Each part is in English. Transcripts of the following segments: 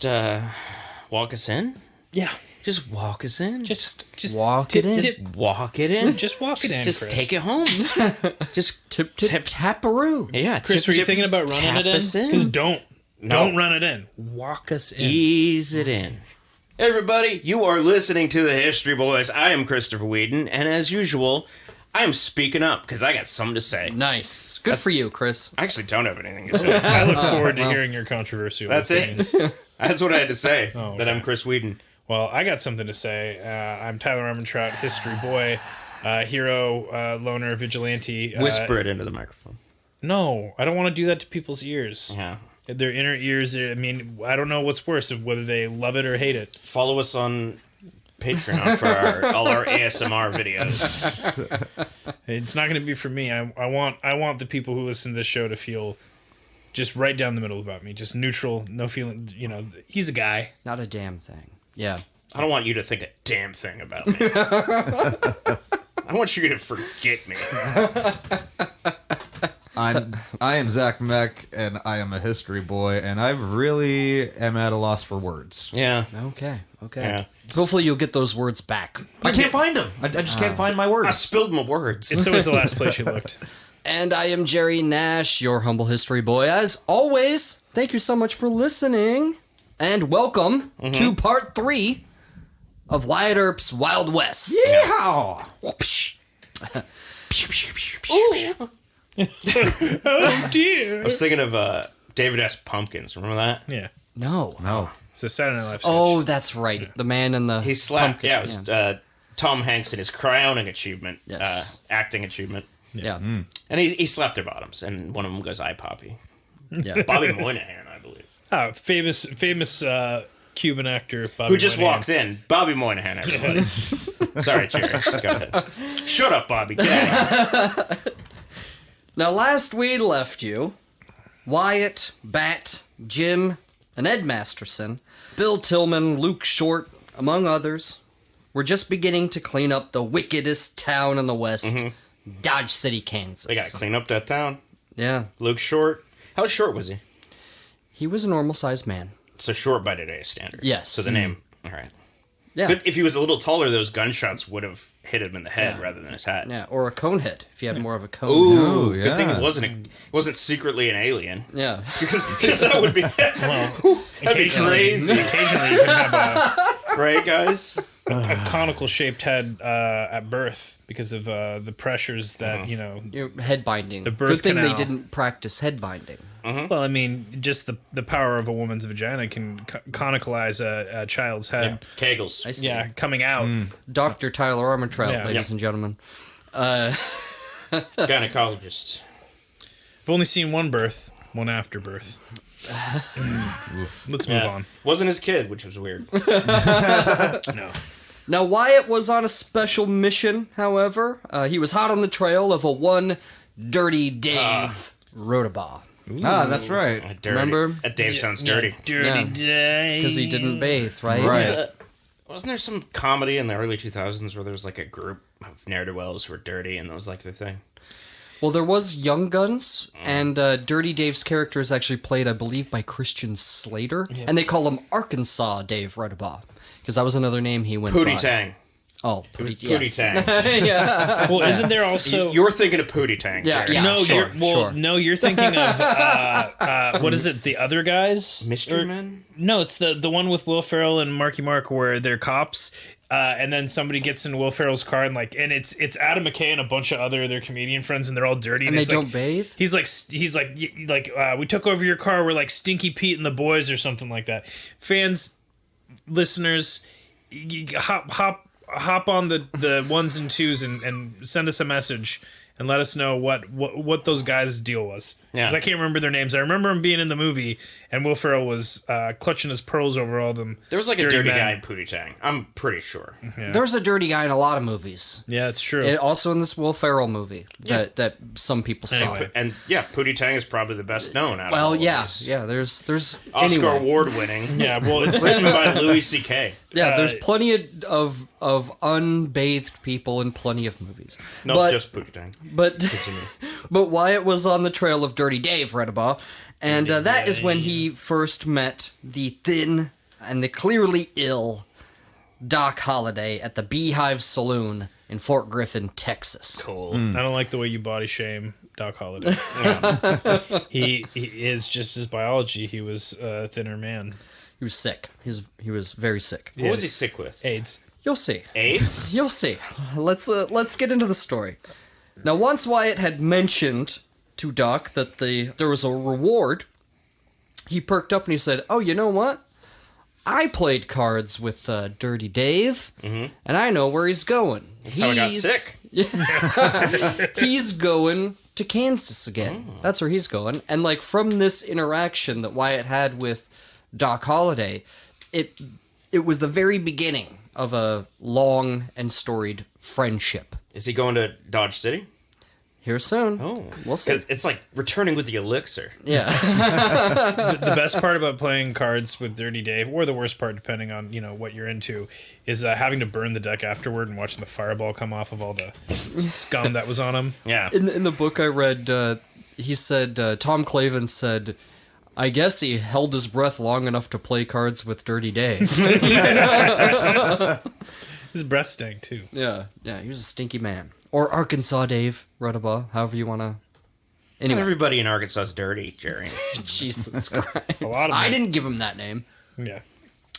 just walk us in? Yeah. Just walk us in. Just walk it in. Just walk it in. Just walk it in, Just Chris. take it home. Just tip taparoo. Yeah, Chris, were you thinking about running it in? Because don't run it in. Walk us in. Ease it in. Everybody, you are listening to the History Boys. I am Christopher Whedon, and as usual, I am speaking up because I got something to say. Nice. Good for you, Chris. I actually don't have anything to say. I look forward to hearing your controversial opinions. That's what I had to say, that I'm Chris Whedon. Well, I got something to say. I'm Tyler Armentrout, History Boy, hero, loner, vigilante. Whisper it into the microphone. No, I don't want to do that to people's ears. Yeah. Their inner ears, I mean, I don't know what's worse, whether they love it or hate it. Follow us on Patreon for all our ASMR videos. It's not going to be for me. I want the people who listen to this show to feel just right down the middle about me. Just neutral, no feeling, he's a guy. Not a damn thing. Yeah. I don't want you to think a damn thing about me. I want you to forget me. I am Zach Meck, and I am a history boy, and I really am at a loss for words. Yeah. Okay. Yeah. Hopefully you'll get those words back. I can't find them. I just can't find my words. I spilled my words. It's always the last place you looked. And I am Jerry Nash, your humble history boy. As always, thank you so much for listening. And welcome to part 3 of Wyatt Earp's Wild West. Yeehaw! Oh, dear. I was thinking of David S. Pumpkins. Remember that? Yeah. No. It's a Saturday Night Live sketch. Oh, that's right. Yeah. The man in the He slapped. pumpkin. Yeah, it was Tom Hanks in his crowning achievement. Yes. Acting achievement. Yeah. And he slapped their bottoms, and one of them goes, "I Poppy." Yeah. Bobby Moynihan, I believe. Famous Cuban actor Bobby Who just Moynihan. walked in. Bobby Moynihan, everybody. Sorry, Jerry. Go ahead. Shut up, Bobby. Get out of here. Now, last we left you, Wyatt, Bat, Jim, and Ed Masterson, Bill Tillman, Luke Short, among others, were just beginning to clean up the wickedest town in the West, Dodge City, Kansas. They gotta clean up that town. Yeah. Luke Short. How short was he? He was a normal-sized man. So short by today's standards. Yes. So the name. All right. Yeah. But if he was a little taller, those gunshots would have hit him in the head rather than his hat. Yeah, or a cone head, if you had more of a cone. Ooh, yeah. good thing it wasn't secretly an alien. Yeah. Because that would be Occasionally you can have right, guys. a conical-shaped head at birth because of the pressures that, Head binding. The birth Good thing canal. they didn't practice head binding. Well, I mean, just the power of a woman's vagina can conicalize a child's head. Kegels. I see. Yeah, coming out. Dr. Tyler Armentrout, Yeah. ladies and gentlemen. Gynecologist. I've only seen one birth, one afterbirth. Let's move on. Wasn't his kid, which was weird. No. Now, Wyatt was on a special mission, however. He was hot on the trail of a one Dirty Dave Rodabaugh. That's right. Dirty. Remember? That Dave sounds dirty. Dirty day. Because he didn't bathe, right? Right. Wasn't there some comedy in the early 2000s where there was like a group of ne'er-do-wells who were dirty and that was like their thing? Well, there was Young Guns, and Dirty Dave's character is actually played, I believe, by Christian Slater. Yeah. And they call him Arkansas Dave Rodabaugh, because that was another name he went by. Pootie Tang. Oh, Pootie yes. Tang. Yeah. Well, isn't there also... You're thinking of Pootie Tang. Yeah, Jerry. yeah. No, sure, you're thinking of what is it? The Other Guys, Mystery Men? No, it's the one with Will Ferrell and Marky Mark where they're cops, and then somebody gets in Will Ferrell's car and it's Adam McKay and a bunch of their comedian friends and they're all dirty And they it's don't bathe? He's like we took over your car. We're like Stinky Pete and the boys or something like that. Fans, listeners, hop on the ones and twos and send us a message and let us know what those guys' deal was. Because I can't remember their names. I remember them being in the movie, and Will Ferrell was clutching his pearls over all them. There was like a dirty men. guy in Pootie Tang. I'm pretty sure. Yeah. There's a dirty guy in a lot of movies. Yeah, it's true. And also in this Will Ferrell movie that some people saw. Anyway. And yeah, Pootie Tang is probably the best known out of all of these. There's Oscar anyway. award winning. Yeah, well, it's Written by Louis C.K. Yeah, there's plenty of unbathed people in plenty of movies. No, but, just Pootie Tang. But Wyatt was on the trail of Dirty Dave, Redabaugh, and that is when he first met the thin and the clearly ill Doc Holliday at the Beehive Saloon in Fort Griffin, Texas. Cool. I don't like the way you body shame Doc Holliday. He is just his biology. He was a thinner man. He was sick. He was very sick. What was he sick with? AIDS. You'll see. AIDS? You'll see. Let's get into the story. Now, once Wyatt had mentioned to Doc that there was a reward, he perked up and he said, "Oh, you know what? I played cards with Dirty Dave, and I know where he's going. That's how I got sick. He's going to Kansas again. That's where he's going. And like from this interaction that Wyatt had with Doc Holliday, it was the very beginning of a long and storied friendship. Is he going to Dodge City? Here soon. Oh. We'll see. It's like returning with the elixir. Yeah. The best part about playing cards with Dirty Dave, or the worst part, depending on what you're into, is having to burn the deck afterward and watching the fireball come off of all the scum that was on him. Yeah. In the book I read, he said, Tom Clavin said, "I guess he held his breath long enough to play cards with Dirty Dave." His breath stank, too. Yeah, he was a stinky man. Or Arkansas Dave, Redabaugh, however you want to... Anyway. Everybody in Arkansas is dirty, Jerry. Jesus Christ. A lot of I them. didn't give him that name. Yeah.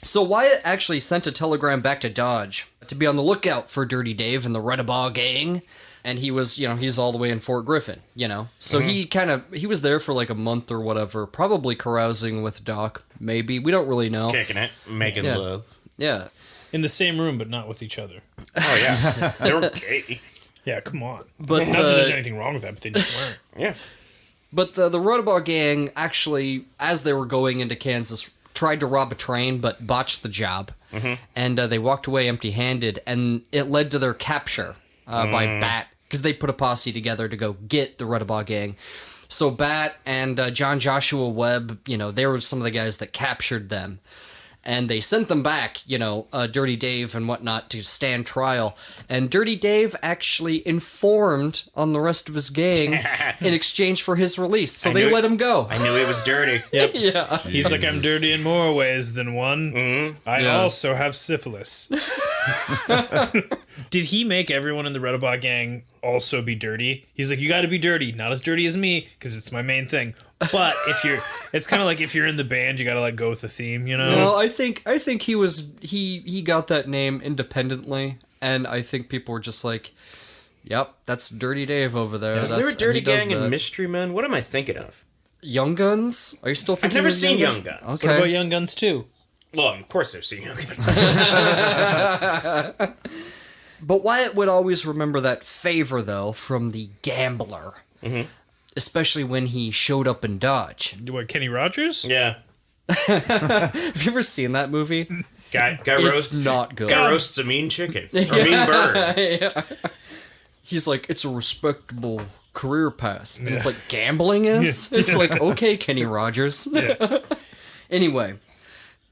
So Wyatt actually sent a telegram back to Dodge to be on the lookout for Dirty Dave and the Redabaugh gang. And he was, he's all the way in Fort Griffin, So he was there for like a month or whatever, probably carousing with Doc, maybe. We don't really know. Kicking it, making love. Yeah. In the same room, but not with each other. Oh, yeah. They were gay. Yeah, come on. But, not that there's anything wrong with that, but they just weren't. Yeah. But the Redabaugh gang actually, as they were going into Kansas, tried to rob a train, but botched the job. And they walked away empty-handed, and it led to their capture by Bat, because they put a posse together to go get the Redabaugh gang. So Bat and John Joshua Webb, they were some of the guys that captured them. And they sent them back, Dirty Dave and whatnot, to stand trial. And Dirty Dave actually informed on the rest of his gang in exchange for his release. So they let him go. I knew he was dirty. Yep. Yeah. He's like, I'm dirty in more ways than one. I also have syphilis. Did he make everyone in the Redabaugh gang also be dirty? He's like, you got to be dirty, not as dirty as me, because it's my main thing. But it's kind of like if you're in the band, you got to go with the theme, No, I think he got that name independently, and I think people were just like, "Yep, that's Dirty Dave over there." Is there a dirty gang in Mystery Men? What am I thinking of? Young Guns? Are you still thinking? I've never seen Young Guns. Okay. What about Young Guns 2? Well, of course I've seen Young Guns. But Wyatt would always remember that favor, though, from the gambler. Especially when he showed up in Dodge. What, Kenny Rogers? Yeah. Have you ever seen that movie? Guy It's not good. Guy roasts a mean chicken. Or mean bird. Yeah. He's like, it's a respectable career path. And it's like, gambling is? It's like, okay, Kenny Rogers. Yeah. Anyway.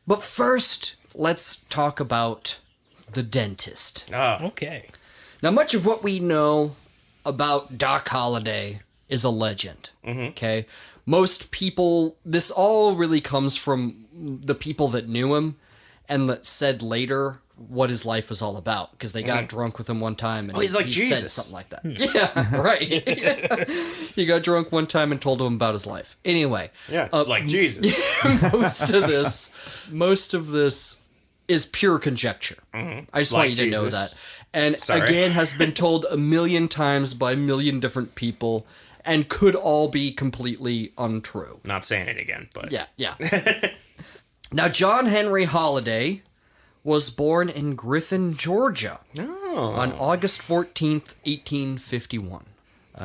But first, let's talk about the dentist. Oh. Okay. Now, much of what we know about Doc Holliday is a legend. Okay? Most people, this all really comes from the people that knew him and that said later what his life was all about, because they got drunk with him one time and he's like he Jesus. said something like that. Yeah, right. He got drunk one time and told him about his life. Anyway. Yeah, like Jesus. most of this is pure conjecture. I just want you to know that. And again, has been told a million times by a million different people and could all be completely untrue. Not saying it again, but... Yeah. Now, John Henry Holliday was born in Griffin, Georgia on August 14th, 1851.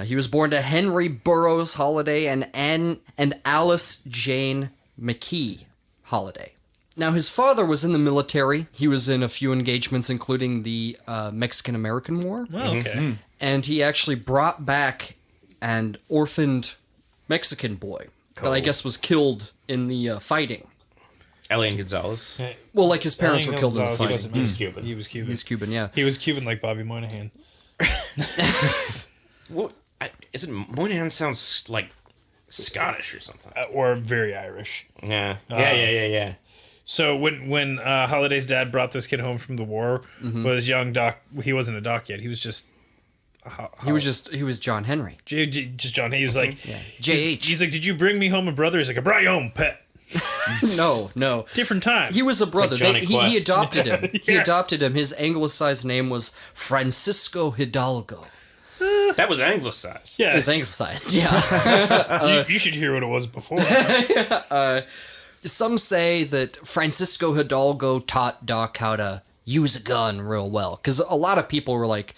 He was born to Henry Burroughs Holliday and Alice Jane McKee Holliday. Now, his father was in the military. He was in a few engagements, including the Mexican-American War. Oh, okay. And he actually brought back an orphaned Mexican boy that I guess was killed in the fighting. Elian Gonzalez. Well, like his parents were killed in the Gonzalez fighting. He was Cuban. He was Cuban. He's Cuban, yeah. He was Cuban like Bobby Moynihan. Moynihan sounds like Scottish or something. Or very Irish. Yeah. Yeah. So when Holliday's dad brought this kid home from the war, was young Doc. He wasn't a Doc yet. He was just. He was John Henry. Just John. He was like, J.H. He's like, did you bring me home a brother? He's like, I brought you home, pet. No. Different time. He was a brother. Johnny He Quest. adopted him. He adopted him. His anglicized name was Francisco Hidalgo. That was anglicized. Yeah. It was anglicized, yeah. You should hear what it was before. Some say that Francisco Hidalgo taught Doc how to use a gun real well. Because a lot of people were like,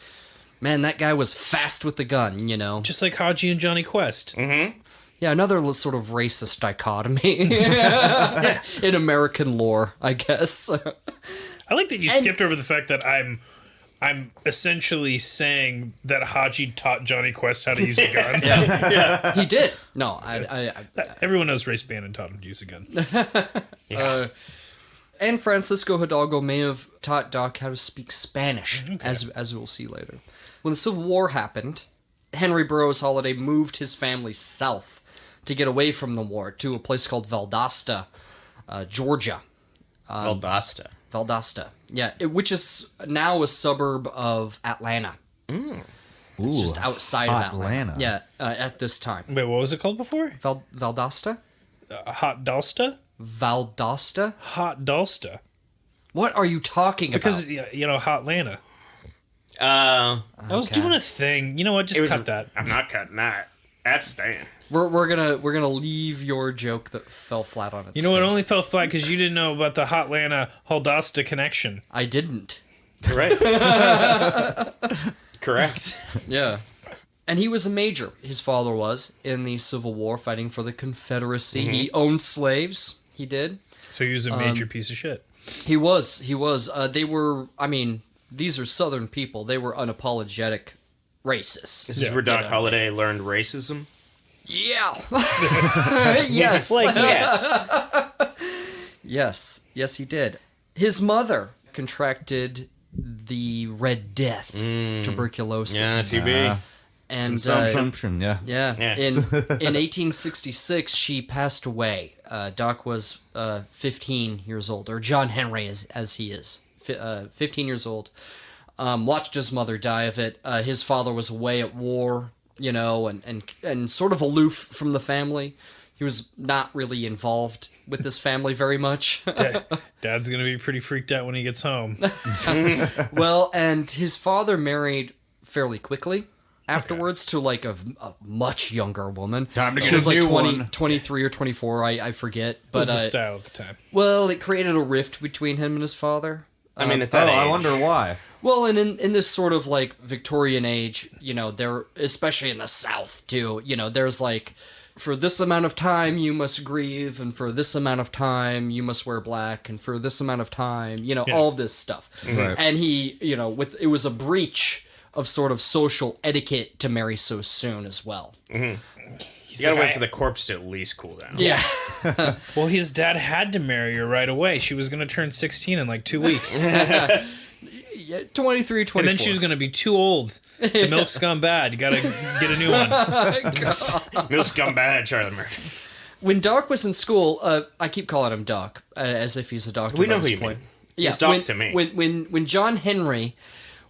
man, that guy was fast with the gun, you know? Just like Haji and Johnny Quest. Mm-hmm. Yeah, another sort of racist dichotomy in American lore, I guess. I like that you skipped over the fact that I'm essentially saying that Haji taught Johnny Quest how to use a gun. Yeah. He did. No, I Everyone knows Race Bannon taught him to use a gun. and Francisco Hidalgo may have taught Doc how to speak Spanish, as we'll see later. When the Civil War happened, Henry Burroughs Holliday moved his family south to get away from the war to a place called Valdosta, Georgia. Valdosta, yeah, which is now a suburb of Atlanta. It's just outside of Atlanta. Yeah, at this time. Wait, what was it called before? Valdosta? Hot Dalsta? Valdosta? Hot Dalsta. What are you talking Because, about? Hot Atlanta. Uh, I was doing a thing. You know what? Just cut that. I'm not cutting that. That's staying. We're gonna leave your joke that fell flat on its You know what? face. Only fell flat because you didn't know about the Hot Atlanta Haldasta connection. I didn't. Right. Correct. Yeah. And he was a major. His father was in the Civil War fighting for the Confederacy. He owned slaves. He did. So he was a major piece of shit. He was. They were, these are Southern people. They were unapologetic racists. This is where Doc Holliday learned racism. Yeah. Yes. Yes, he did. His mother contracted the Red Death, tuberculosis. Yeah, TB. And Consumption, yeah. In 1866, she passed away. Doc was 15 years old, or John Henry as he is, 15 years old. Watched his mother die of it. His father was away at war, and sort of aloof from the family. He was not really involved with this family very much. Dad's going to be pretty freaked out when he gets home. Well, and his father married fairly quickly afterwards to like a much younger woman. She was like 23 or 24, I forget. But was the style at the time. Well, it created a rift between him and his father. At that age. I wonder why. Well, and in this sort of like Victorian age, there, especially in the South too, there's like, for this amount of time you must grieve, and for this amount of time you must wear black, and for this amount of time, all this stuff. Right. And he, it was a breach of sort of social etiquette to marry so soon as well. You gotta wait for the corpse to at least cool down. Yeah. Well, his dad had to marry her right away. She was going to turn 16 in like 2 weeks. Yeah, 23, 24. And then she was going to be too old. The milk's gone bad. You got to get a new one. Milk's gone bad, Charlie Murphy. When Doc was in school, I keep calling him Doc, as if he's a doctor. We know by who this you point. mean. Yeah, He's Doc to me. When John Henry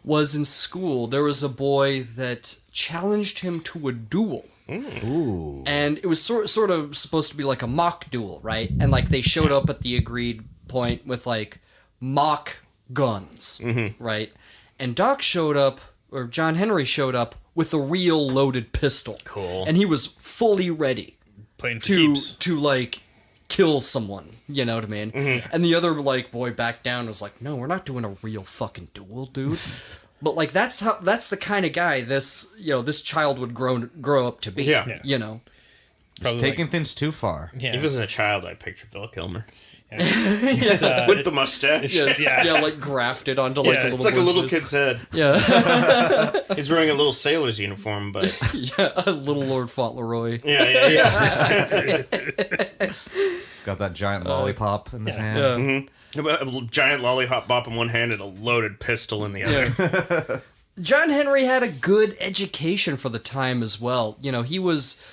was in school, there was a boy that challenged him to a duel. Ooh. And it was sort of supposed to be like a mock duel, right? And like they showed up at the agreed point with like mock guns, right? And Doc showed up, or John Henry showed up with a real loaded pistol. Cool. And he was fully ready Playing for keeps. to like kill someone, you know what I mean? And the other like boy backed down and was like, "No, we're not doing a real fucking duel, dude." But like that's the kind of guy this child would grow up to be. Yeah. Probably Taking things too far. Yeah. Even as a child, I pictured Val Kilmer. It's, With the mustache. Yeah, like grafted onto like a little. It's like a little wizard. kid's head. Yeah, He's wearing a little sailor's uniform, but... yeah, a little Lord Fauntleroy. Yeah. Got that giant lollipop in his hand. Yeah. A giant lollipop in one hand and a loaded pistol in the other. John Henry had a good education for the time as well. You know, he was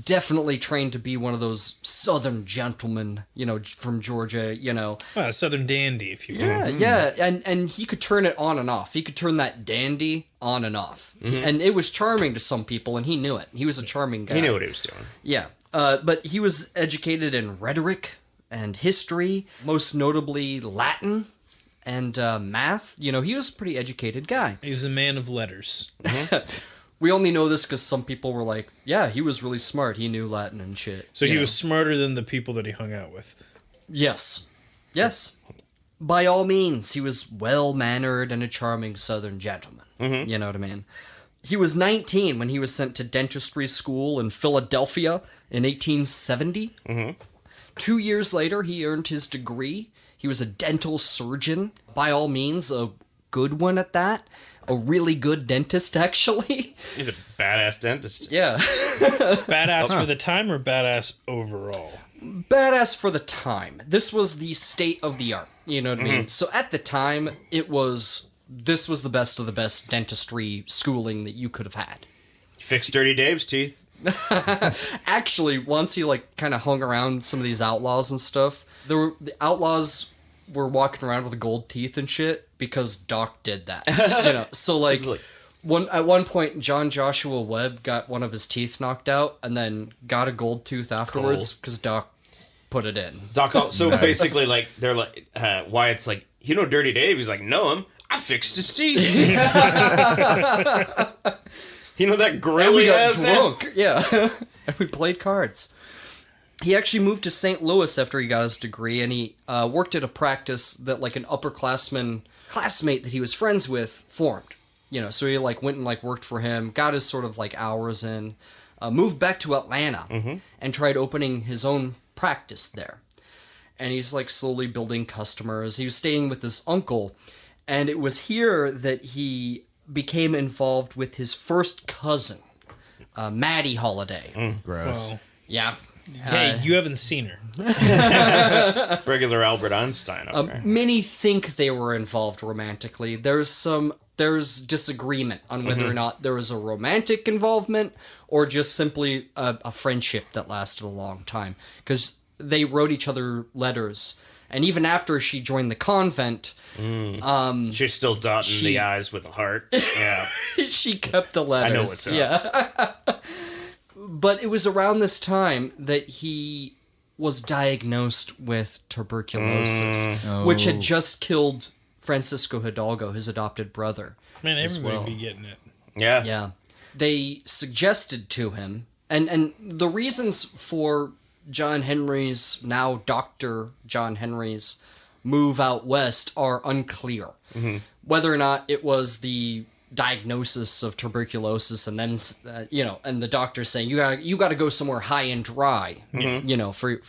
definitely trained to be one of those Southern gentlemen, you know, from Georgia, you know. Southern dandy, if you will. Yeah, and he could turn it on and off. He could turn that dandy on and off. And it was charming to some people, and he knew it. He was a charming guy. He knew what he was doing. Yeah, but he was educated in rhetoric and history, most notably Latin and math. You know, he was a pretty educated guy. He was a man of letters. We only know this because some people were like, yeah, he was really smart. He knew Latin and shit. So he was smarter than the people that he hung out with. Yes. By all means, he was well-mannered and a charming Southern gentleman. You know what I mean? He was 19 when he was sent to dentistry school in Philadelphia in 1870. 2 years later, he earned his degree. He was a dental surgeon. By all means, a good one at that. A really good dentist, actually. He's a badass dentist. Yeah. Badass for the time or badass overall? Badass for the time. This was the state of the art. You know what I mean? So at the time, this was the best of the best dentistry schooling that you could have had. Fixed Dirty Dave's teeth. Actually, once he like kind of hung around some of these outlaws and stuff, the outlaws were walking around with gold teeth and shit because Doc did that. You know, so like at one point, John Joshua Webb got one of his teeth knocked out and then got a gold tooth afterwards because Doc put it in. Doc, so basically, like they're like Wyatt's like, you know, Dirty Dave. He's like, know him. I fixed his teeth. You know that grill we he got has drunk. now? Yeah, and we played cards. He actually moved to St. Louis after he got his degree, and he worked at a practice that like an upperclassman classmate that he was friends with formed. You know, so he like went and like worked for him, got his sort of like hours in, moved back to Atlanta, and tried opening his own practice there. And he's like slowly building customers. He was staying with his uncle, and it was here that he became involved with his first cousin, Maddie Holliday. Gross. Well, Yeah. hey, you haven't seen her. Regular Albert Einstein over there. Many think they were involved romantically. There's disagreement on whether or not there was a romantic involvement or just simply a friendship that lasted a long time. Because they wrote each other letters. And even after she joined the convent... She's still dotting the I's with a heart. Yeah. she kept the letters. I know what's up. Yeah. But it was around this time that he was diagnosed with tuberculosis, which had just killed Francisco Hidalgo, his adopted brother. Man, everybody would be getting it. Yeah. Yeah. They suggested to him, and the reasons for John Henry's, now Dr. John Henry's, move out west are unclear. Whether or not it was the diagnosis of tuberculosis and then and the doctor saying you got to go somewhere high and dry, you know, for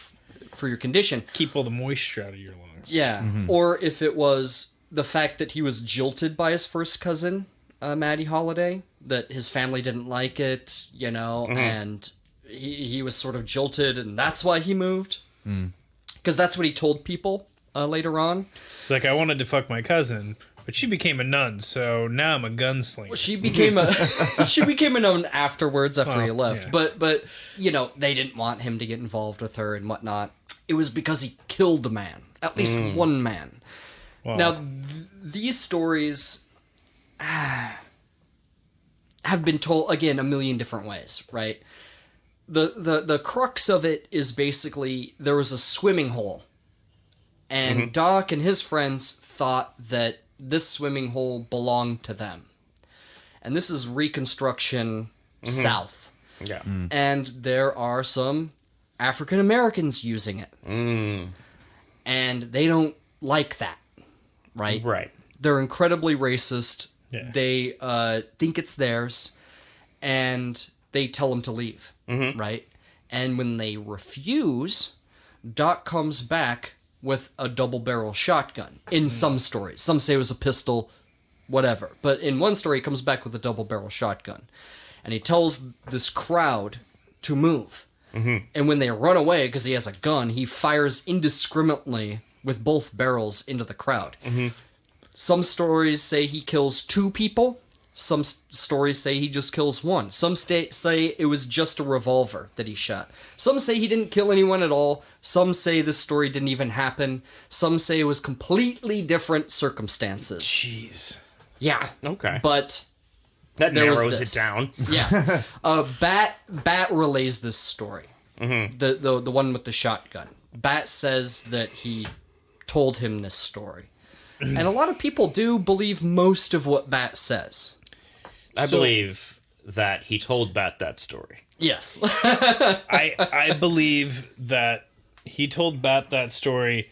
your condition, keep all the moisture out of your lungs. Yeah. Or if it was the fact that he was jilted by his first cousin, Maddie Holliday, that his family didn't like it, you know, and he was sort of jilted, and that's why he moved. Because that's what he told people later on. It's like, I wanted to fuck my cousin, but she became a nun, so now I'm a gunslinger. Well, she became a nun afterwards, after he left. Yeah. But you know, they didn't want him to get involved with her and whatnot. It was because he killed a man, at least one man. Wow. Now, these stories have been told again a million different ways, right? The crux of it is basically there was a swimming hole, and Doc and his friends thought that this swimming hole belonged to them. And this is Reconstruction South. Yeah. And there are some African Americans using it. And they don't like that, right? Right. They're incredibly racist. Yeah. They think it's theirs, and they tell them to leave, right? And when they refuse, Doc comes back with a double-barrel shotgun. In some stories. Some say it was a pistol, whatever. But in one story, he comes back with a double-barrel shotgun. And he tells this crowd to move. And when they run away, because he has a gun, he fires indiscriminately with both barrels into the crowd. Some stories say he kills 2 people. Some stories say he just kills one. Some say it was just a revolver that he shot. Some say he didn't kill anyone at all. Some say this story didn't even happen. Some say it was completely different circumstances. Jeez. Yeah. Okay. But that there was narrows this. it down. Yeah. Bat relays this story. Mm-hmm. The one with the shotgun. Bat says that he told him this story. And a lot of people do believe most of what Bat says. I believe that he told Bat that story. Yes. I believe that he told Bat that story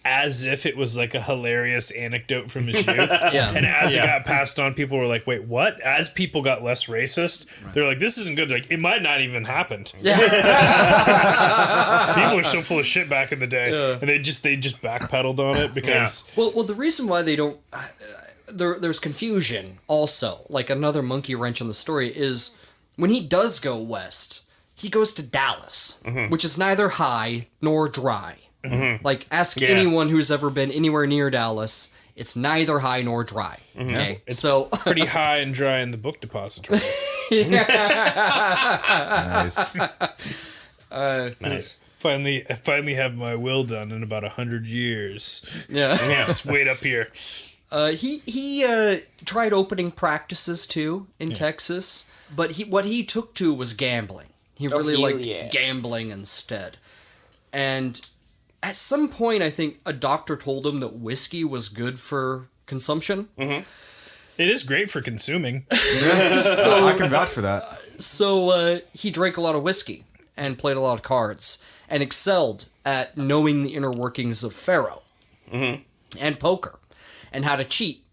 as if it was like a hilarious anecdote from his youth. Yeah. And as it got passed on, people were like, wait, what? As people got less racist, they're like, this isn't good. They're like, it might not even happened. Yeah. People are so full of shit back in the day. And they just backpedaled on it because... Well, the reason why they don't... there's confusion also. Like another monkey wrench in the story is when he does go west, he goes to Dallas, which is neither high nor dry. Mm-hmm. Like, ask anyone who's ever been anywhere near Dallas. It's neither high nor dry. Mm-hmm. Okay, it's so pretty high and dry in the book depository. Nice. Nice. Finally have my will done in about 100 years. Yeah. Just wait up here. He tried opening practices too in Texas, but what he took to was gambling. He really liked gambling instead. And at some point, I think a doctor told him that whiskey was good for consumption. Mm-hmm. It is great for consuming. So I can vouch for that. So he drank a lot of whiskey and played a lot of cards and excelled at knowing the inner workings of faro and poker and how to cheat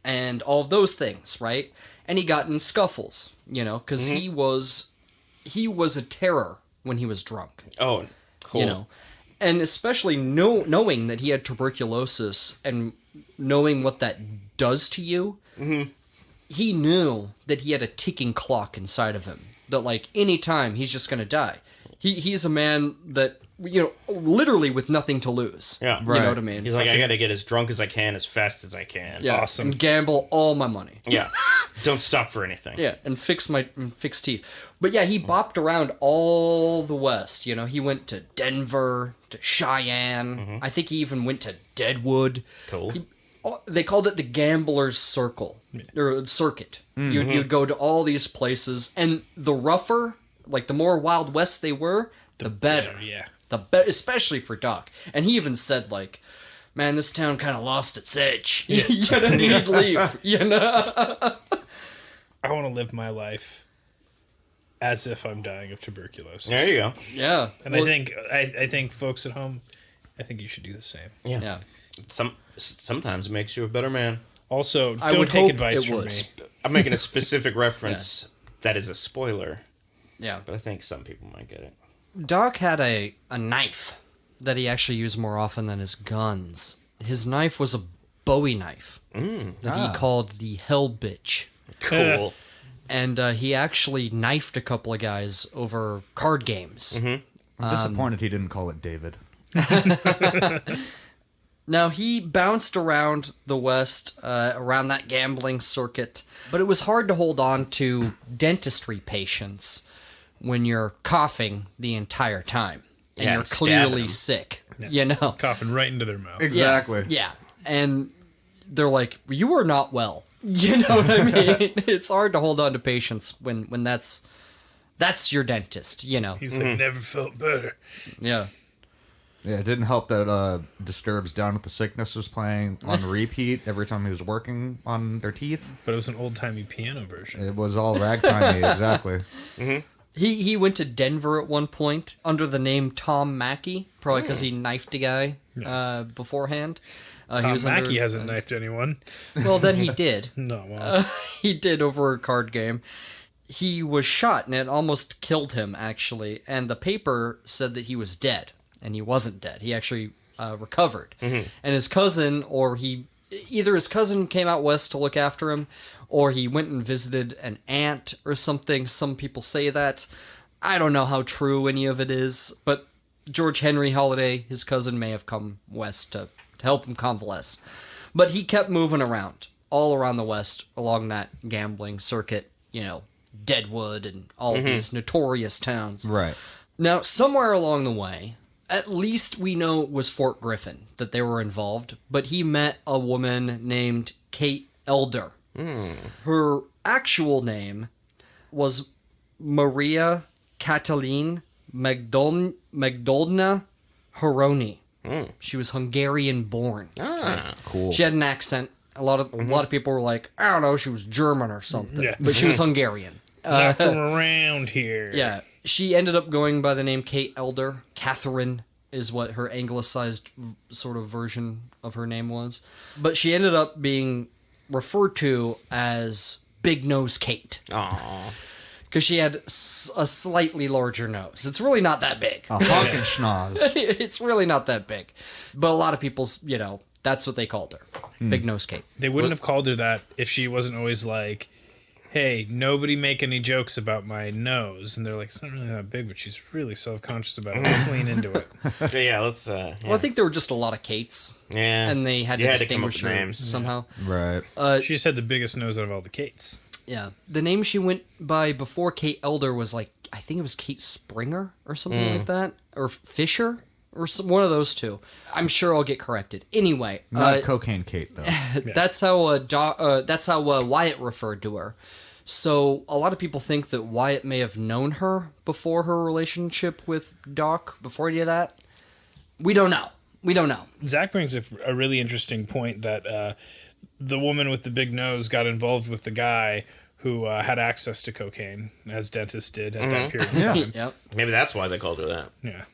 and all of those things, right? And he got in scuffles, because he was a terror when he was drunk. Oh, cool. And especially knowing that he had tuberculosis and knowing what that does to you, he knew that he had a ticking clock inside of him. That, like, any time he's just going to die. He's a man that, literally with nothing to lose. Yeah. Right. You know what I mean? He's like, I got to get as drunk as I can, as fast as I can. Yeah. Awesome. And gamble all my money. Yeah. Don't stop for anything. Yeah, and fix teeth. But yeah, he bopped around all the West. He went to Denver, to Cheyenne. I think he even went to Deadwood. Cool. They called it the Gambler's Circle, or Circuit. You'd go to all these places, and the rougher, like the more Wild West they were, the better. Yeah. Especially for Doc. And he even said, like, man, this town kind of lost its edge. Yeah. He'd leave, I want to live my life as if I'm dying of tuberculosis. There you go. Yeah. And I think folks at home, I think you should do the same. Yeah. Sometimes it makes you a better man. Also, I don't would take hope advice it from would. me. I'm making a specific reference that is a spoiler, Yeah. but I think some people might get it. Doc had a knife that he actually used more often than his guns. His knife was a Bowie knife that he called the Hell Bitch. Cool. And he actually knifed a couple of guys over card games. I'm disappointed he didn't call it David. Now, he bounced around the West, around that gambling circuit, but it was hard to hold on to dentistry patients when you're coughing the entire time. And you're clearly sick, Coughing right into their mouth. Exactly. Yeah. And they're like, you are not well. You know what I mean? It's hard to hold on to patients when that's your dentist, He's like, never felt better. Yeah. Yeah, it didn't help that Disturbed's Down with the Sickness was playing on repeat every time he was working on their teeth. But it was an old-timey piano version. It was all ragtimey, exactly. He went to Denver at one point under the name Tom Mackey, probably because he knifed a guy beforehand. Tom Mackey hasn't knifed anyone. Well, then he did. No, well. He did over a card game. He was shot, and it almost killed him, actually. And the paper said that he was dead, and he wasn't dead. He actually recovered. And his cousin, either his cousin came out west to look after him, or he went and visited an aunt or something. Some people say that. I don't know how true any of it is, but George Henry Holliday, his cousin, may have come west to help him convalesce. But he kept moving around. all around the West along that gambling circuit, Deadwood and all of these notorious towns. Right. Now, somewhere along the way, at least we know it was Fort Griffin that they were involved, but he met a woman named Kate Elder. Her actual name was Maria Cataline Magdolna Horoni. She was Hungarian born. Cool. She had an accent. A lot of people were like, I don't know, she was German or something. Yeah. But she was Hungarian. Not from around here. Yeah. She ended up going by the name Kate Elder. Catherine is what her anglicized sort of version of her name was. But she ended up being referred to as Big Nose Kate. Aww. Because she had a slightly larger nose. It's really not that big. A honkin' schnoz. It's really not that big. But a lot of people, that's what they called her. Big Nose Kate. They wouldn't have called her that if she wasn't always like, hey, nobody make any jokes about my nose. And they're like, it's not really that big, but she's really self-conscious about it. Let's lean into it. Yeah, let's... Well, I think there were just a lot of Kates. Yeah. And they had to distinguish come up with her names. somehow. Right. She just had the biggest nose out of all the Kates. Yeah. The name she went by before Kate Elder was I think it was Kate Springer or something like that. Or Fisher. Or one of those two. I'm sure I'll get corrected. Anyway. Not Cocaine Kate, though. That's how Wyatt referred to her. So a lot of people think that Wyatt may have known her before her relationship with Doc, before any of that. We don't know. Zach brings up a really interesting point that the woman with the big nose got involved with the guy who had access to cocaine, as dentists did at that period of time. Yep. Maybe that's why they called her that. Yeah.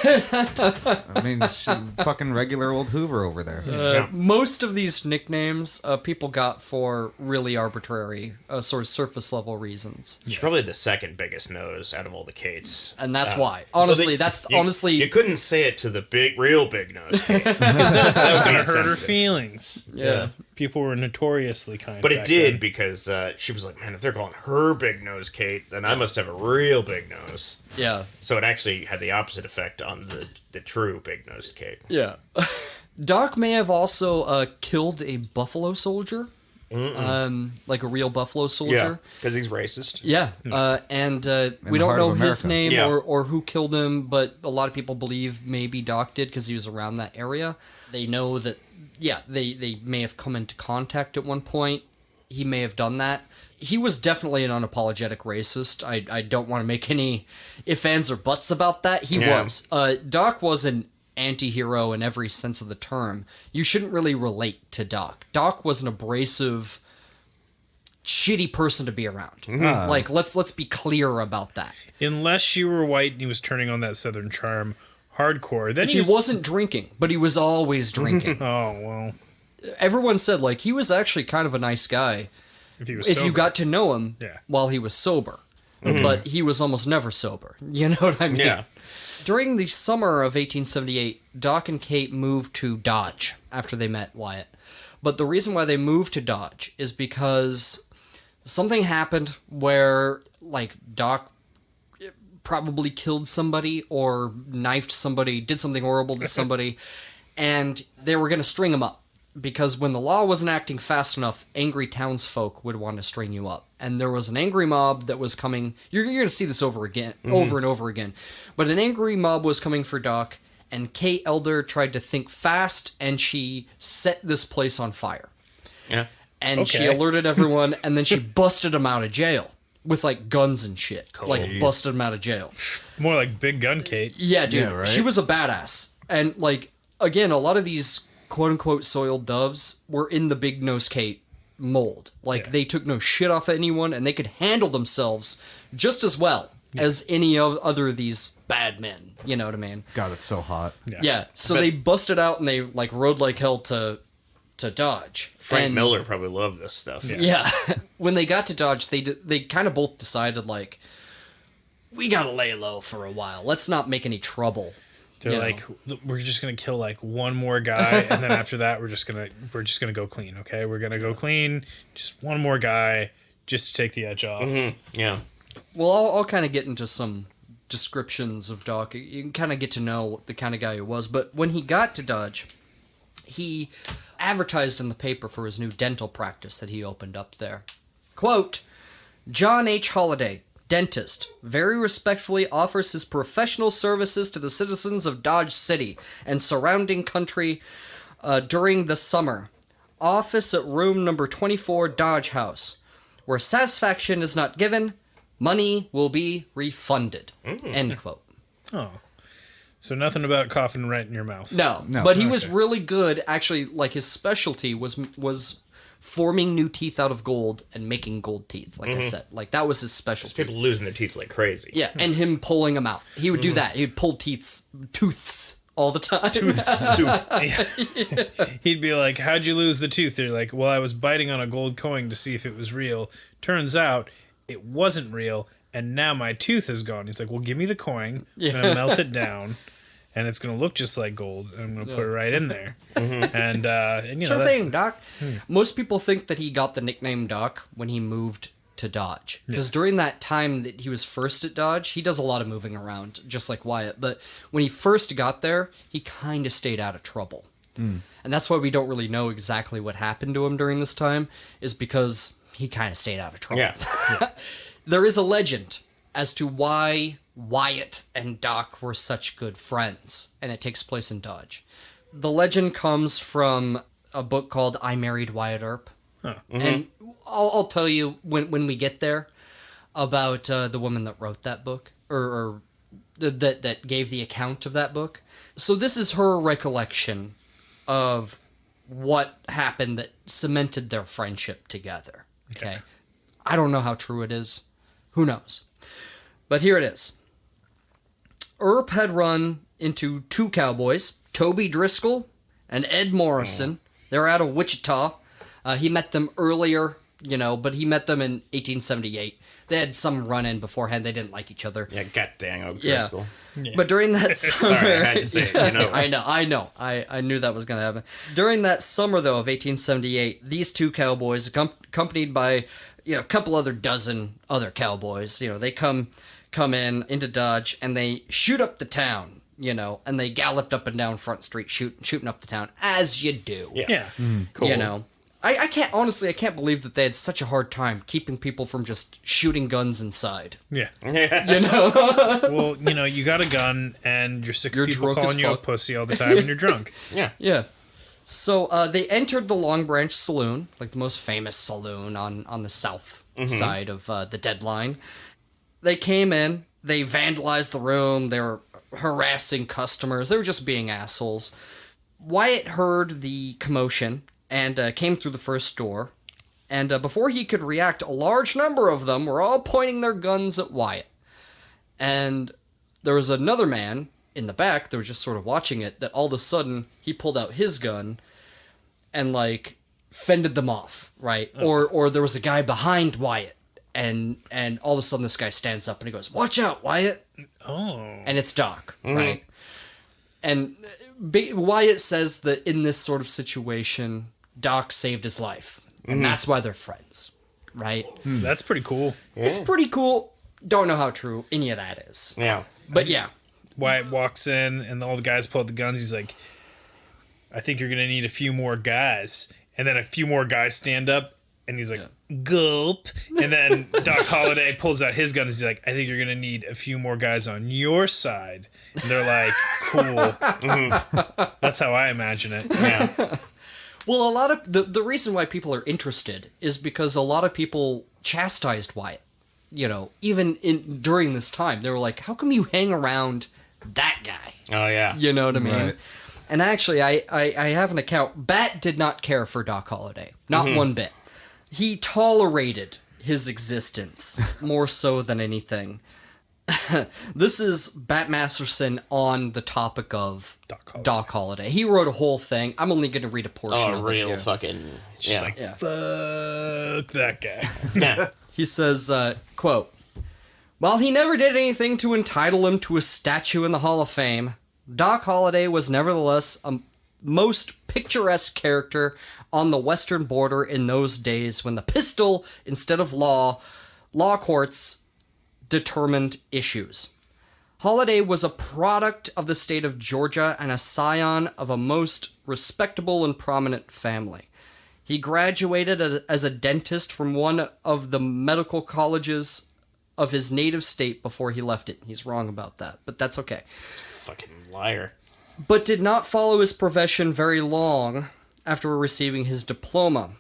I mean, she's a fucking regular old Hoover over there. Most of these nicknames people got for really arbitrary, sort of surface level reasons. She's probably the second biggest nose out of all the Kates. And that's why. Honestly, You couldn't say it to the real big nose Kate. Because then it's just going to hurt her insensitive. feelings. Yeah. People were notoriously kind. But it back did then. because she was like, man, if they're calling her big nose Kate, then I must have a real big nose. Yeah. So it actually had the opposite effect on the true big nosed Kate. Yeah. Doc may have also killed a buffalo soldier. Like a real buffalo soldier. Yeah, because he's racist. Yeah, and we the don't heart know of his America. name Yeah. or who killed him, but a lot of people believe maybe Doc did because he was around that area. They know that, they may have come into contact at one point. He may have done that. He was definitely an unapologetic racist. I don't want to make any ifs, ands, or buts about that. He was. Doc was an anti-hero in every sense of the term. You shouldn't really relate to Doc. Doc was an abrasive, shitty person to be around. Like, let's be clear about that. Unless you were white and he was turning on that Southern charm hardcore, then If he wasn't drinking, but he was always drinking. Oh, well. Everyone said, like, he was actually kind of a nice guy If he was if you sober. got to know him Yeah. while he was sober. But he was almost never sober. You know what I mean? Yeah. During the summer of 1878, Doc and Kate moved to Dodge after they met Wyatt. But the reason why they moved to Dodge is because something happened where, like, Doc probably killed somebody or knifed somebody, did something horrible to somebody, and they were going to string him up. Because when the law wasn't acting fast enough, angry townsfolk would want to string you up. And there was an angry mob that was coming. You're going to see this over and over again. But an angry mob was coming for Doc, and Kate Elder tried to think fast, and she set this place on fire. Yeah. And she Okay. alerted everyone, and then she busted him out of jail. With, like, guns and shit. Like, busted him out of jail. More like Big Gun Kate. Yeah, dude. Yeah, right? She was a badass. And, like, again, a lot of these quote-unquote soiled doves were in the Big Nose Kate mold. Like, Yeah. they took no shit off anyone, and they could handle themselves just as well as any of other of these bad men. You know what I mean? God, it's so hot. Yeah. So they busted out, and they, like, rode like hell to Dodge. Frank And- Miller probably loved this stuff. Yeah. When they got to Dodge, they kind of both decided, like, we gotta lay low for a while. Let's not make any trouble. They're You like, we're just gonna kill like one more guy, and then after that, we're just gonna go clean. Okay, we're gonna go clean. Just one more guy, just to take the edge off. Yeah. Well, I'll kind of get into some descriptions of Doc. You can kind of get to know the kind of guy he was. But when he got to Dodge, he advertised in the paper for his new dental practice that he opened up there. Quote, John H. Holliday, dentist, very respectfully offers his professional services to the citizens of Dodge City and surrounding country during the summer. Office at room number 24 Dodge House. Where satisfaction is not given, money will be refunded. End quote. Oh. So nothing about coughing right in your mouth. No. But he was really good. Actually, like, his specialty was forming new teeth out of gold and making gold teeth, like I said. Like, that was his specialty. People losing their teeth like crazy. Yeah, and him pulling them out. He would do that. He would pull tooths all the time. He'd be like, how'd you lose the tooth? They're like, well, I was biting on a gold coin to see if it was real. Turns out it wasn't real, and now my tooth is gone. He's like, well, give me the coin. I'm going to melt it down, and it's going to look just like gold, and I'm going to put it right in there. And you know, Sure thing, Doc. Most people think that he got the nickname Doc when he moved to Dodge. Because during that time that he was first at Dodge, he does a lot of moving around, just like Wyatt. But when he first got there, he kind of stayed out of trouble. And that's why we don't really know exactly what happened to him during this time, is because he kind of stayed out of trouble. Yeah. There is a legend as to why Wyatt and Doc were such good friends, and it takes place in Dodge. The legend comes from a book called I Married Wyatt Earp. And I'll tell you when we get there about the woman that wrote that book, or that gave the account of that book. So this is her recollection of what happened that cemented their friendship together. Okay. I don't know how true it is. Who knows? But here it is. Earp had run into two cowboys, Toby Driscoll and Ed Morrison. They were out of Wichita. He met them earlier, but he met them in 1878. They had some run-in beforehand. They didn't like each other. Yeah, goddamn O'Driscoll. Yeah. But during that summer... Sorry, I had to say it, I know. I knew that was going to happen. During that summer, though, of 1878, these two cowboys, accompanied by a couple other dozen other cowboys, they come into Dodge, and they shoot up the town, and they galloped up and down Front Street shooting up the town, as you do. Yeah. Cool. I can't believe that they had such a hard time keeping people from just shooting guns inside. Yeah. Well, you got a gun, and you're sick of people drunk as calling you a fuck. pussy all the time, and you're drunk. Yeah. So they entered the Long Branch Saloon, like the most famous saloon on the south side of the Deadline. They came in, they vandalized the room, they were harassing customers, they were just being assholes. Wyatt heard the commotion and came through the first door, and before he could react, a large number of them were all pointing their guns at Wyatt. And there was another man in the back that was just sort of watching it, that all of a sudden he pulled out his gun and fended them off, right? Or there was a guy behind Wyatt, and all of a sudden this guy stands up and he goes, "Watch out, Wyatt!" Oh. And it's Doc, right? And Wyatt says that in this sort of situation, Doc saved his life, and that's why they're friends, right? That's pretty cool. Yeah. It's pretty cool. Don't know how true any of that is. Yeah. But yeah. Wyatt walks in, and all the guys pull out the guns. He's like, I think you're going to need a few more guys. And then a few more guys stand up, and he's like, gulp. And then Doc Holliday pulls out his gun, and he's like, I think you're going to need a few more guys on your side. And they're like, cool. That's how I imagine it. Yeah. Well, a lot of the reason why people are interested is because a lot of people chastised Wyatt. Even during this time, they were like, "How come you hang around that guy?" Oh yeah. You know what I mean? Right. And actually, I have an account. Bat did not care for Doc Holliday, not one bit. He tolerated his existence more so than anything. This is Bat Masterson on the topic of Doc Holliday. He wrote a whole thing. I'm only going to read a portion of it. Real here. fucking. Just like, fuck that guy. Yeah. He says, quote, "While he never did anything to entitle him to a statue in the Hall of Fame, Doc Holliday was nevertheless a most picturesque character on the western border in those days when the pistol, instead of law courts determined issues. Holliday was a product of the state of Georgia and a scion of a most respectable and prominent family. He graduated as a dentist from one of the medical colleges of his native state before he left it. He's wrong about that, but that's okay. Fucking liar. But did not follow his profession very long after receiving his diploma.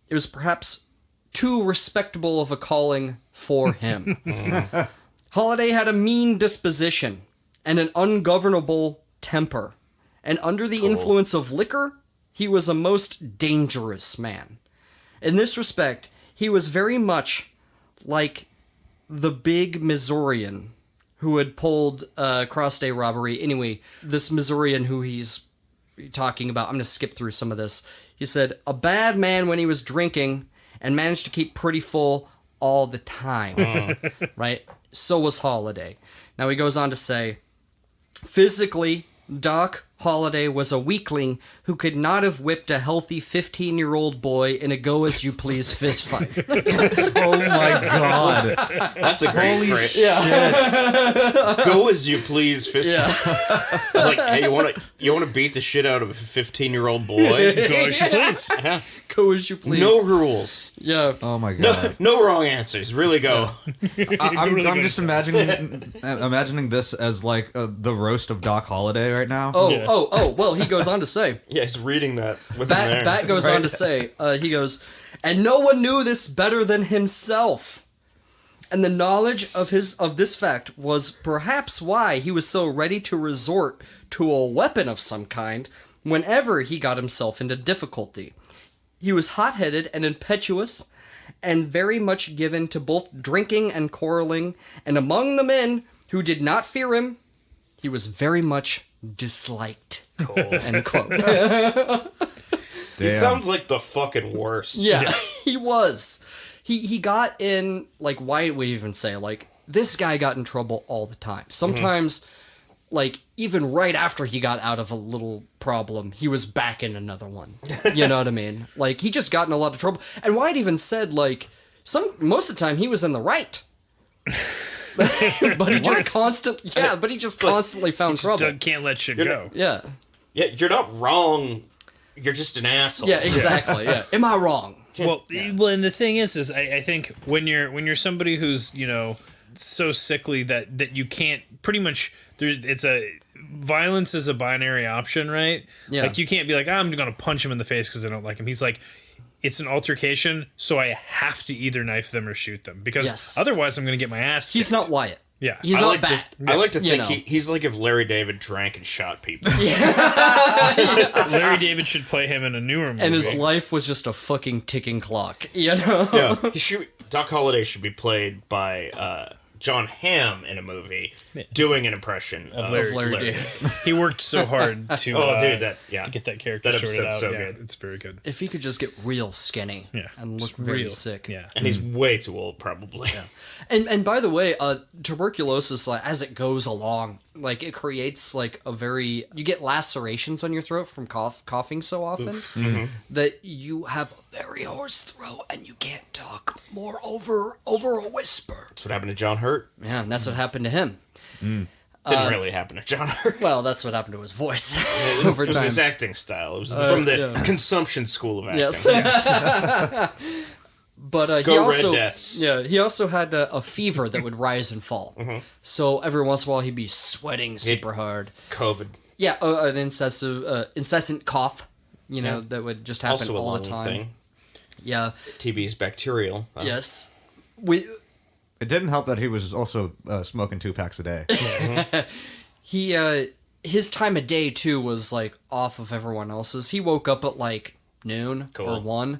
It was perhaps too respectable of a calling for him. Holliday had a mean disposition and an ungovernable temper, and under the influence of liquor, he was a most dangerous man. In this respect, he was very much like the big Missourian who had pulled cross-day robbery. Anyway, this Missourian who he's talking about, I'm going to skip through some of this. He said, a bad man when he was drinking and managed to keep pretty full all the time. Right? So was Holliday. Now he goes on to say, physically, Doc Holliday was a weakling who could not have whipped a healthy 15-year-old boy in a go-as-you-please fistfight. Oh my god. That's a great Holy phrase. shit. Go as you please, fist. Yeah. I was like, hey, you want to beat the shit out of a 15-year-old boy? Go as you please. Yeah. Go as you please. No rules. Yeah. Oh my god. No wrong answers. Really go. I'm just imagining this as like the roast of Doc Holliday right now. Well, he goes on to say, Yeah, he's reading that with him there. Bat goes on to say, he goes, and no one knew this better than himself. And the knowledge of this fact was perhaps why he was so ready to resort to a weapon of some kind whenever he got himself into difficulty. He was hot-headed and impetuous, and very much given to both drinking and quarreling, and among the men who did not fear him, he was very much disliked. End quote. He sounds like the fucking worst. Yeah, he was. He got in, like, Wyatt would even say, like, this guy got in trouble all the time. Sometimes, like, even right after he got out of a little problem, he was back in another one. You know what I mean? Like, he just got in a lot of trouble. And Wyatt even said, like, most of the time he was in the right. but he just constantly found trouble. Can't let shit go. Yeah. Yeah, you're not wrong. You're just an asshole. Yeah, exactly. Yeah. Am I wrong? Well, and the thing is I think when you're somebody who's, you know, so sickly that you can't pretty much violence is a binary option, right? Yeah. Like, you can't be like, I'm gonna punch him in the face because I don't like him. He's like, it's an altercation, so I have to either knife them or shoot them because otherwise I'm gonna get my ass kicked. He's not Wyatt. Yeah. He's not Bat. I like to think know. he's like if Larry David drank and shot people. Larry David should play him in a newer movie. And his life was just a fucking ticking clock, you know? Yeah. Doc Holliday should be played by John Hamm in a movie doing an impression of Larry David. He worked so hard to to get that character sorted out. So yeah, good. It's very good. If he could just get real skinny and look Just very real sick. Yeah. And he's way too old, probably. Yeah. And by the way, tuberculosis, like, as it goes along, like, it creates like you get lacerations on your throat from coughing so often that you have a very hoarse throat and you can't talk more over a whisper. That's what happened to John Hurt. Yeah, and that's what happened to him. Didn't really happen to John Hurt. Well, that's what happened to his voice It over was time. his acting style. It was from the consumption school of acting. Yes. But Go he Red also, Deaths. he also had a fever that would rise and fall. So every once in a while he'd be sweating super hard. COVID. Yeah, an incessant cough, that would just happen Also a all long the time. thing. Yeah. TB is bacterial. Yes. It didn't help that he was also smoking 2 packs a day. His time of day too was like off of everyone else's. He woke up at like noon or 1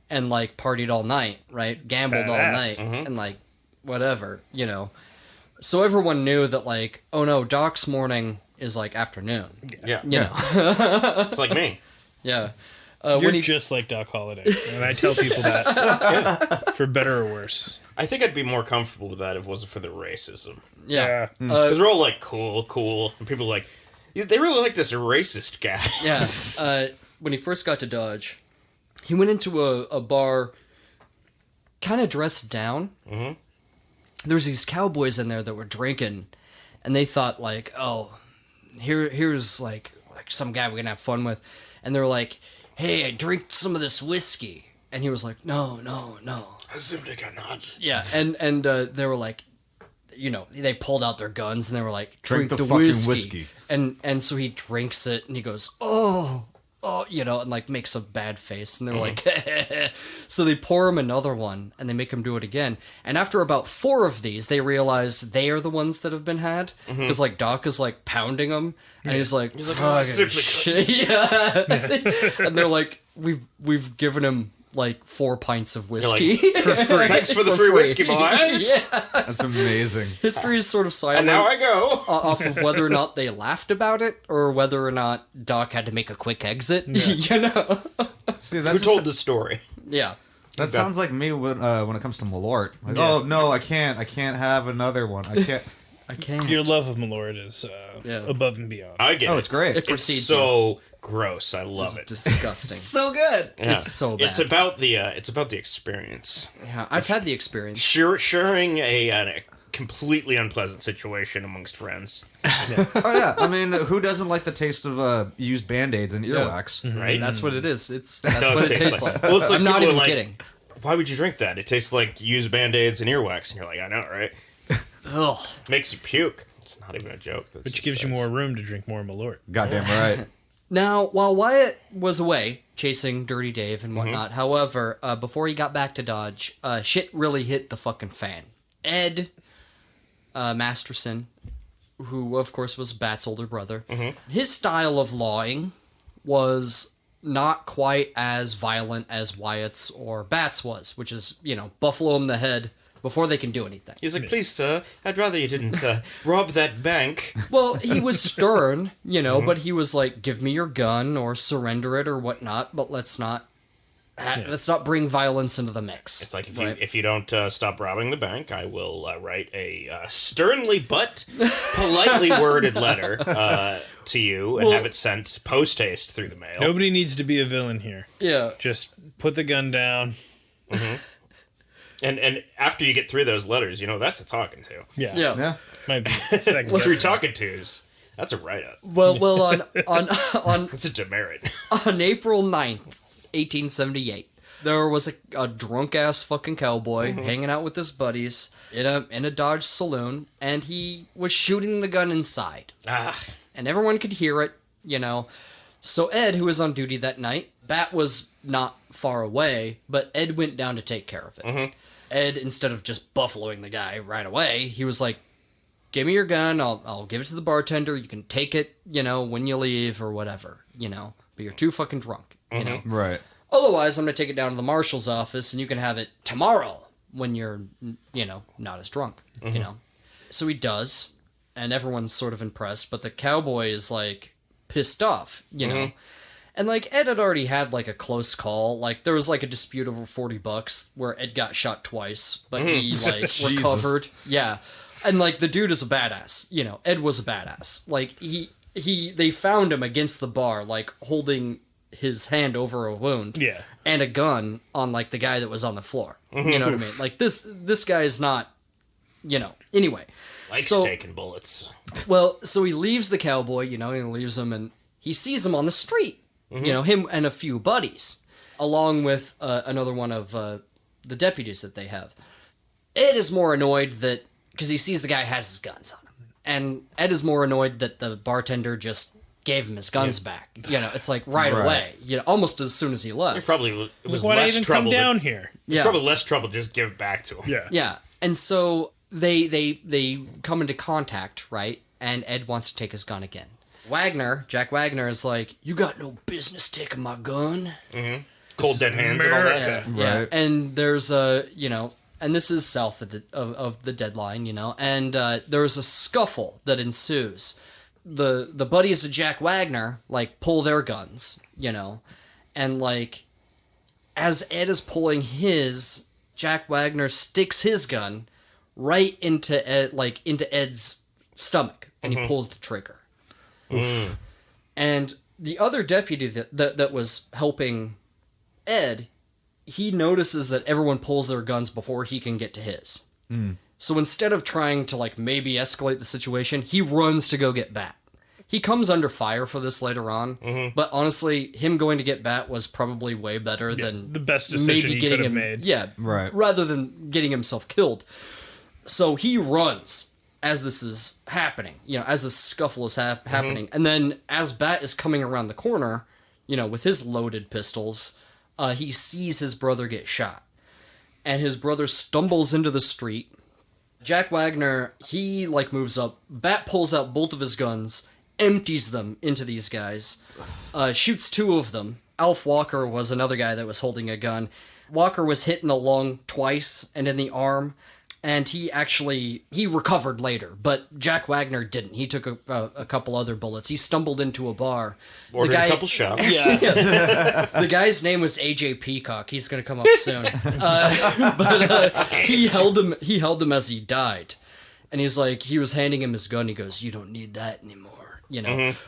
and like partied all night, right? Gambled all night and like whatever, So everyone knew that like, oh no, Doc's morning is like afternoon. Yeah. It's like me. Yeah. You're just like Doc Holliday, and I tell people that for better or worse. I think I'd be more comfortable with that if it wasn't for the racism. Yeah. Because we're all like, cool. And people are like, they really like this racist guy. Yeah. When he first got to Dodge, he went into a bar kind of dressed down. Mm-hmm. There was these cowboys in there that were drinking, and they thought like, oh, here's like some guy we're gonna have fun with, and they're like, hey, I drink some of this whiskey, and he was like, no, I simply cannot. yeah, and they were like, they pulled out their guns and they were like, drink the fucking whiskey. and so he drinks it and he goes, oh, and like makes a bad face, and they're like, so they pour him another one and they make him do it again, and after about 4 of these they realize they are the ones that have been had, because like Doc is like pounding them and he's like oh, shit. Yeah. And they're like, we've given him like 4 pints of whiskey for free. Thanks for the free whiskey, boys. Yeah. That's amazing. History is sort of silent. And now I go. Off of whether or not they laughed about it or whether or not Doc had to make a quick exit. Yeah. See, Who told the story? Yeah. That sounds like me when it comes to Malort. Like, oh no, I can't have another one. I can't. Your love of Malort is above and beyond. I get it. It's great. It proceeds. It's so gross. I love It's it. disgusting. So good. Yeah. It's so bad. It's about the experience. Yeah, I've had the experience. Sharing a completely unpleasant situation amongst friends. Oh yeah, I mean, who doesn't like the taste of used Band-Aids and earwax? Right? That's what it is. That's does what it taste tastes like- like. Well, it's like I'm not people even are like, kidding. Why would you drink that? It tastes like used Band-Aids and earwax. And you're like, I know, right? Ugh. Makes you puke. It's not even a joke. Which gives you more room to drink more Malort. Goddamn right. Now, while Wyatt was away chasing Dirty Dave and whatnot, however, before he got back to Dodge, shit really hit the fucking fan. Ed Masterson, who of course was Bat's older brother, his style of lawing was not quite as violent as Wyatt's or Bat's was, which is, buffalo him the head before they can do anything. He's like, please, sir, I'd rather you didn't rob that bank. Well, he was stern, but he was like, give me your gun or surrender it or whatnot, but let's not bring violence into the mix. It's like, if you don't stop robbing the bank, I will write a sternly but politely worded letter to you and have it sent post-haste through the mail. Nobody needs to be a villain here. Yeah. Just put the gun down. And after you get through those letters, that's a talking to. Yeah. Might be second. What are we talking to's? That's a write-up. Well, on That's a demerit. on April 9th, 1878, there was a drunk-ass fucking cowboy hanging out with his buddies in a Dodge saloon, and he was shooting the gun inside. And everyone could hear it, So Ed, who was on duty that night, Bat was not far away, but Ed went down to take care of it. Ed, instead of just buffaloing the guy right away, he was like, give me your gun, I'll give it to the bartender, you can take it, when you leave or whatever, but you're too fucking drunk, Right. Otherwise, I'm going to take it down to the marshal's office and you can have it tomorrow when you're, not as drunk, So he does, and everyone's sort of impressed, but the cowboy is, like, pissed off, And, like, Ed had already had, like, a close call. Like, there was, like, a dispute over $40 where Ed got shot twice, but he, like, recovered. Yeah. And, like, the dude is a badass. Ed was a badass. Like, they found him against the bar, like, holding his hand over a wound. Yeah. And a gun on, like, the guy that was on the floor. You know what I mean? Like, this guy is not, Anyway. Likes taking bullets. Well, so he leaves the cowboy, he leaves him, and he sees him on the street. Him and a few buddies, along with another one of the deputies that they have. Ed is more annoyed because he sees the guy has his guns on him. And Ed is more annoyed that the bartender just gave him his guns back. It's like right away, almost as soon as he left. It was Why less even trouble. come down here? Yeah. Probably less trouble to just give it back to him. Yeah. Yeah. And so they come into contact, right? And Ed wants to take his gun again. Jack Wagner is like, you got no business taking my gun. Cold dead hands and all that. Yeah. Right. And there's and this is south of the deadline, and there's a scuffle that ensues. The buddies of Jack Wagner, like, pull their guns, and, like, as Ed is pulling his, Jack Wagner sticks his gun right into Ed's stomach, and he pulls the trigger. And the other deputy that was helping Ed, he notices that everyone pulls their guns before he can get to his. So instead of trying to, like, maybe escalate the situation, he runs to go get Bat. He comes under fire for this later on, but honestly, him going to get Bat was probably way better than the best decision maybe he getting could have him, made. Yeah, Right. rather than getting himself killed. So he runs as this is happening, as this scuffle is happening. And then as Bat is coming around the corner, with his loaded pistols, he sees his brother get shot. And his brother stumbles into the street. Jack Wagner, he, moves up. Bat pulls out both of his guns, empties them into these guys, shoots 2 of them. Alf Walker was another guy that was holding a gun. Walker was hit in the lung twice and in the arm, and he recovered later, but Jack Wagner didn't. He took a couple other bullets. He stumbled into a bar. Ordered a couple shots. Yeah. The guy's name was AJ Peacock. He's going to come up soon. He held him as he died. And he was handing him his gun. He goes, "You don't need that anymore."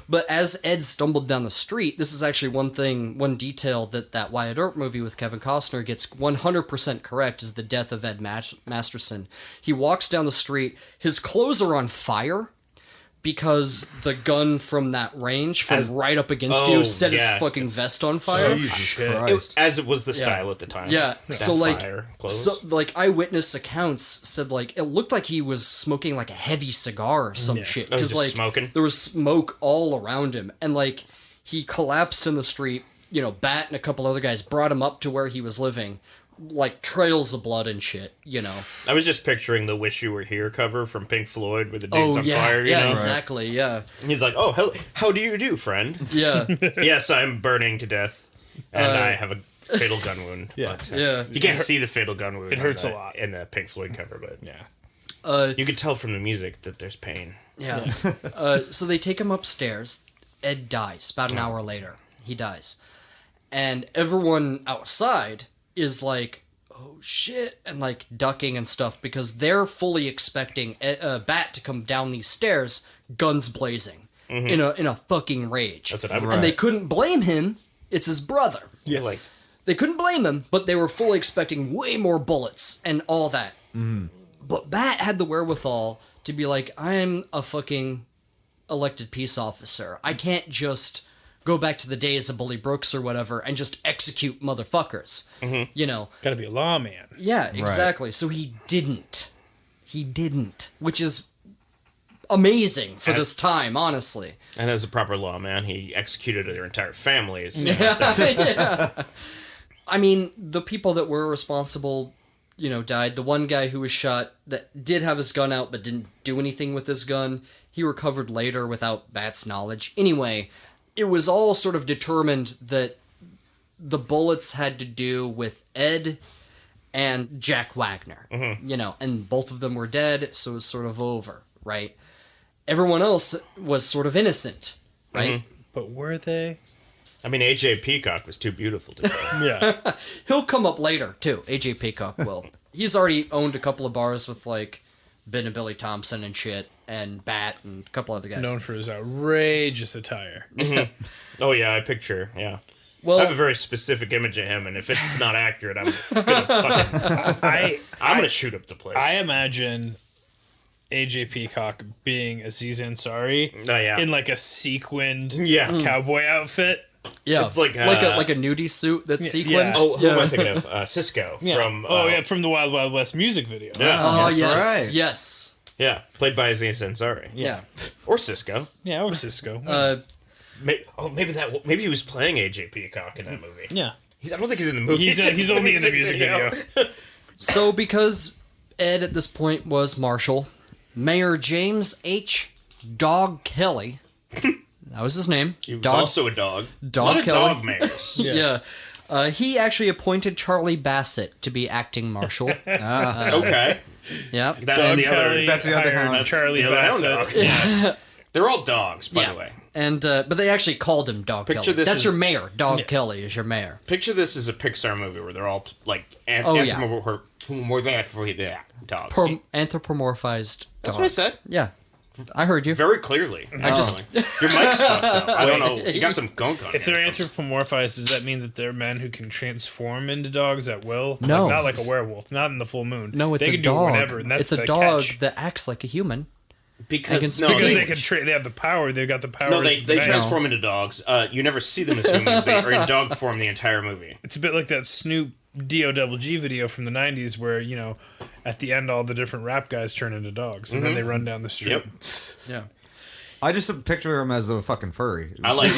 But as Ed stumbled down the street, this is actually one detail that Wyatt Earp movie with Kevin Costner gets 100% correct, is the death of Ed Masterson. He walks down the street, his clothes are on fire because the gun from that range from right up against you set his fucking vest on fire. Jesus Christ. As it was the style at the time. Yeah, so fire clothes. eyewitness accounts said it looked like he was smoking a heavy cigar or some shit, because smoking. There was smoke all around him, and he collapsed in the street. Bat and a couple other guys brought him up to where he was living, trails of blood and shit. I was just picturing the "Wish You Were Here" cover from Pink Floyd with the dude's on fire. Exactly. Yeah. He's like, "Oh, how do you do, friend?" Yeah. Yes, I'm burning to death, and I have a fatal gun wound. Yeah. But, you can't see the fatal gun wound. It hurts a lot in the Pink Floyd cover, but yeah. You can tell from the music that there's pain. Yeah. So they take him upstairs. Ed dies about an hour later. He dies. And everyone outside is oh shit, and ducking and stuff, because they're fully expecting Bat to come down these stairs, guns blazing, in a fucking rage. That's what I'm And they couldn't blame him. It's his brother. Yeah, They couldn't blame him, but they were fully expecting way more bullets and all that. But Bat had the wherewithal to be I'm a fucking elected peace officer. I can't just go back to the days of Bully Brooks or whatever and just execute motherfuckers. Gotta be a lawman. Yeah, exactly. Right. So he didn't, which is amazing for this time, honestly. And as a proper lawman, he executed their entire families. Yeah. I mean, the people that were responsible, died. The one guy who was shot that did have his gun out but didn't do anything with his gun, he recovered later without Bat's knowledge. Anyway, it was all sort of determined that the bullets had to do with Ed and Jack Wagner, and both of them were dead, so it was sort of over, right? Everyone else was sort of innocent, right? But were they? I mean, AJ Peacock was too beautiful to die. Yeah. He'll come up later, too. AJ Peacock will. He's already owned a couple of bars with, Ben and Billy Thompson and shit, and Bat and a couple other guys. Known for his outrageous attire. Oh, yeah, I picture, Well, I have a very specific image of him, and if it's not accurate, I'm gonna shoot up the place. I imagine AJ Peacock being Aziz Ansari in a sequined cowboy outfit. Yeah, it's like a nudie suit that's sequined. Yeah. Oh, who am I thinking of? Cisco from from the Wild Wild West music video. Yeah. Oh, yes, right. yes. Yeah, played by Aziz Ansari. Yeah. Or Cisco. Yeah, or Cisco. Maybe he was playing AJ Peacock in that movie. Yeah. I don't think he's in the movie. He's only in the music video. So, because Ed at this point was Marshal, Mayor James H. Dog Kelly, that was his name. He was also a dog. Dog a lot Kelly. of dog mayors. Yeah. He actually appointed Charlie Bassett to be acting marshal. Okay. Yeah. That's the other hound. Charlie Bassett. Yeah. They're all dogs, by the way. And but they actually called him Dog Kelly. That's your mayor. Dog Kelly is your mayor. Picture this as a Pixar movie where they're all dogs. Anthropomorphized. That's dogs. what I said. Yeah. I heard you. Very clearly. I just your mic's fucked up. I don't know. You got some gunk on. If they're anthropomorphized, does that mean that they're men who can transform into dogs at will? No. Not like a werewolf. Not in the full moon. No, it's they a can dog. do whatever. And that's it's a the dog catch. that acts like a human. Because They have the power. They've got the power. No, they transform into dogs. You never see them as humans. They are in dog form the entire movie. It's a bit like that Snoop D-O-double-G video from the 90s where, at the end all the different rap guys turn into dogs and then they run down the street. Yep. Yeah. I just picture him as a fucking furry. I like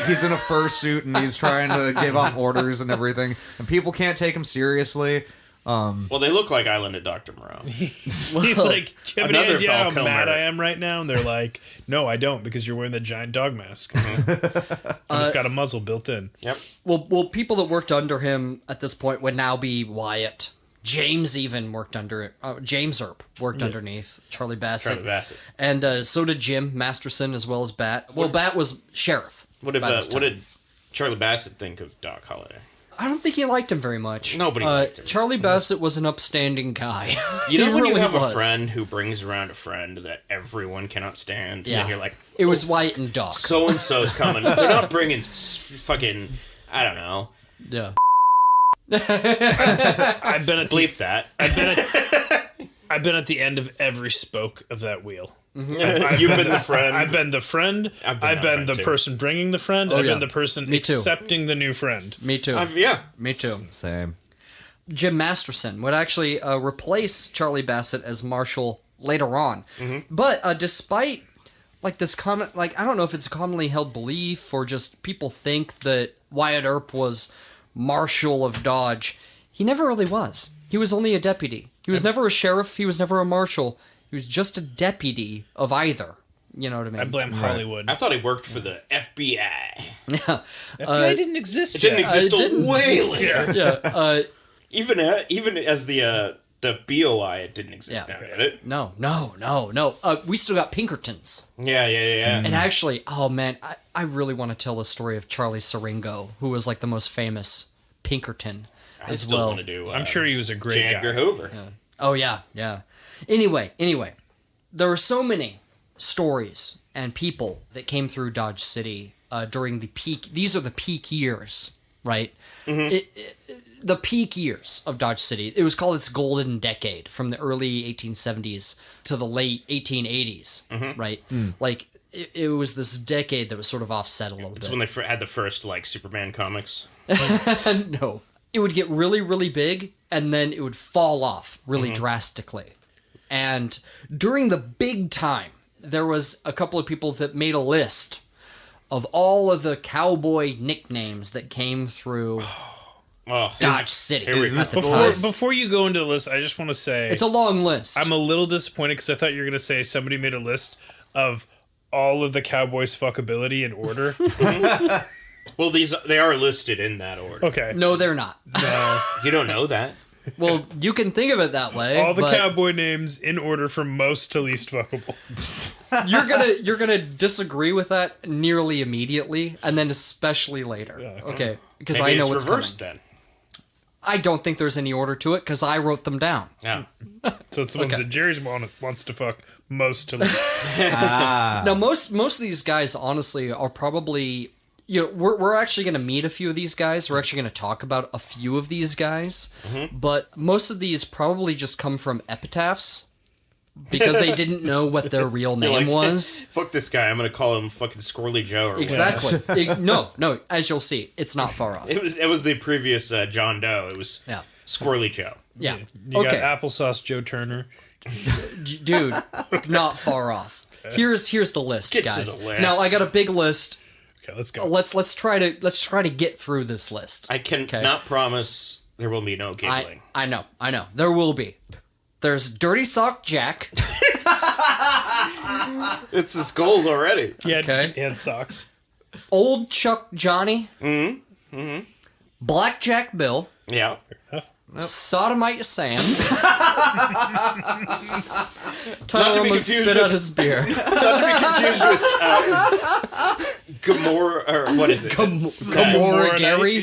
He's in a fursuit and he's trying to give out orders and everything, and people can't take him seriously. Well, they look like Island of Dr. Moreau. He's like, do you have any Another idea how Val mad Kilmer. I am right now? And they're like, no, I don't, because you're wearing the giant dog mask. And it's got a muzzle built in. Yep. Well, people that worked under him at this point would now be Wyatt. James even worked under it. James Earp worked underneath Charlie Bassett. And so did Jim Masterson as well as Bat. Well, Bat was sheriff. What did Charlie Bassett think of Doc Holliday? I don't think he liked him very much. Nobody liked him. Charlie Bassett was an upstanding guy. You know He when really you have was. a friend who brings around a friend that everyone cannot stand, Yeah. and you're like, It was Wyatt and Doc. so and so's coming. They're not bringing fucking, I don't know. Yeah. I've been at Bleep that. I've been at the end of every spoke of that wheel. You've been the friend. I've been the friend. I've I've been been that the friend, too. person bringing the friend. Oh, I've yeah. been the person Me too. accepting the new friend. Me too. Yeah. Me too. Same. Jim Masterson would actually replace Charlie Bassett as Marshal later on. But despite this common, I don't know if it's a commonly held belief or just people think that Wyatt Earp was Marshal of Dodge, he never really was. He was only a deputy. He was never a sheriff. He was never a marshal. He was just a deputy of either. You know what I mean? I blame Hollywood. I thought he worked for the FBI. Yeah. FBI didn't exist It didn't yet. exist it till didn't. way later. Yeah. Even as the BOI, it didn't exist Yeah. now, did it? No. We still got Pinkertons. Yeah. And actually, oh man, I really want to tell the story of Charlie Siringo, who was the most famous Pinkerton I as still well. want to do. I'm sure he was a great J. guy. Edgar Hoover. Oh yeah. Anyway, there were so many stories and people that came through Dodge City during the peak. These are the peak years, right? The peak years of Dodge City. It was called its golden decade from the early 1870s to the late 1880s, right? It was this decade that was sort of offset a little It's bit. when they had the first Superman comics. No. It would get really, really big, and then it would fall off really drastically. And during the big time, there was a couple of people that made a list of all of the cowboy nicknames that came through Dodge City. here we go. at the time. Before you go into the list, I just want to say It's a long list. I'm a little disappointed because I thought you were going to say somebody made a list of all of the Cowboys' fuckability in order. Well, they are listed in that order. Okay. No, they're not. No. You don't know that? Well, you can think of it that way. All the but cowboy names in order from most to least fuckable. you're gonna disagree with that nearly immediately, and then especially later. Okay, because Maybe I know it's what's reversed coming. then. I don't think there's any order to it because I wrote them down. Yeah. So it's the ones Okay. that Jerry's wants to fuck most to least. Now, most of these guys, honestly, are probably we're actually going to meet a few of these guys. We're actually going to talk about a few of these guys, but most of these probably just come from epitaphs because they didn't know what their real name was. Fuck this guy. I'm gonna call him fucking Squirrely Joe. Or Exactly. No. As you'll see, it's not far off. It was the previous John Doe. It was Yeah. Squirrely Joe. Yeah. You Okay. got applesauce Joe Turner. Dude, not far off. Here's the list, Get to guys. the list. Now I got a big list. Okay, let's go. Let's try to get through this list. I can not promise there will be no giggling. I know. There will be. There's Dirty Sock Jack. It's this gold already. He had, Okay. he had socks. Old Chuck Johnny. Blackjack Bill. Yeah. Sodomite Sam. Not to Tyler be almost confused spit with- out his beer. Not to be confused with Gamora, or what is it? Gamora Gary.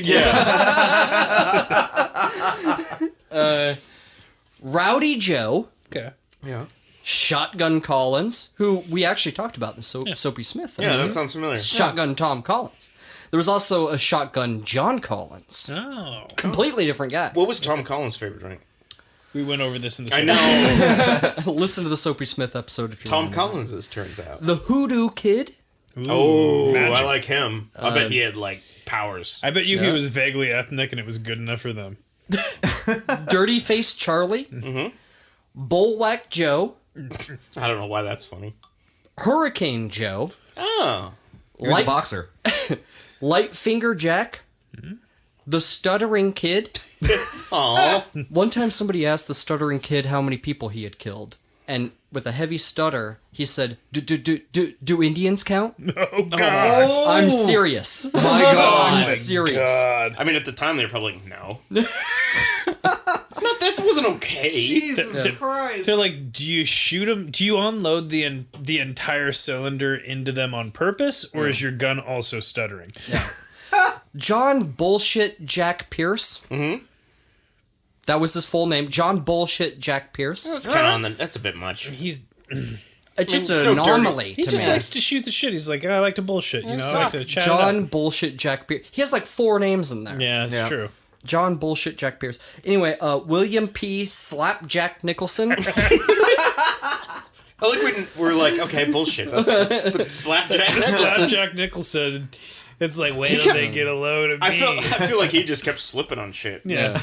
Yeah. Rowdy Joe. Okay. Yeah. Shotgun Collins, who we actually talked about in Soapy Smith. Yeah, that sounds familiar. Shotgun Tom Collins. There was also a Shotgun John Collins. Oh. Completely different guy. What was Tom Collins' favorite drink? We went over this in the I know. Listen to the Soapy Smith episode if you Tom want. Collins's, turns out. The Hoodoo Kid. Oh, magic. I like him. I bet he had, like, powers. I bet you he was vaguely ethnic and it was good enough for them. Dirty Face Charlie. Bullwhack Joe. I don't know why that's funny. Hurricane Joe. Oh. He was a boxer. Light Finger Jack. The Stuttering Kid. Aw. One time somebody asked the Stuttering Kid how many people he had killed. And with a heavy stutter, he said, Do Indians count? Oh, God. I'm serious. My God. I'm serious. God. I mean, at the time, they were probably like, no. No, that wasn't okay. Jesus Christ. They're like, do you shoot them? Do you unload the entire cylinder into them on purpose, or is your gun also stuttering? Yeah. John Bullshit Jack Pierce. Mm-hmm. That was his full name. John Bullshit Jack Pierce. That's kind of on the... That's a bit much. He's It's just it's an no anomaly he to just me. likes to shoot the shit. He's like, I like to bullshit. You know, I like to chat. John it up. Bullshit Jack Pierce. He has like 4 names in there. Yeah, that's true. John Bullshit Jack Pierce. Anyway, William P. Slapjack Nicholson. I like we're like, okay, bullshit. That's but Slapjack Nicholson. Slapjack Nicholson. It's like, wait till they get a load of me. I feel like he just kept slipping on shit. Yeah.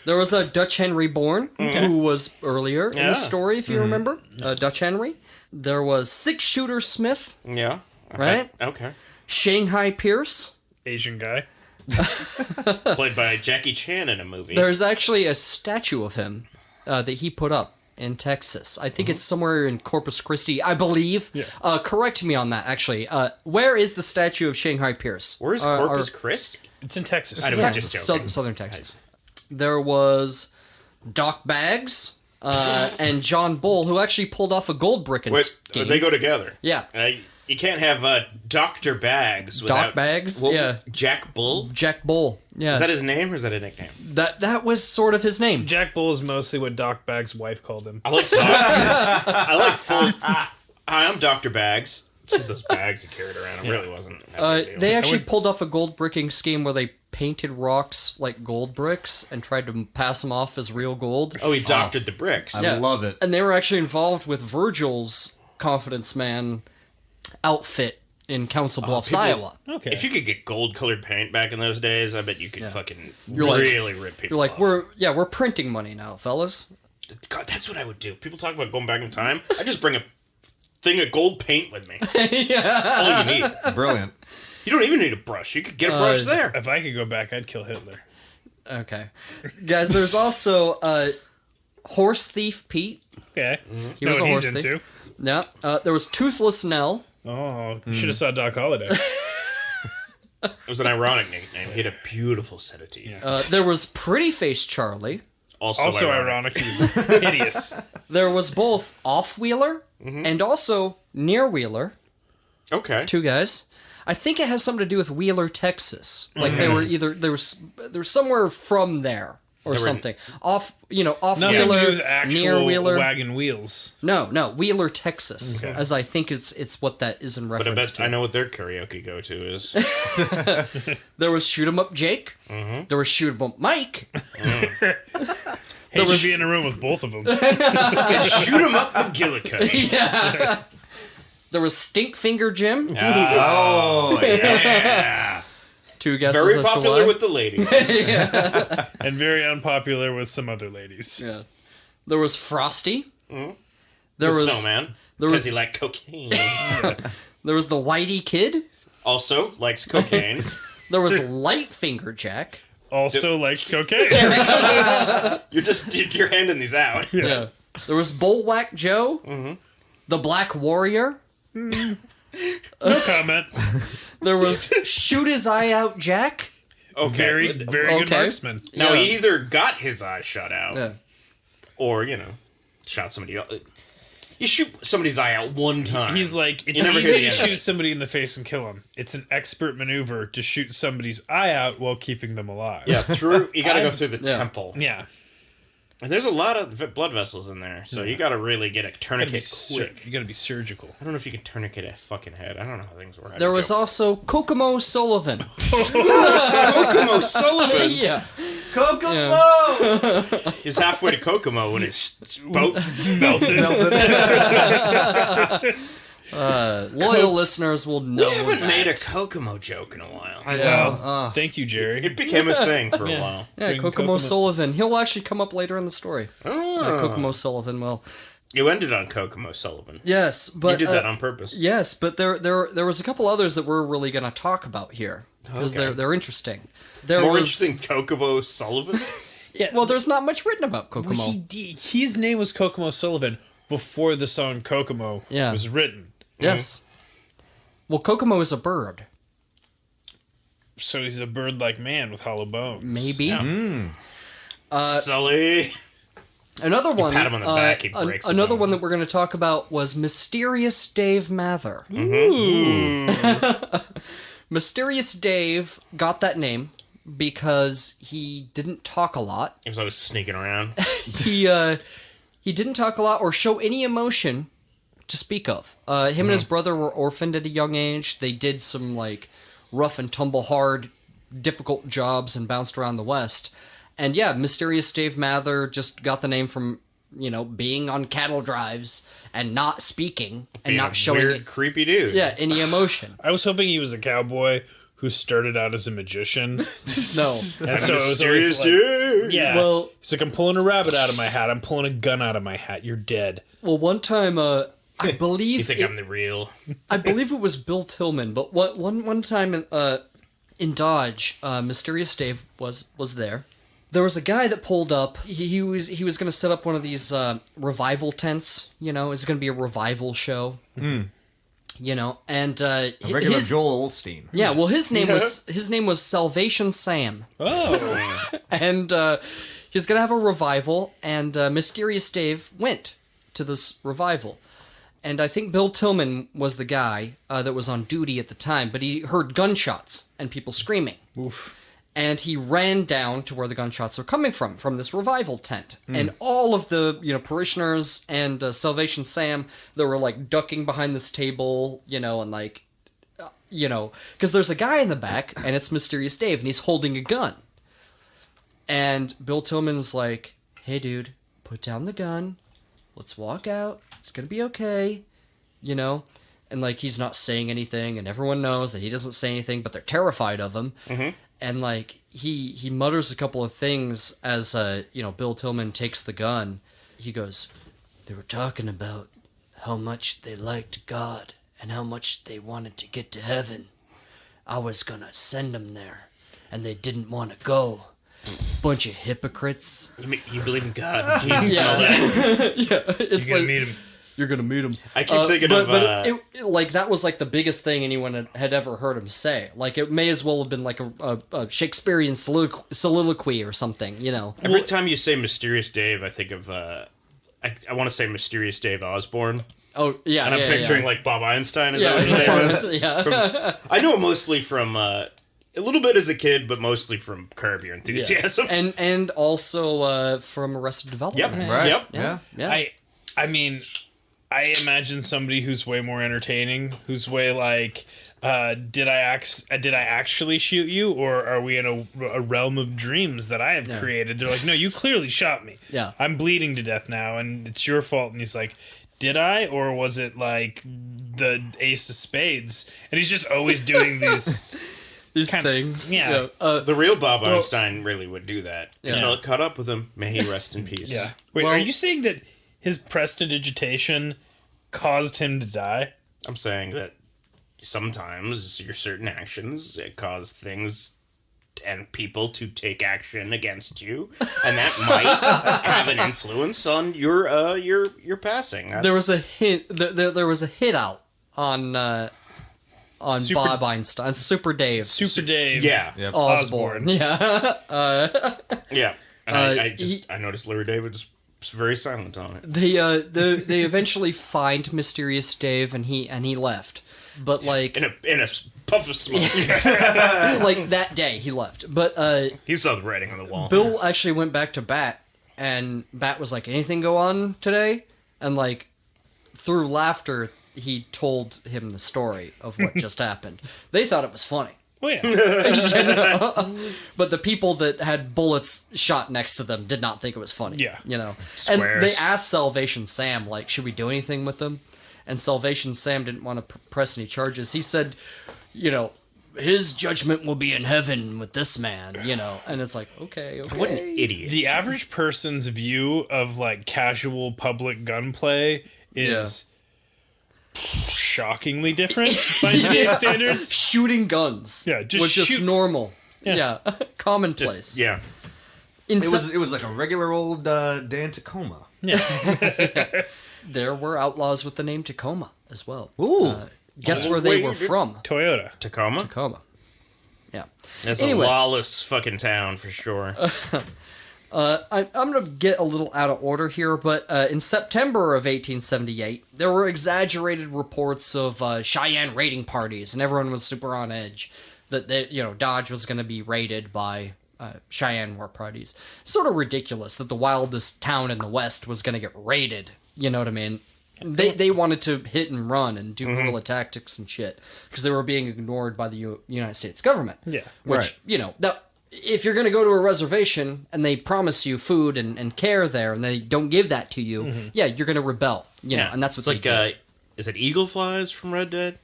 There was a Dutch Henry Bourne, who was earlier in the story, if you remember. Dutch Henry. There was 6-Shooter Smith, Yeah. Okay. right? Okay. Shanghai Pierce. Asian guy. Played by Jackie Chan in a movie. There's actually a statue of him that he put up in Texas. I think it's somewhere in Corpus Christi, I believe. Yeah. Correct me on that, actually. Where is the statue of Shanghai Pierce? Where's Corpus Christi? It's in Texas. I was just joking. Southern Texas. There was Doc Baggs and John Bull, who actually pulled off a gold bricking scheme. They go together. Yeah. You can't have Dr. Bags without... Doc Baggs? Yeah. Jack Bull? Jack Bull. Yeah. Is that his name or is that a nickname? That was sort of his name. Jack Bull is mostly what Doc Bag's wife called him. I like I like full... Hi, I'm Dr. Bags. It's because those bags he carried around. It really wasn't that big a deal. They actually pulled off a gold bricking scheme where they painted rocks like gold bricks and tried to pass them off as real gold. Oh, he doctored the bricks. I love it. And they were actually involved with Virgil's Confidence Man outfit in Council Bluffs, Iowa. Okay. If you could get gold-colored paint back in those days, I bet you could fucking like- really rip people You're like, off. we're printing money now, fellas. God, that's what I would do. People talk about going back in time. I just bring a thing of gold paint with me. That's all you need. It's brilliant. You don't even need a brush. You could get a brush there. If I could go back, I'd kill Hitler. Okay. Guys, there's also Horse Thief Pete. Okay. He was a horse he's thief. into. Yeah. There was Toothless Nell. Oh, you should have saw Doc Holliday. It was an ironic nickname. He had a beautiful set of teeth. There was Pretty Face Charlie. Also ironic. He was hideous. There was both Off-Wheeler and also Near-Wheeler. Okay. 2 guys. I think it has something to do with Wheeler, Texas. Like they were either they're somewhere from there or something. Nothing to do Off-Wheeler, with actual Near-Wheeler. wagon wheels. No, Wheeler, Texas, as I think it's what that is in But I reference bet to. I know what their karaoke go-to is. There was Shoot 'em Up Jake. There was Shoot 'em Up Mike. There should be in a room with both of them. Shoot 'em up McGillicuddy. Yeah. There was Stinkfinger Jim. Oh, yeah. 2 guesses Very as to popular why. with the ladies. And very unpopular with some other ladies. Yeah. There was Frosty. The There was snowman. there Because was- he liked cocaine. There was the Whitey Kid. Also likes cocaine. There was Lightfinger Jack. Also likes cocaine. You're handing these out. Yeah. There was Bullwhack Joe. The Black Warrior. No comment. There was Shoot His Eye Out Jack. Okay. Very good Okay. marksman. Now, Yeah. he either got his eye shut out, Yeah. or, shot somebody else. You shoot somebody's eye out one time. He's like, it's You never easy hear to the end of shoot it. somebody in the face and kill him. It's an expert maneuver to shoot somebody's eye out while keeping them alive. Yeah, you gotta go through the temple. Yeah. There's a lot of blood vessels in there, so you got to really get a tourniquet quick. You got to be surgical. I don't know if you can tourniquet a fucking head. I don't know how things work. There was also Kokomo Sullivan. Kokomo Sullivan. Yeah. Kokomo! He's halfway to Kokomo when his boat melted. Loyal listeners will know. We haven't that. made a Kokomo joke in a while. I know. Thank you, Jerry. It became a thing for a while. Yeah, Bring Kokomo Kokomo- Sullivan. He'll actually come up later in the story. Oh. Kokomo Sullivan will. You ended on Kokomo Sullivan. Yes, but You did that on purpose. Yes, but there was a couple others that we're really going to talk about here because Okay. they're interesting. More interesting Kokomo Sullivan? Yeah. Well, there's not much written about Kokomo. His name was Kokomo Sullivan before the song Kokomo was written. Yes. Well, Kokomo is a bird. So he's a bird-like man with hollow bones. Maybe. Yeah. Sully. Another one. pat him on the back, he breaks a another bone. one that we're going to talk about was Mysterious Dave Mather. Ooh. Mysterious Dave got that name because he didn't talk a lot. He was always sneaking around. He didn't talk a lot or show any emotion to speak of. Him and his brother were orphaned at a young age. They did some like rough and tumble hard, difficult jobs and bounced around the West. And yeah, Mysterious Dave Mather just got the name from, being on cattle drives and not speaking and Being not a showing weird, creepy dude. any emotion. I was hoping he was a cowboy who started out as a magician. No. And so it was Mysterious always like, dude. yeah. Well- he's like, I'm pulling a rabbit out of my hat. I'm pulling a gun out of my hat. You're dead. Well, one time, I believe You think I'm the real? I believe it was Bill Tillman, but one time in Dodge, Mysterious Dave was there. There was a guy that pulled up. He was going to set up one of these revival tents. It's going to be a revival show. And A regular Joel Osteen. Yeah, well, his name was Salvation Sam, Oh. and he's going to have a revival. And Mysterious Dave went to this revival. And I think Bill Tillman was the guy that was on duty at the time, but he heard gunshots and people screaming. Oof. And he ran down to where the gunshots were coming from this revival tent. And all of the, parishioners and Salvation Sam, they were, like, ducking behind this table, and, like, because there's a guy in the back, and it's Mysterious Dave, and he's holding a gun. And Bill Tillman's like, hey, dude, put down the gun. Let's walk out. It's gonna be okay. And, like, he's not saying anything, and everyone knows that he doesn't say anything, but they're terrified of him. Mm-hmm. And, like, he mutters a couple of things as, Bill Tillman takes the gun. He goes, they were talking about how much they liked God and how much they wanted to get to heaven. I was gonna send them there, and they didn't want to go. Bunch of hypocrites. You believe in God, Jesus, and all that. It's You're gonna meet him. You're gonna meet him. I keep thinking of... But that was like the biggest thing anyone had ever heard him say. Like, it may as well have been like a Shakespearean soliloquy or something, Every time you say Mysterious Dave, I think of... I want to say Mysterious Dave Osborne. Oh, yeah. And I'm picturing, like, Bob Einstein. Is that what his name is? Yeah. I know him mostly from... a little bit as a kid, but mostly from Curb Your Enthusiasm. And also from Arrested Development. Yep. Right. Yep. Yeah. I mean, I imagine somebody who's way more entertaining, who's way like, did I actually shoot you, or are we in a realm of dreams that I have created? They're like, no, you clearly shot me. Yeah. I'm bleeding to death now, and it's your fault. And he's like, did I, or was it like the Ace of Spades? And he's just always doing these things. Yeah. The real Bob Einstein really would do that. Until it caught up with him. May he rest in peace. Yeah. Wait, are you saying that his prestidigitation caused him to die? I'm saying that sometimes your certain actions cause things and people to take action against you, and that might have an influence on your passing. There was a hint. There was a hit out on Bob Einstein, Super Dave, Yeah. Yep. Osborne. Yeah. Yeah. And I noticed Larry David was very silent on it. They eventually find Mysterious Dave, and he left. But like in a puff of smoke. like that day he left. But he saw the writing on the wall. Bill actually went back to bat And Bat was like, anything go on today? And like, through laughter, he told him the story of what just happened. They thought it was funny. Oh, yeah. You know? But the people that had bullets shot next to them did not think it was funny. Yeah. You know? Swears. And they asked Salvation Sam, like, should we do anything with them? And Salvation Sam didn't want to press any charges. He said, you know, his judgment will be in heaven with this man, you know? And it's like, okay. What an idiot. The average person's view of, like, casual public gunplay is shockingly different by today's standards. Shooting guns. Yeah, just was just shoot. normal. Yeah. Commonplace. Yeah. It was like a regular old day in Tacoma. There were outlaws with the name Tacoma as well. Ooh. Guess where they were from? Toyota. Tacoma? Tacoma. Yeah. That's Anyway. a lawless fucking town for sure. I'm going to get a little out of order here, but in September of 1878, there were exaggerated reports of Cheyenne raiding parties, and everyone was super on edge that Dodge was going to be raided by Cheyenne war parties. Sort of ridiculous that the wildest town in the West was going to get raided. You know what I mean? They wanted to hit and run and do guerrilla tactics and shit because they were being ignored by the United States government. Yeah. Which, if you're going to go to a reservation and they promise you food and care there and they don't give that to you, you're going to rebel. You know, and that's what it's they like, did. is it Eagle Flies from Red Dead?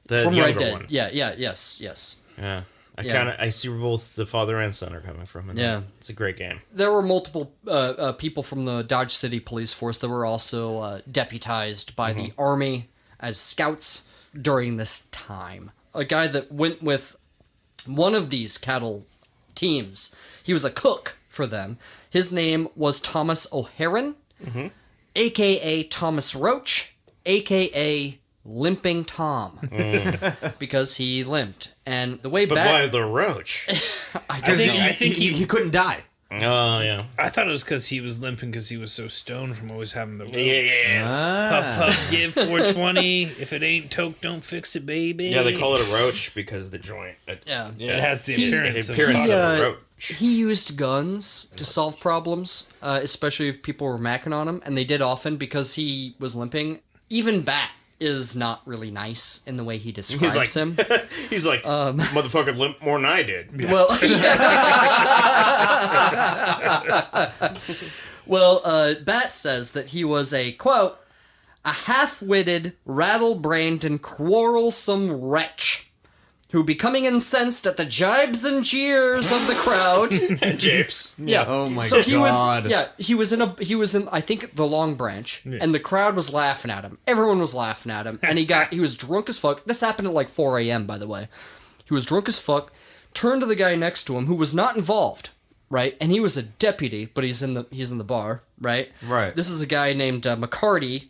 The From younger Red Dead. one. Yes. Yeah. Yeah. I see where both the father and son are coming from. And Yeah. It's a great game. There were multiple people from the Dodge City Police Force that were also deputized by the Army as scouts during this time. A guy that went with one of these cattle teams, he was a cook for them. His name was Thomas O'Haran, a.k.a. Thomas Roach, a.k.a. Limping Tom, because he limped. And the way But back... why the roach? I think he couldn't die. Oh, yeah. I thought it was because he was limping because he was so stoned from always having the roach. Yeah. Puff, puff, give 420. If it ain't toke, don't fix it, baby. Yeah, they call it a roach because the joint. It has the appearance of of a roach. He used guns to solve problems, especially if people were macking on him, and they did often because he was limping. Even Bat is not really nice in the way he describes him. He's like, motherfucker limp more than I did. Well, Bat says that he was a, quote, a half-witted, rattle-brained, and quarrelsome wretch who, becoming incensed at the jibes and jeers of the crowd... Japes. Yeah. Oh my God. God. He was in I think the Long Branch, and the crowd was laughing at him. Everyone was laughing at him, and he was drunk as fuck. This happened at like 4 a.m. by the way. He was drunk as fuck. Turned to the guy next to him who was not involved, right? And he was a deputy, but he's in the bar, right? Right. This is a guy named McCarty.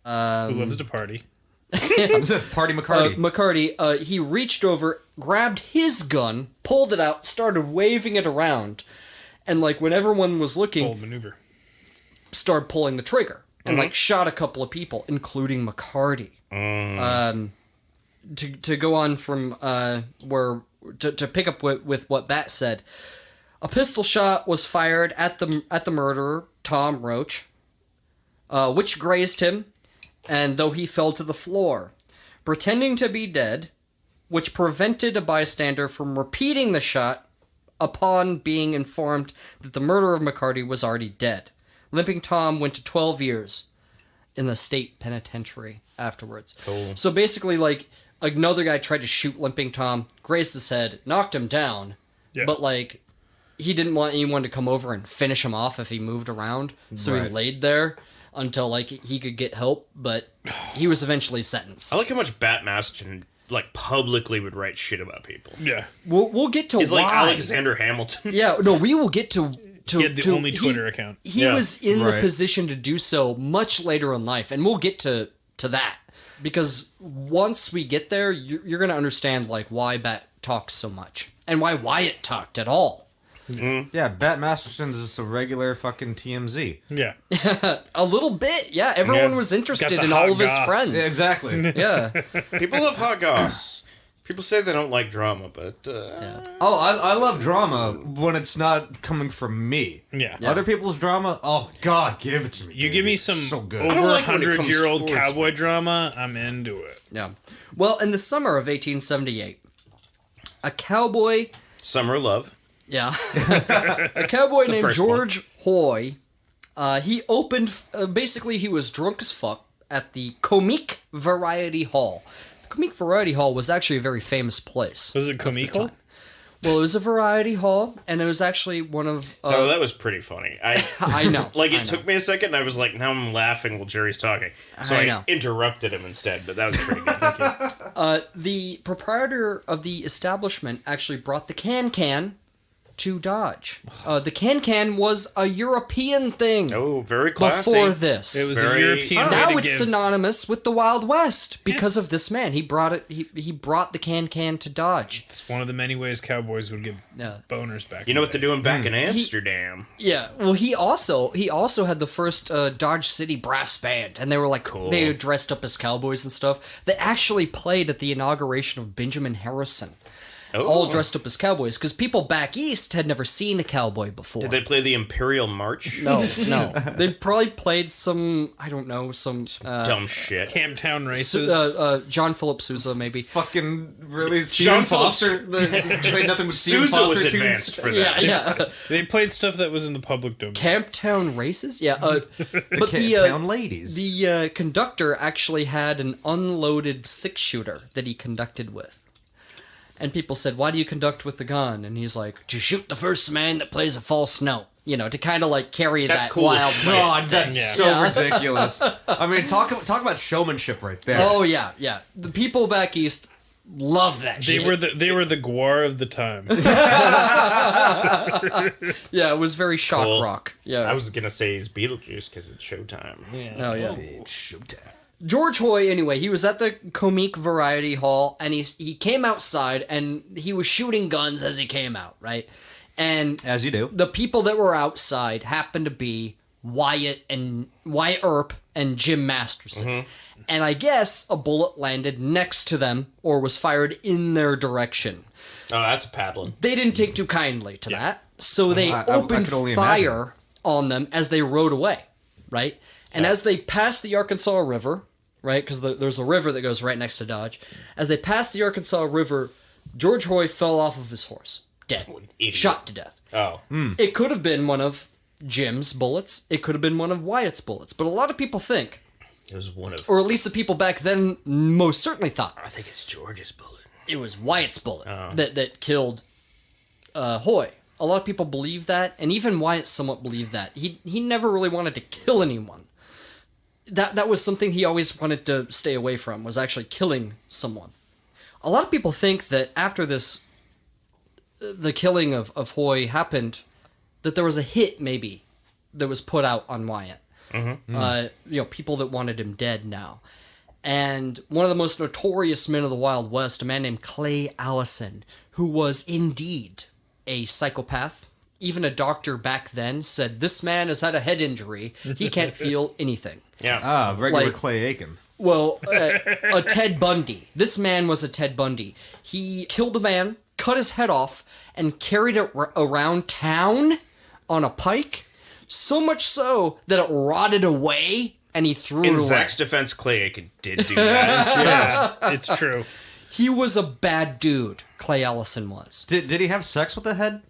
Who loves to party. Party McCarty. McCarty, he reached over, grabbed his gun, pulled it out, started waving it around, and like when everyone was looking, Bold maneuver. started pulling the trigger and like shot a couple of people, including McCarty. To go on from to pick up with what Bat said, a pistol shot was fired at the murderer Tom Roach, which grazed him. And though he fell to the floor, pretending to be dead, which prevented a bystander from repeating the shot upon being informed that the murderer of McCarty was already dead. Limping Tom went to 12 years in the state penitentiary afterwards. Cool. So basically, like, another guy tried to shoot Limping Tom, grazed his head, knocked him down, but, like, he didn't want anyone to come over and finish him off if he moved around, so he laid there until, like, he could get help, but he was eventually sentenced. I like how much Bat Masterton, like, publicly would write shit about people. Yeah. We'll get to He's why. like Alexander Hamilton. Yeah, no, we will get to He had the only Twitter account. He was in the position to do so much later in life, and we'll get to that. Because once we get there, you're going to understand, like, why Bat talked so much. And why Wyatt talked at all. Yeah, Bat Masterson's just a regular fucking TMZ. Yeah. A little bit, yeah. Everyone was interested the in hot all of his goss. friends. Yeah, exactly. Yeah. People love hot goss. People say they don't like drama, but Oh, I love drama when it's not coming from me. Yeah. Other people's drama, oh God, give it to me. You baby. give me some so good. over like when it comes 100-year-old towards cowboy me. drama, I'm into it. Yeah. Well, in the summer of 1878, a cowboy... Summer Love. Yeah. A cowboy named first George Hoy, he opened... basically, he was drunk as fuck at the Comique Variety Hall. The Comique Variety Hall was actually a very famous place. Was it comical? Well, it was a variety hall, and it was actually one of... No, that was pretty funny. I know. Like, I it know. took me a second, and I was like, now I'm laughing while Jerry's talking. So I I know. interrupted him instead, but that was pretty good. Thank you. The proprietor of the establishment actually brought the can to Dodge. The can was a European thing Oh, very classy. before this. It was Very- a European way Now to it's give... synonymous with the Wild West because of this man. He brought it. He brought the can to Dodge. It's one of the many ways cowboys would get Yeah. boners back. You know what they're doing back in He- Amsterdam? Yeah. Well, he also had the first Dodge City brass band, and they were like Cool. they were dressed up as cowboys and stuff. They actually played at the inauguration of Benjamin Harrison. Oh. All dressed up as cowboys, because people back east had never seen a cowboy before. Did they play the Imperial March? No. They probably played some, I don't know, some... Dumb shit. Camptown races? John Philip Sousa, maybe. Fucking really Sean Stephen Foster. Played nothing with Stephen Sousa Foster was tunes. advanced for that. Yeah. They played stuff that was in the public domain. Camptown races? Yeah. But Town ladies. the conductor actually had an unloaded 6-shooter that he conducted with. And people said, why do you conduct with the gun? And he's like, to shoot the first man that plays a false note. You know, to kind of like carry That's that cool as wild shit. west God, thing. that's Yeah. so Yeah. ridiculous. I mean, talk about showmanship right there. Oh, yeah. The people back east love that They shit. were the guar of the time. Yeah, it was very shock Cool. rock. Yeah. I was gonna say he's Beetlejuice because it's showtime. Oh, yeah. Showtime. George Hoy, anyway, he was at the Comique Variety Hall, and he came outside, and he was shooting guns as he came out, right? And As you do. the people that were outside happened to be Wyatt Earp and Jim Masterson. And I guess a bullet landed next to them or was fired in their direction. Oh, that's a paddling. They didn't take too kindly to that, so they I opened could only fire on them as they rode away, right? And as they passed the Arkansas River, right, because there's a river that goes right next to Dodge, as they passed the Arkansas River, George Hoy fell off of his horse, dead, Idiot. shot to death. Oh. It could have been one of Jim's bullets. It could have been one of Wyatt's bullets. But a lot of people think, It was one of... or at least the people back then most certainly thought, I think it's George's bullet. it was Wyatt's bullet that killed Hoy. A lot of people believe that, and even Wyatt somewhat believed that. He never really wanted to kill anyone. That was something he always wanted to stay away from, was actually killing someone. A lot of people think that after this, the killing of Hoy happened, that there was a hit, maybe, that was put out on Wyatt. People that wanted him dead now. And one of the most notorious men of the Wild West, a man named Clay Allison, who was indeed a psychopath. Even a doctor back then said, this man has had a head injury. He can't feel anything. Yeah. Regular Like- Clay Aiken. Well, a Ted Bundy. This man was a Ted Bundy. He killed a man, cut his head off, and carried it around town on a pike. So much so that it rotted away, and he threw In it away. Zach's defense, Clay Aiken did do that. Yeah, it's true. He was a bad dude, Clay Allison was. Did he have sex with the head?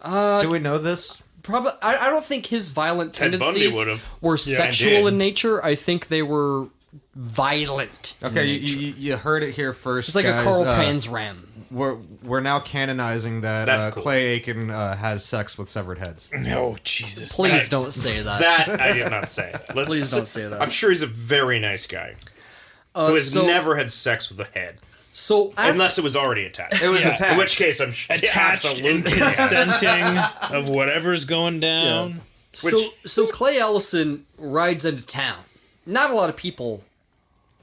Do we know this? Probably, I don't think his violent Ted Bundy tendencies would've. were sexual did. in nature. I think they were violent. in Okay, nature. you heard it here first. It's like guys. a Carl Panzram. We're now canonizing that That's cool. Clay Aiken has sex with severed heads. Oh, Jesus. Please don't say that. That I did not say. Please don't say that. I'm sure he's a very nice guy who has so- never had sex with a head. So after, Unless it was already attached. It was Yeah. attached. In which case, I'm Attached and absolutely consenting of whatever's going down. so Clay Allison rides into town. Not a lot of people.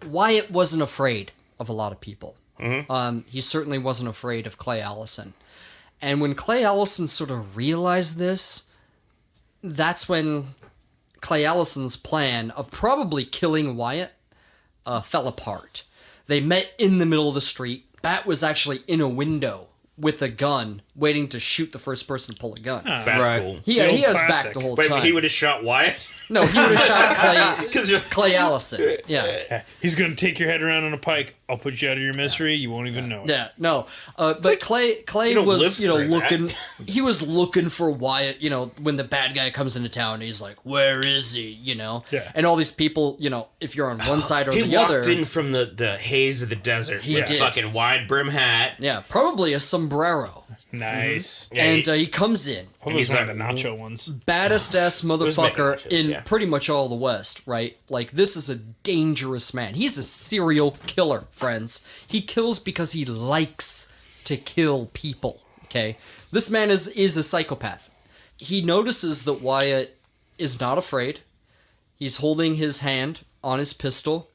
Wyatt wasn't afraid of a lot of people. He certainly wasn't afraid of Clay Allison. And when Clay Allison sort of realized this, that's when Clay Allison's plan of probably killing Wyatt fell apart. They met in the middle of the street, Bat was actually in a window with a gun, waiting to shoot the first person to pull a gun. That's cool. He has back the whole time. Wait, he would have shot Wyatt? No, he would have shot Clay Allison. Yeah. He's going to take your head around on a pike. I'll put you out of your misery. You won't even know it. Yeah, no. But Clay was, looking... He was looking for Wyatt, when the bad guy comes into town. He's like, where is he, Yeah. And all these people, if you're on one side or the other... He walked in from the haze of the desert with a fucking wide brim hat. Yeah, probably a sombrero. Nice. Mm-hmm. And he comes in. And he's one of the nacho ones. Baddest ass motherfucker in pretty much all the West, right? Like, this is a dangerous man. He's a serial killer, friends. He kills because he likes to kill people, okay? This man is a psychopath. He notices that Wyatt is not afraid. He's holding his hand on his pistol.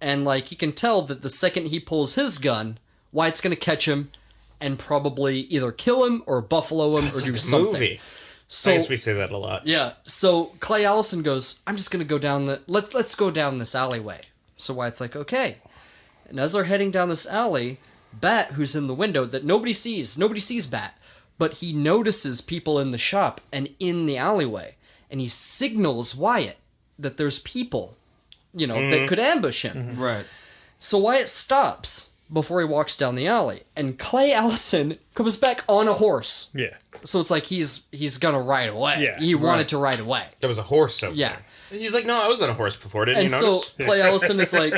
And, like, you can tell that the second he pulls his gun, Wyatt's gonna catch him and probably either kill him or buffalo him or do something. Movie. So, I guess we say that a lot. Yeah. So Clay Allison goes, I'm just going to go down let's go down this alleyway. So Wyatt's like, okay. And as they're heading down this alley, Bat, who's in the window that nobody sees Bat, but he notices people in the shop and in the alleyway. And he signals Wyatt that there's people, that could ambush him. Mm-hmm. Right. So Wyatt stops before he walks down the alley, and Clay Allison comes back on a horse. Yeah. So it's like he's gonna ride away. Yeah. He wanted to ride away. There was a horse over there. And he's like, no, I was on a horse before, didn't you notice? And so Clay Allison is like,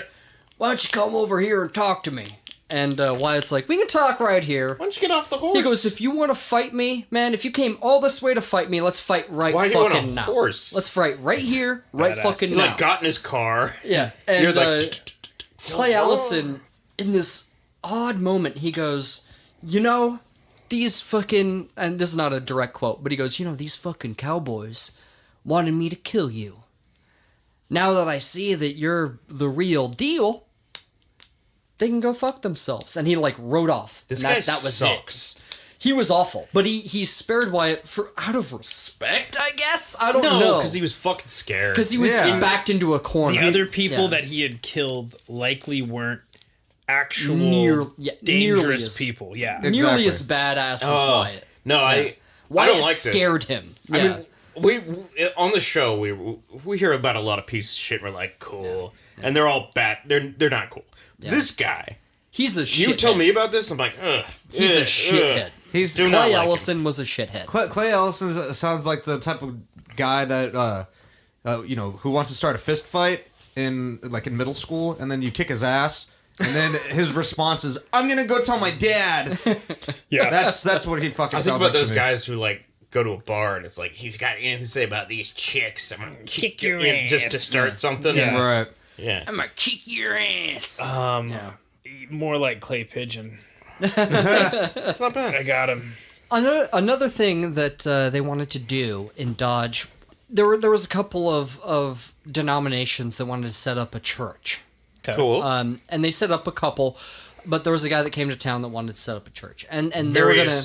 why don't you come over here and talk to me? And Wyatt's like, we can talk right here. Why don't you get off the horse? He goes, if you want to fight me, man, if you came all this way to fight me, let's fight right Why fucking do you want a now. Horse? Let's fight right here, right fucking he, now. He got in his car. Yeah. And you're like, Clay Allison, in this odd moment, he goes, these fucking, and this is not a direct quote, but he goes, these fucking cowboys wanted me to kill you. Now that I see that you're the real deal, they can go fuck themselves. And he rode off. This guy that was sucks. It. He was awful, but he spared Wyatt out of respect, I guess. I don't know, because he was fucking scared. Because he was backed into a corner. The other people that he had killed likely weren't actual dangerous people. Yeah, exactly. Nearly as badass as Wyatt. No, Wyatt I don't like scared him. Yeah. I mean, we on the show we hear about a lot of pieces of shit. And we're like, cool, and they're all bad. They're not cool. Yeah. This guy, he's a shithead. You tell me about this, I'm like, ugh. He's a shithead. Clay Allison was a shithead. Clay Allison sounds like the type of guy that who wants to start a fist fight in middle school, and then you kick his ass. And then his response is, "I'm gonna go tell my dad." Yeah, that's what he fucking. I think about those guys who go to a bar and it's like, "He's got anything to say about these chicks? I'm gonna kick your ass just to start something." Yeah. Right. Yeah, I'm gonna kick your ass. More like Clay Pigeon. That's not bad. I got him. Another thing that they wanted to do in Dodge, there was a couple of denominations that wanted to set up a church. Cool. And they set up a couple, but there was a guy that came to town that wanted to set up a church, and they were gonna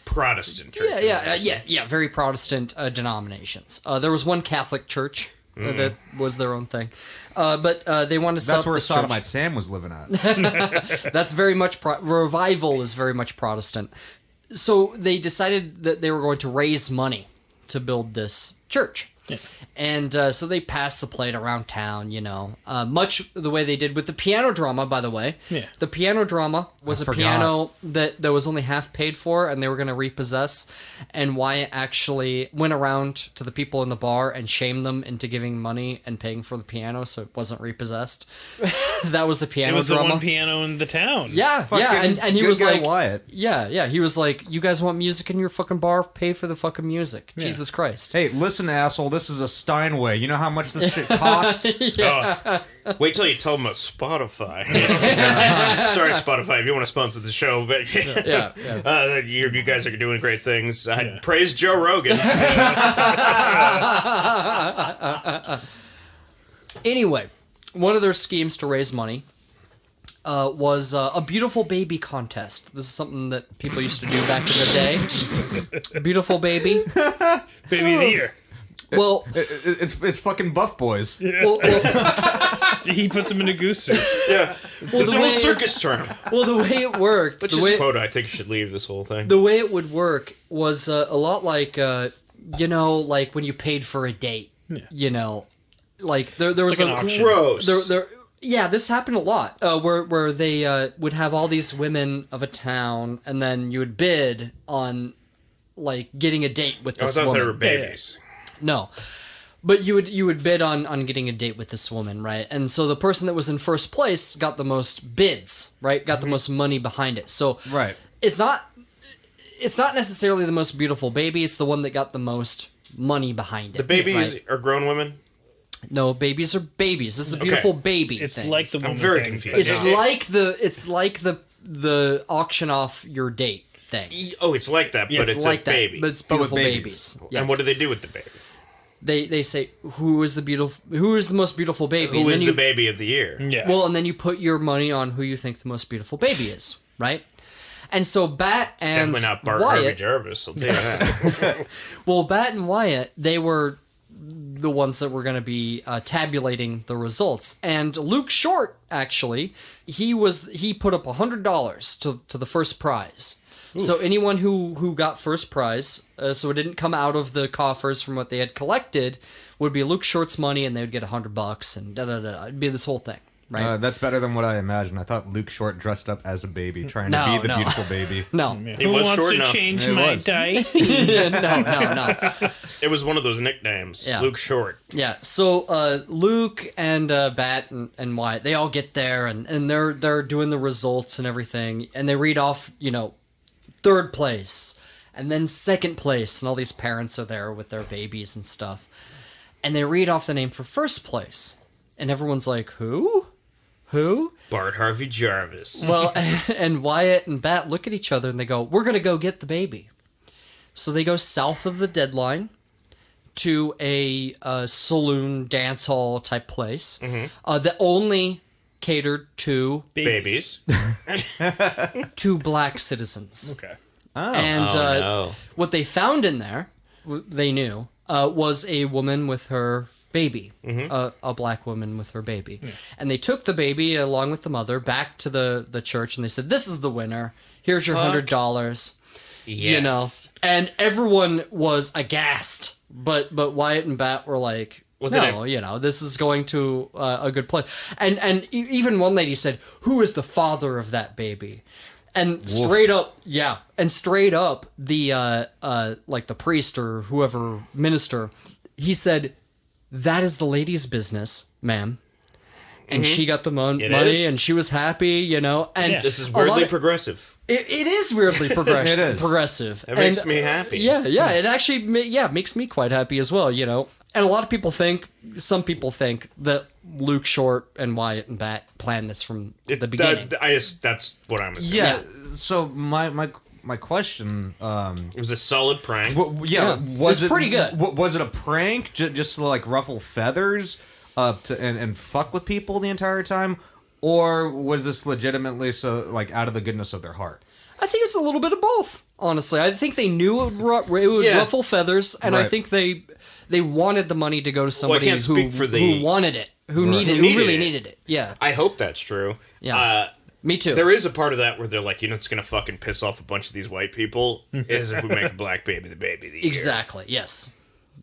Protestant churches. Yeah, very Protestant denominations. There was one Catholic church that was their own thing, but they wanted to set up this church. That's where Sodomite Sam was living at. That's very much revival is very much Protestant. So they decided that they were going to raise money to build this church. Yeah. And so they passed the plate around town, much the way they did with the piano drama, by the way. Yeah. The piano drama was a piano that was only half paid for, and they were going to repossess. And Wyatt actually went around to the people in the bar and shamed them into giving money and paying for the piano so it wasn't repossessed. That was the piano drama. It was the one piano in the town. Yeah, and he was like, Wyatt. Yeah, he was like, you guys want music in your fucking bar? Pay for the fucking music. Yeah. Jesus Christ. Hey, listen, asshole, this is a Steinway. You know how much this shit costs? Wait till you tell them about Spotify. Sorry, Spotify, if you want to sponsor the show, but you guys are doing great things. Praise Joe Rogan. Anyway, one of their schemes to raise money was a beautiful baby contest. This is something that people used to do back in the day. A beautiful baby. Baby of the year. Well, It's fucking Buff Boys. well, He puts them into goose suits. Yeah. It's an old circus term. well, the way it worked, Which the is way, a quote I think should leave this whole thing. the way it would work was a lot like, like when you paid for a date. Yeah. Like there was like a an auction. Gross. Yeah, this happened a lot. Where they would have all these women of a town, and then you would bid on like getting a date with I this thought woman. they were babies. No. But you would bid on getting a date with this woman, right? And so the person that was in first place got the most bids, right? Got the most money behind it. So Right. it's not necessarily the most beautiful baby, it's the one that got the most money behind it. The babies right? are grown women? No, babies are babies. This is a beautiful baby It's thing. like the woman very thing. confused. It's like the auction off your date thing. Oh, it's like that, but it's like a that, baby. but it's But with beautiful babies. babies. And Yes. what do they do with the baby? They say who is the most beautiful baby? Who And is then the you- baby of the year? Yeah. Well, and then you put your money on who you think the most beautiful baby is, right? And so Bat It's and definitely not Bart Harvey Wyatt. Jarvis, I'll tell you that. Well, Bat and Wyatt, they were the ones that were going to be tabulating the results. And Luke Short, actually, he put up $100 to the first prize. So anyone who got first prize, so it didn't come out of the coffers from what they had collected, would be Luke Short's money, and they would get $100, and da-da-da. It'd be this whole thing, right? That's better than what I imagined. I thought Luke Short dressed up as a baby, trying to No, be the no. beautiful baby. No. Who was wants short to enough. change It my was. diet? No. It was one of those nicknames. Yeah. Luke Short. Yeah, so Luke and Bat and Wyatt, they all get there, and they're doing the results and everything, and they read off, third place, and then second place, and all these parents are there with their babies and stuff, and they read off the name for first place, and everyone's like, who? Bart Harvey Jarvis. Well, and Wyatt and Bat look at each other, and they go, we're gonna go get the baby. So they go south of the deadline to a saloon, dance hall type place that only catered to Babies. black citizens. Okay. And no. what they found in there, they knew, was a woman with her baby, a black woman with her baby. And they took the baby along with the mother back to the church, and they said, "This is the winner. Here's your $100." Yes. And everyone was aghast, but Wyatt and Bat were like, this is going to a good place. And even one lady said, "Who is the father of that baby?" And straight up, the like the priest or whoever minister, he said, "That is the lady's business, ma'am." And she got the money, is. and she was happy, And Yeah. This is a lot weirdly of- progressive. It is weirdly progressive. It is. Progressive. That makes And, me happy. Yeah, it actually makes me quite happy as well, And a lot of people some people think that Luke Short and Wyatt and Bat planned this from the beginning. That's what I'm assuming. Yeah. So my question. It was a solid prank. Was It's pretty good. Was it a prank just to like ruffle feathers, and fuck with people the entire time, or was this legitimately so like out of the goodness of their heart? I think it's a little bit of both, honestly. I think they knew it would ruffle feathers, and I Right. think they wanted the money to go to somebody can't who speak for who wanted it, who really needed it. Yeah, I hope that's true. Yeah. me too. There is a part of that where they're like, it's going to fucking piss off a bunch of these white people is if we make a black baby the baby of the year. Exactly. Yes,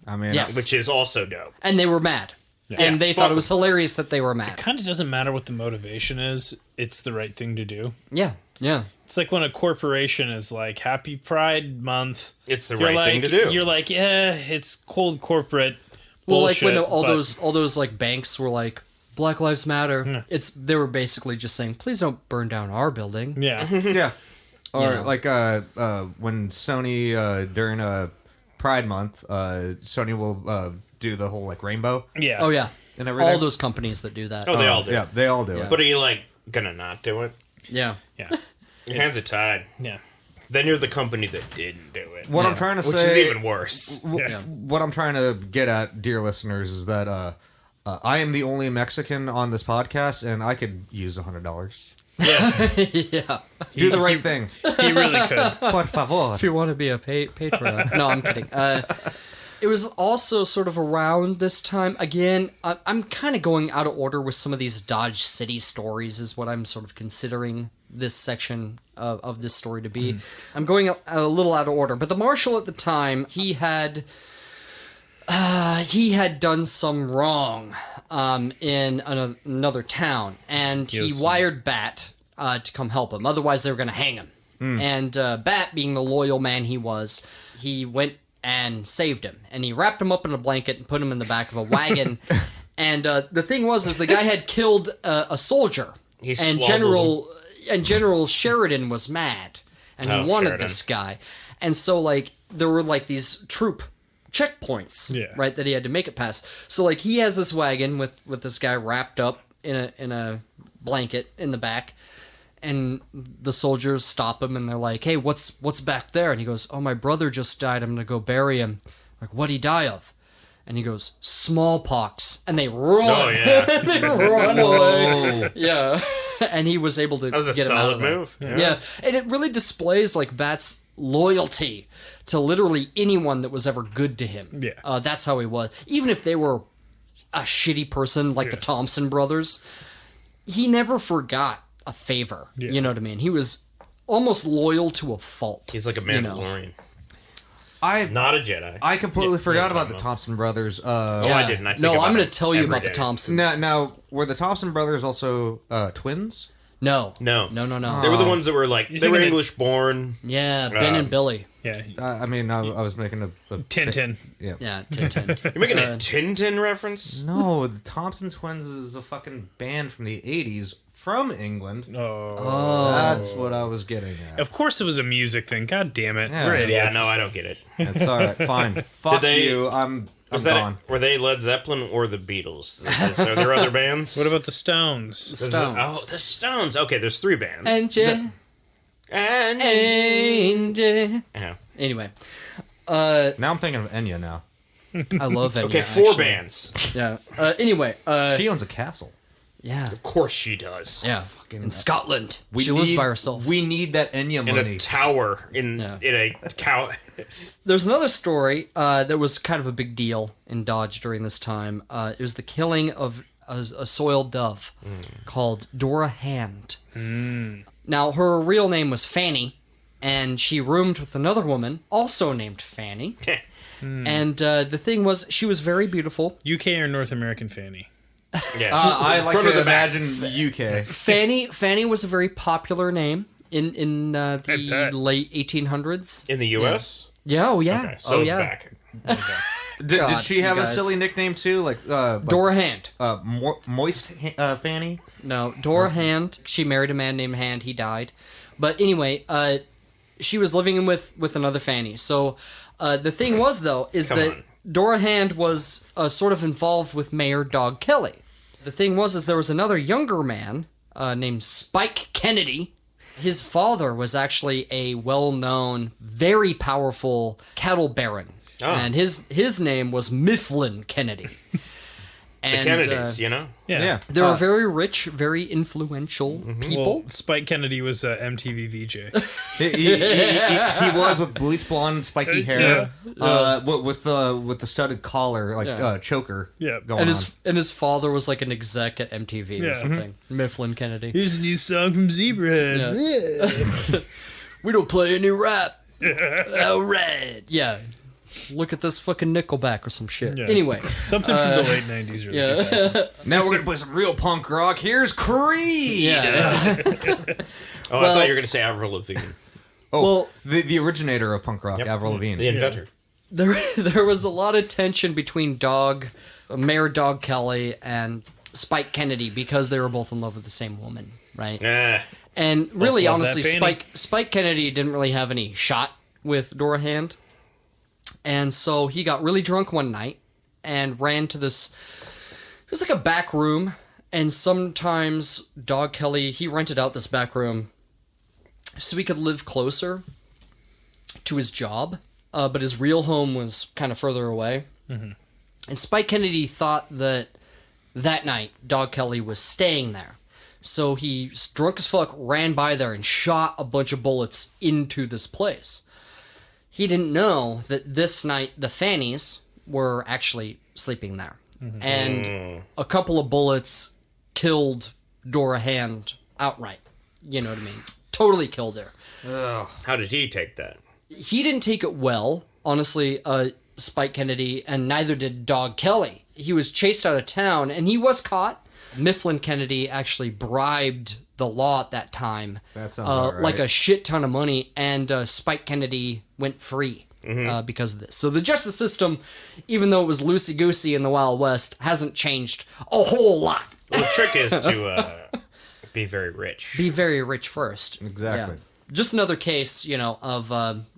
I mean, Yes. Which is also dope. and they were mad, and they thought it was hilarious that they were mad. Kind of doesn't matter what the motivation is. It's the right thing to do. Yeah. It's like when a corporation is like, Happy Pride Month. It's the You're right like, thing to do. You're like, it's cold corporate Well, bullshit. like when all but- those like banks were like Black Lives Matter. They were basically just saying, please don't burn down our building. Yeah. yeah. Or know. like when Sony during Pride Month, Sony will do the whole like rainbow Yeah. Oh yeah, and everything. all those companies that do that. Oh, they all do. Yeah, they all do Yeah. it. But are you like gonna not do it? Yeah. Yeah. Your hands are tied. Yeah. Then you're the company that didn't do it. What I'm trying to Which say, is even worse. Yeah. what I'm trying to get at, dear listeners, is that I am the only Mexican on this podcast, and I could use $100. Yeah. Yeah. Do the right thing, He really could. por favor. If you want to be a patron. No, I'm kidding. It was also sort of around this time. Again, I'm kind of going out of order with some of these Dodge City stories is what I'm sort of considering this section of this story to be. I'm going a little out of order. But the marshal at the time, he had done some wrong in another town. And he wired Bat to come help him. Otherwise, they were going to hang him. And Bat, being the loyal man he was, he went and saved him. And he wrapped him up in a blanket and put him in the back of a wagon. And the thing was the guy had killed a soldier. And General Sheridan was mad. And he wanted this guy. And so, like, there were, like, these troop checkpoints, right, that he had to make it past. So, like, he has this wagon with this guy wrapped up in a blanket in the back. And the soldiers stop him, and they're like, "Hey, what's back there?" And he goes, "Oh, my brother just died. I'm gonna go bury him." Like, "What'd he die of?" And he goes, "Smallpox." And they run. Oh yeah, they run away. Yeah, and he was able to that was a get him out solid of there. move. Yeah, and it really displays like Bat's loyalty to literally anyone that was ever good to him. Yeah, that's how he was. Even if they were a shitty person like the Thompson brothers, he never forgot a favor. You know what I mean? He was almost loyal to a fault. He's like a Mandalorian. Not a Jedi. I completely forgot about the Thompson brothers. I didn't. I'm going to tell you about the Thompsons. Now, were the Thompson brothers also twins? No. No. Oh. They were the ones that were like, they were English born. Yeah, Ben and Billy. Yeah. I mean, I was making a Tintin. Yeah, Tintin. You're making a Tintin reference? No, the Thompson Twins is a fucking band from the 80s from England. Oh. That's what I was getting at. Of course it was a music thing. God damn it. Yeah. We're idiots. Yeah, no, I don't get it. It's alright, fine. Fuck you, I'm gone. Were they Led Zeppelin or the Beatles? Are there other bands? What about the Stones? Stones. The Stones. Okay, there's 3 bands. Angel. Yeah. Anyway. Now I'm thinking of Enya now. I love Enya. Okay, 4 bands. Yeah. Anyway. She owns a castle. Yeah. Of course she does. Yeah. In Scotland. She lives by herself. We need that Enya money. In a tower. In a cow. There's another story that was kind of a big deal in Dodge during this time. It was the killing of a soiled dove called Dora Hand. Now, her real name was Fanny, and she roomed with another woman, also named Fanny. And the thing was, she was very beautiful. UK or North American Fanny? Yeah. I like to imagine UK. Fanny was a very popular name in the late 1800s. In the U.S.? Yeah, oh yeah. Okay, so back. Okay. Did she have a silly nickname too? Like Dora Hand. Moist Fanny? No, Dora Hand. She married a man named Hand. He died. But anyway, she was living with another Fanny. So the thing was, though, is that Dora Hand was sort of involved with Mayor Dog Kelly. The thing was, is there was another younger man named Spike Kennedy. His father was actually a well-known, very powerful cattle baron. Oh. And his name was Mifflin Kennedy. The Kennedys, you know? Yeah. They were very rich, very influential people. Well, Spike Kennedy was MTV VJ. he was with bleach blonde, spiky hair, with the studded collar, like choker. Yeah, going on. And his father was like an exec at MTV or something. Mifflin Kennedy. Here's a new song from Zebrahead. Yeah. We don't play any rap. All right. Yeah. Look at this fucking Nickelback or some shit. Yeah. Anyway. Something from the late 90s or the 2000s. Now we're going to play some real punk rock. Here's Creed! Yeah. I thought you were going to say Avril Lavigne. Well, the originator of punk rock, Avril Lavigne. The inventor. There was a lot of tension between Mayor Dog Kelly and Spike Kennedy because they were both in love with the same woman, right? And really, honestly, Spike Kennedy didn't really have any shot with Dora Hand. And so he got really drunk one night and ran to this... It was like a back room. And sometimes Dog Kelly, he rented out this back room so he could live closer to his job. But his real home was kind of further away. Mm-hmm. And Spike Kennedy thought that night Dog Kelly was staying there. So he, drunk as fuck, ran by there and shot a bunch of bullets into this place. He didn't know that this night the Fannies were actually sleeping there. And a couple of bullets killed Dora Hand outright. You know what I mean? Totally killed her. Ugh. How did he take that? He didn't take it well, honestly, Spike Kennedy, and neither did Dog Kelly. He was chased out of town, and he was caught. Mifflin Kennedy actually bribed the law at that time. That sounds about right. Like a shit ton of money, and Spike Kennedy went free because of this. So the justice system, even though it was loosey-goosey in the Wild West, hasn't changed a whole lot. Well, the trick is to be very rich. Be very rich first. Exactly. Yeah. Just another case, of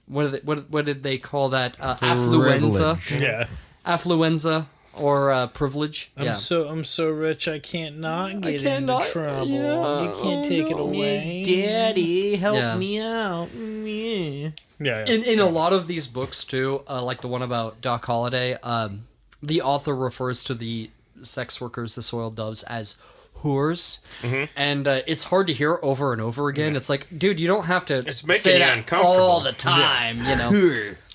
what did they call that? Affluenza. Yeah. Affluenza or privilege. I'm so rich I can't not get into trouble. Yeah. You can't take it away. Daddy, help me out. Yeah. In a lot of these books too, like the one about Doc Holliday, the author refers to the sex workers, the soiled doves, as whores, and it's hard to hear over and over again. It's like, dude, you don't have to say that uncomfortable all the time.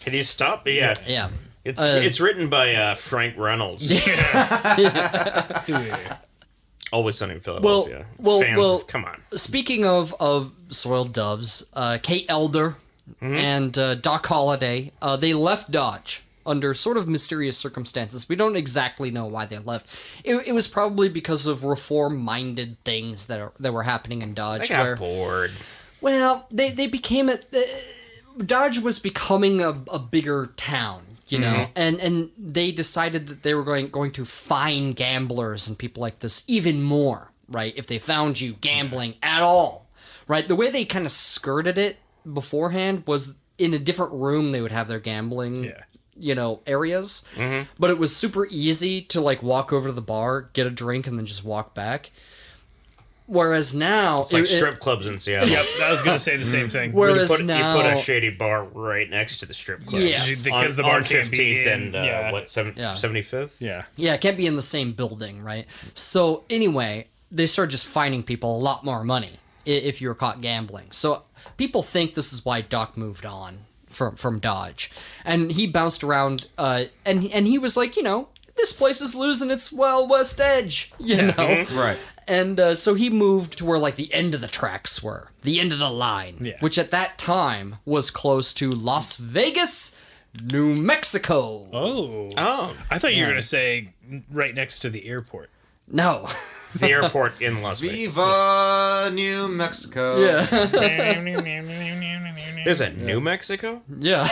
Can you stop? Yeah. Yeah. It's written by Frank Reynolds. Always Sunny in Philadelphia. Fans, come on. Speaking of soiled doves, Kate Elder and Doc Holliday, they left Dodge under sort of mysterious circumstances. We don't exactly know why they left. It was probably because of reform-minded things that were happening in Dodge. They got bored. Well, they became Dodge was becoming a bigger town, and they decided that they were going to fine gamblers and people like this even more, right? If they found you gambling at all, right? The way they kind of skirted it beforehand was in a different room they would have their gambling. Yeah. Areas, but it was super easy to walk over to the bar, get a drink, and then just walk back. Whereas now, it's like strip clubs in Seattle. Yep, I was going to say the same thing. Whereas you now, put a shady bar right next to the strip club. Yes. Because the bar on can't be 15th in, and 75th? Yeah. Yeah, it can't be in the same building, right? So anyway, they started just fining people a lot more money if you were caught gambling. So people think this is why Doc moved on from Dodge, and he bounced around, and he was like, this place is losing its Wild West edge, Right. And so he moved to where the end of the tracks were, the end of the line, which at that time was close to Las Vegas, New Mexico. Oh. I thought you were going to say right next to the airport. No. The airport in Las Vegas. Viva New Mexico. Yeah. There's a New Mexico? Yeah.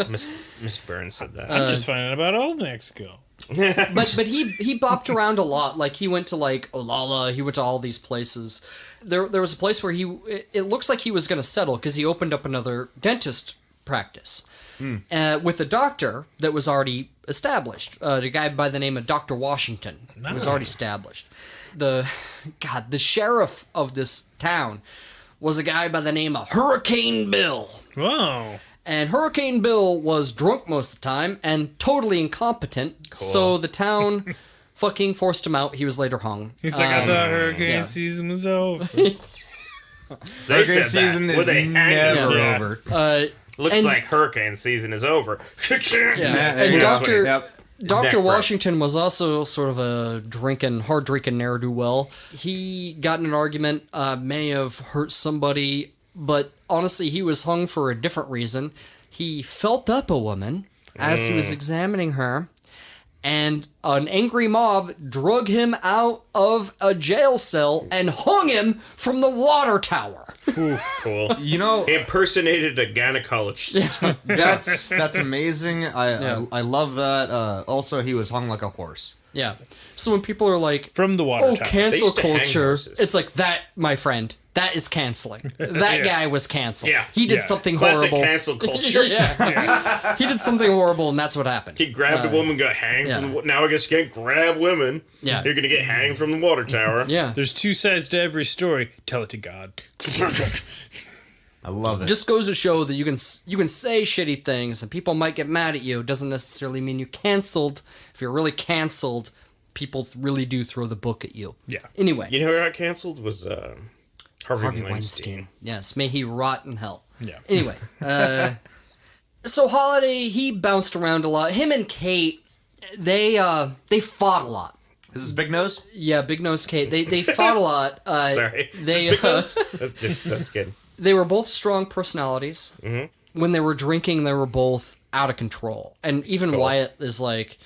Miss Burns said that. I'm just finding out about Old Mexico. but he bopped around a lot. He went to Olala. He went to all these places. There was a place where it looks like he was going to settle because he opened up another dentist practice with a doctor that was already established. A guy by the name of Dr. Washington was already established. The sheriff of this town was a guy by the name of Hurricane Bill. Whoa. And Hurricane Bill was drunk most of the time and totally incompetent. Cool. So the town fucking forced him out. He was later hung. He's like, I thought hurricane season was over. Hurricane season is never over. Looks like hurricane season is over. And Dr. Washington was also sort of a hard drinking ne'er-do-well. He got in an argument, may have hurt somebody, but honestly, he was hung for a different reason. He felt up a woman as he was examining her, and an angry mob drug him out of a jail cell and hung him from the water tower. Ooh, cool. He impersonated a gynecologist. That's amazing. I love that. Also, he was hung like a horse. Yeah. So when people are like, from the water tower. Cancel culture, it's like that, my friend. That is canceling. That guy was canceled. Yeah. He did something Classic horrible. cancel culture. He did something horrible, and that's what happened. He grabbed a woman, got hanged. Now I guess you can't grab women. Yeah. You're going to get hanged from the water tower. Yeah. There's two sides to every story. Tell it to God. I love it. Just goes to show that you can say shitty things, and people might get mad at you. It doesn't necessarily mean you're canceled. If you're really canceled, people really do throw the book at you. Yeah. Anyway. You know who got canceled? Was Harvey Weinstein. Yes, may he rot in hell. Yeah. Anyway, So Holliday, he bounced around a lot. Him and Kate, they fought a lot. This is Big Nose? Yeah, Big Nose Kate. They fought a lot. Sorry. That's good. They were both strong personalities. Mm-hmm. When they were drinking, they were both out of control. And even Wyatt is like,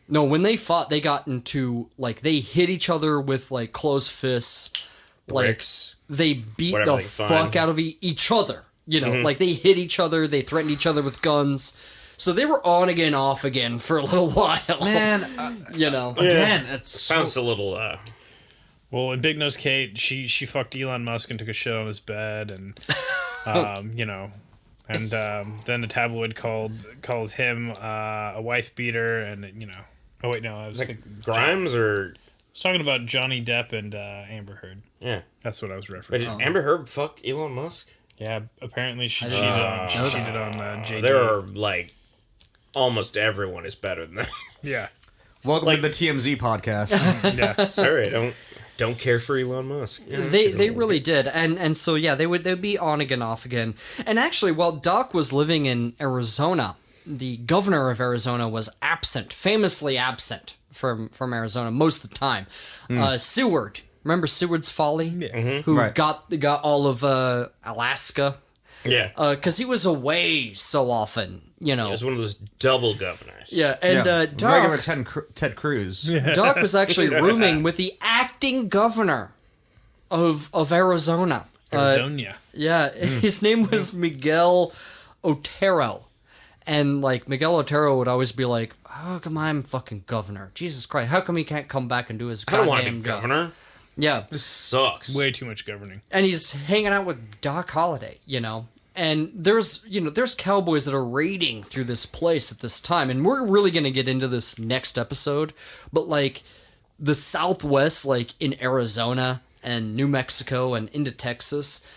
no, when they fought, they got into, like, they hit each other with, like, closed fists. Bricks. Like, they beat the fuck out of each other. You know, like, they hit each other, they threatened each other with guns. So they were on again, off again for a little while. Man, you know. Again, it's sounds a little. Well, in Big Nose Kate, she fucked Elon Musk and took a shit on his bed, and you know, and then a tabloid called him a wife beater, and you know. Oh wait, no, I was thinking Grimes or. I was talking about Johnny Depp and Amber Heard. Yeah, that's what I was referencing. But did Amber Heard fuck Elon Musk? Yeah, apparently she cheated on JD. There are like. Almost everyone is better than that. Yeah. Welcome to the TMZ podcast. Yeah. Sorry, I don't care for Elon Musk. They really did. And so yeah, they'd be on again, off again. And actually, while Doc was living in Arizona, the governor of Arizona was famously absent from Arizona most of the time. Seward, remember Seward's Folly? Yeah. Mm-hmm. Who got all of Alaska? Yeah. Because he was away so often, you know. He was one of those double governors. Yeah, and Doc... Regular Ted Cruz. Doc was actually rooming with the acting governor of Arizona. Arizona. Yeah, his name was Miguel Otero. And, like, Miguel Otero would always be like, how come I'm fucking governor? Jesus Christ, how come he can't come back and do his goddamn I don't want to be job? governor. Yeah. This sucks. Way too much governing. And he's hanging out with Doc Holliday, you know. And there's cowboys that are raiding through this place at this time. And we're really going to get into this next episode. But, like, the Southwest, like, in Arizona and New Mexico and into Texas,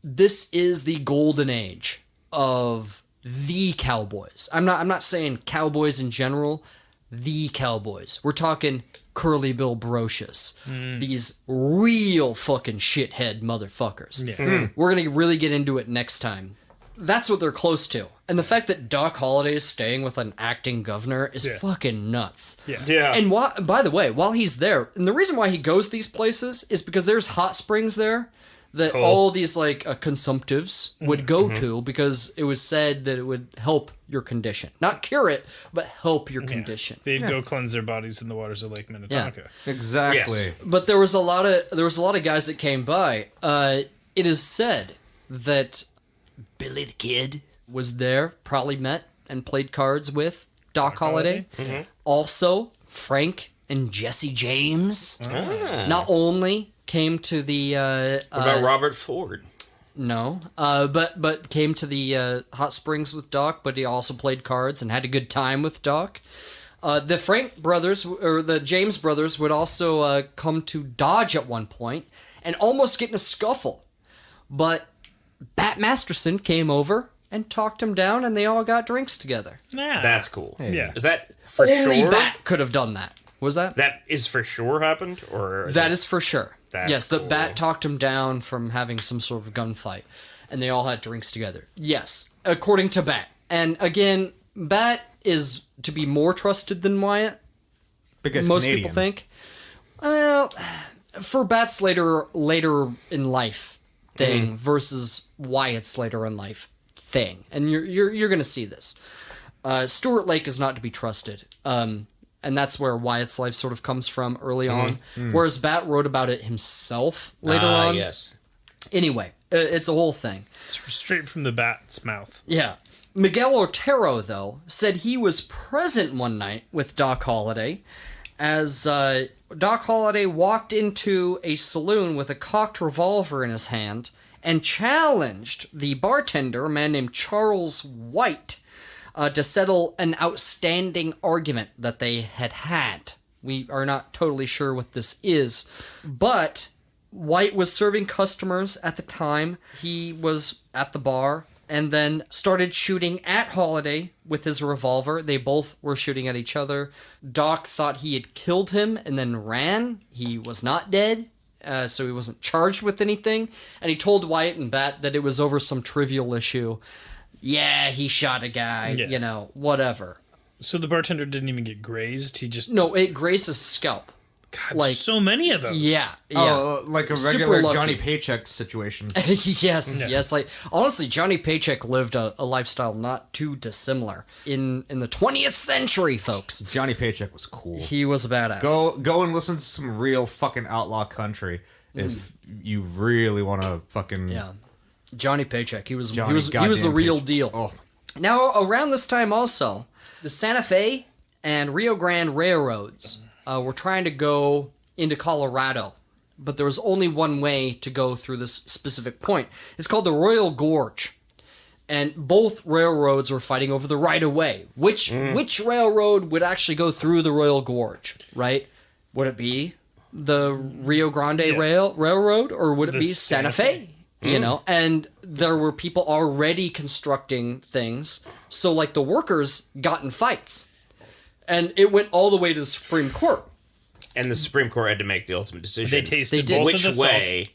this is the golden age of the cowboys. I'm not saying cowboys in general, the cowboys. We're talking Curly Bill Brocious. These real fucking shithead motherfuckers. Yeah. We're going to really get into it next time. That's what they're close to. And the fact that Doc Holliday is staying with an acting governor is fucking nuts. Yeah. And by the way, while he's there, and the reason why he goes these places is because there's hot springs there that all these like consumptives would go to because it was said that it would help your condition. Not cure it, but help your condition. They'd go cleanse their bodies in the waters of Lake Minnetonka. Yeah. Exactly. Yes. But there was a lot of guys that came by. It is said that Billy the Kid was there, probably met and played cards with Doc Holliday. Mm-hmm. Also, Frank and Jesse James not only came to the what about Robert Ford? No, but came to the hot springs with Doc, but he also played cards and had a good time with Doc. The Frank brothers, or the James brothers, would also come to Dodge at one point and almost get in a scuffle. But Bat Masterson came over and talked him down, and they all got drinks together. Yeah. That's cool. Yeah. Is that for Only sure? Bat could have done that. Was that? That is for sure happened? Or That is for sure. That's yes, the cool. Bat talked him down from having some sort of gunfight, and they all had drinks together. Yes, according to Bat. And again, Bat is to be more trusted than Wyatt. Because Most Canadian. people think. Well, for Bat's later in life thing versus Wyatt's later in life thing, and you're going to see this. Stuart Lake is not to be trusted. And that's where Wyatt's life sort of comes from early on. Whereas Bat wrote about it himself later on. Yes. Anyway, it's a whole thing. It's straight from the bat's mouth. Yeah. Miguel Otero, though, said he was present one night with Doc Holliday as Doc Holliday walked into a saloon with a cocked revolver in his hand and challenged the bartender, a man named Charles White, to settle an outstanding argument that they had. We are not totally sure what this is, but White was serving customers at the time. He was at the bar and then started shooting at Holliday with his revolver. They both were shooting at each other. Doc thought he had killed him and then ran. He was not dead, so he wasn't charged with anything. And he told Wyatt and Bat that it was over some trivial issue. yeah, he shot a guy, you know, whatever. So the bartender didn't even get grazed. He just it grazed his scalp. God, like so many of those. Yeah. Oh, like a regular Johnny Paycheck situation. Yes. Like honestly, Johnny Paycheck lived a lifestyle not too dissimilar in the 20th century, folks. Johnny Paycheck was cool. He was a badass. Go and listen to some real fucking outlaw country if you really want to fucking Johnny Paycheck. He was the goddamn real Paycheck. deal. Oh. Now around this time also, the Santa Fe and Rio Grande railroads were trying to go into Colorado, but there was only one way to go through this specific point. It's called the Royal Gorge, and both railroads were fighting over the right-of-way. Which railroad would actually go through the Royal Gorge, right? Would it be the Rio Grande Railroad, or would it be Santa Fe? You know, and there were people already constructing things, so like the workers got in fights. And it went all the way to the Supreme Court. And the Supreme Court had to make the ultimate decision. They tasted both which of the way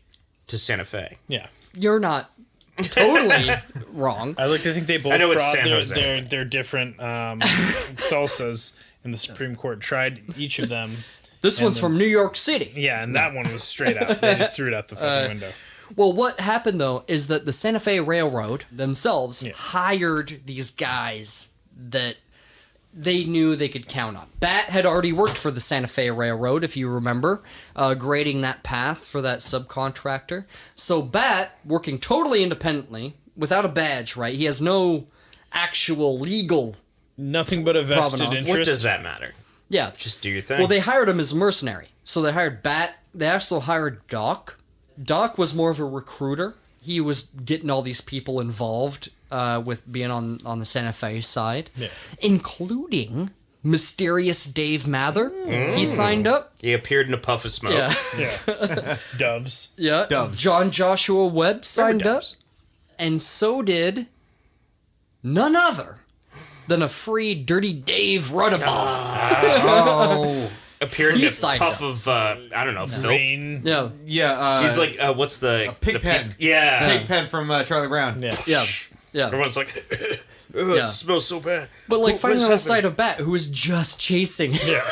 to Santa Fe. Yeah. You're not totally wrong. I like to think they both know it's brought San their different salsas, and the Supreme Court tried each of them. This one's from New York City. Yeah, and that one was straight out. They just threw it out the fucking window. Well, what happened, though, is that the Santa Fe Railroad themselves hired these guys that they knew they could count on. Bat had already worked for the Santa Fe Railroad, if you remember, grading that path for that subcontractor. So Bat, working totally independently, without a badge, right? He has no actual legal... Nothing but a vested provenance. interest. What does that matter? Yeah. Just do your thing. Well, they hired him as a mercenary. So they hired Bat. They also hired Doc. Doc was more of a recruiter. He was getting all these people involved with being on the Santa Fe side, including mysterious Dave Mather. He signed up. He appeared in a puff of smoke. Yeah. Doves. Yeah. Doves. John Joshua Webb signed up. Doves. And so did none other than a free Dirty Dave Rudabaugh. Appeared in a signed puff up. of, I don't know, filth. Rain. Yeah. Yeah. He's like, what's the... Pigpen. Yeah. Pigpen from Charlie Brown. Yeah. Yeah. Yeah. Everyone's like, Yeah. it smells so bad. But like What finding is on the happening? side of Bat, who was just chasing him. Yeah.